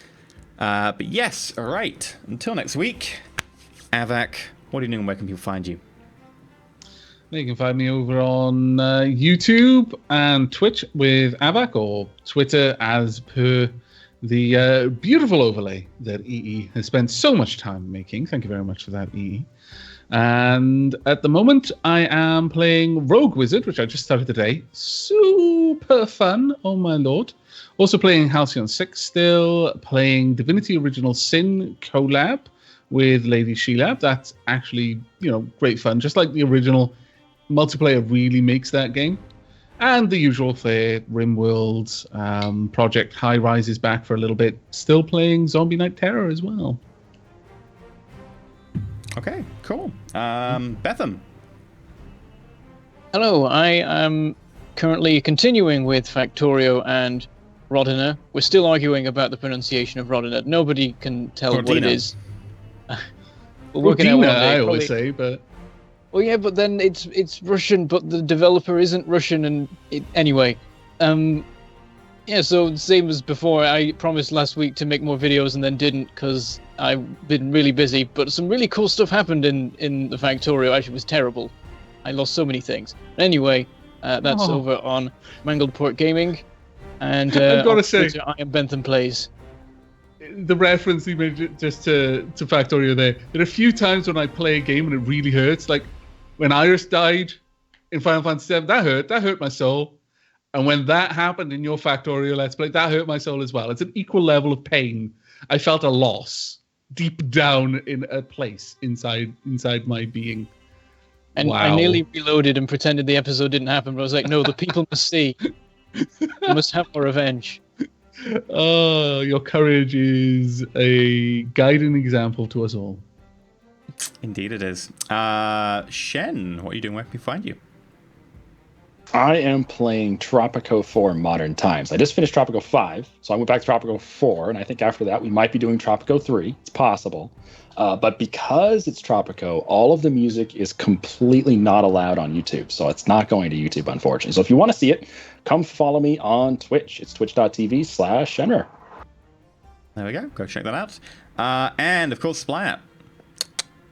But yes, all right. Until next week, Avak, what are you doing and where can people find you? You can find me over on YouTube and Twitch with Avak, or Twitter as per the beautiful overlay that EE has spent so much time making. Thank you very much for that, EE. And at the moment, I am playing Rogue Wizard, which I just started today. Super fun, oh my lord. Also playing Halcyon 6 still, playing Divinity Original Sin collab with Lady Shelab. That's actually, great fun. Just like the original, multiplayer really makes that game. And the usual fare, RimWorld, Project High Rise is back for a little bit. Still playing Zombie Night Terror as well. Okay, cool. Betham. Hello, I am currently continuing with Factorio and Rodina. We're still arguing about the pronunciation of Rodina. Nobody can tell what it is. We're working out one day, I always say, but... Well, yeah, but then it's Russian, but the developer isn't Russian, and anyway. Yeah, so same as before, I promised last week to make more videos and then didn't because I've been really busy, but some really cool stuff happened in the Factorio. Actually, it was terrible. I lost so many things. Anyway, that's over on Mangled Port Gaming, and I've got to on say, Twitter, I am Bentham Plays. The reference you made just to Factorio there are a few times when I play a game and it really hurts, like when Iris died in Final Fantasy VII, that hurt my soul. And when that happened in your Factorio Let's Play, that hurt my soul as well. It's an equal level of pain. I felt a loss deep down in a place inside my being. And wow. I nearly reloaded and pretended the episode didn't happen, but I was like, no, the people must see. They must have more revenge. Oh, your courage is a guiding example to us all. Indeed it is. Shen, what are you doing? Where can we find you? I am playing Tropico 4 Modern Times. I just finished Tropico 5, so I went back to Tropico 4, and I think after that we might be doing Tropico 3. It's possible. But because it's Tropico, all of the music is completely not allowed on YouTube, so it's not going to YouTube, unfortunately. So if you want to see it, come follow me on Twitch. It's twitch.tv/Shenrer. There we go. Go check that out. And, of course, Splat.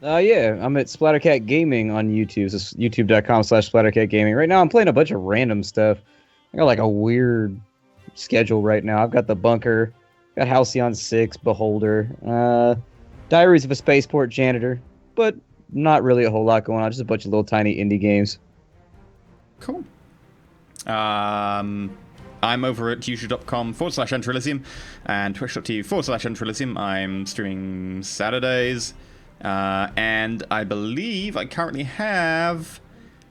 Yeah, I'm at Splattercat Gaming on YouTube. So it's youtube.com/Splattercat Gaming. Right now, I'm playing a bunch of random stuff. I got like a weird schedule right now. I've got The Bunker, got Halcyon 6, Beholder, Diaries of a Spaceport Janitor, but not really a whole lot going on. Just a bunch of little tiny indie games. Cool. I'm over at youtube.com/Enterelysium and twitch.tv/Enterelysium. I'm streaming Saturdays. And I believe I currently have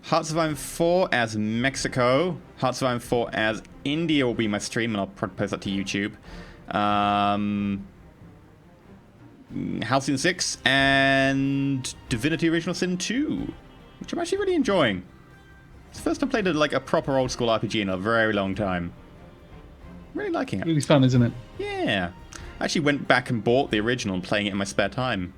Hearts of Iron 4 as Mexico. Hearts of Iron 4 as India will be my stream, and I'll probably post that to YouTube. Halcyon 6 and Divinity Original Sin 2, which I'm actually really enjoying. It's the first time I played a proper old school RPG in a very long time. Really liking it. Really fun, isn't it? Yeah. I actually went back and bought the original and playing it in my spare time.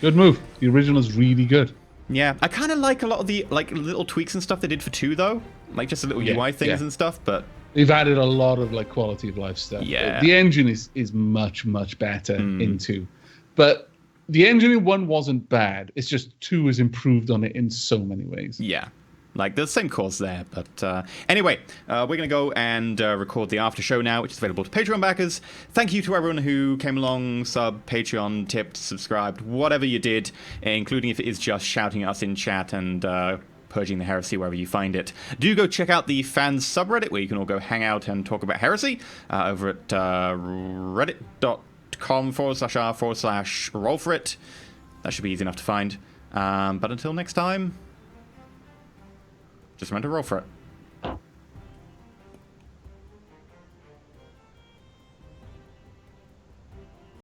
Good move. The original's really good. Yeah, I kind of like a lot of the little tweaks and stuff they did for 2 though, like just the little UI things and stuff. But they've added a lot of quality of life stuff. Yeah, the engine is much better in 2, but the engine in 1 wasn't bad. It's just 2 has improved on it in so many ways. Yeah. Like, the same cause there, but anyway, we're going to go and record the after show now, which is available to Patreon backers. Thank you to everyone who came along, sub, Patreon, tipped, subscribed, whatever you did, including if it is just shouting at us in chat and purging the heresy wherever you find it. Do go check out the fans subreddit, where you can all go hang out and talk about heresy, over at reddit.com/r/Roll4It. That should be easy enough to find. But until next time, just remember to roll for it.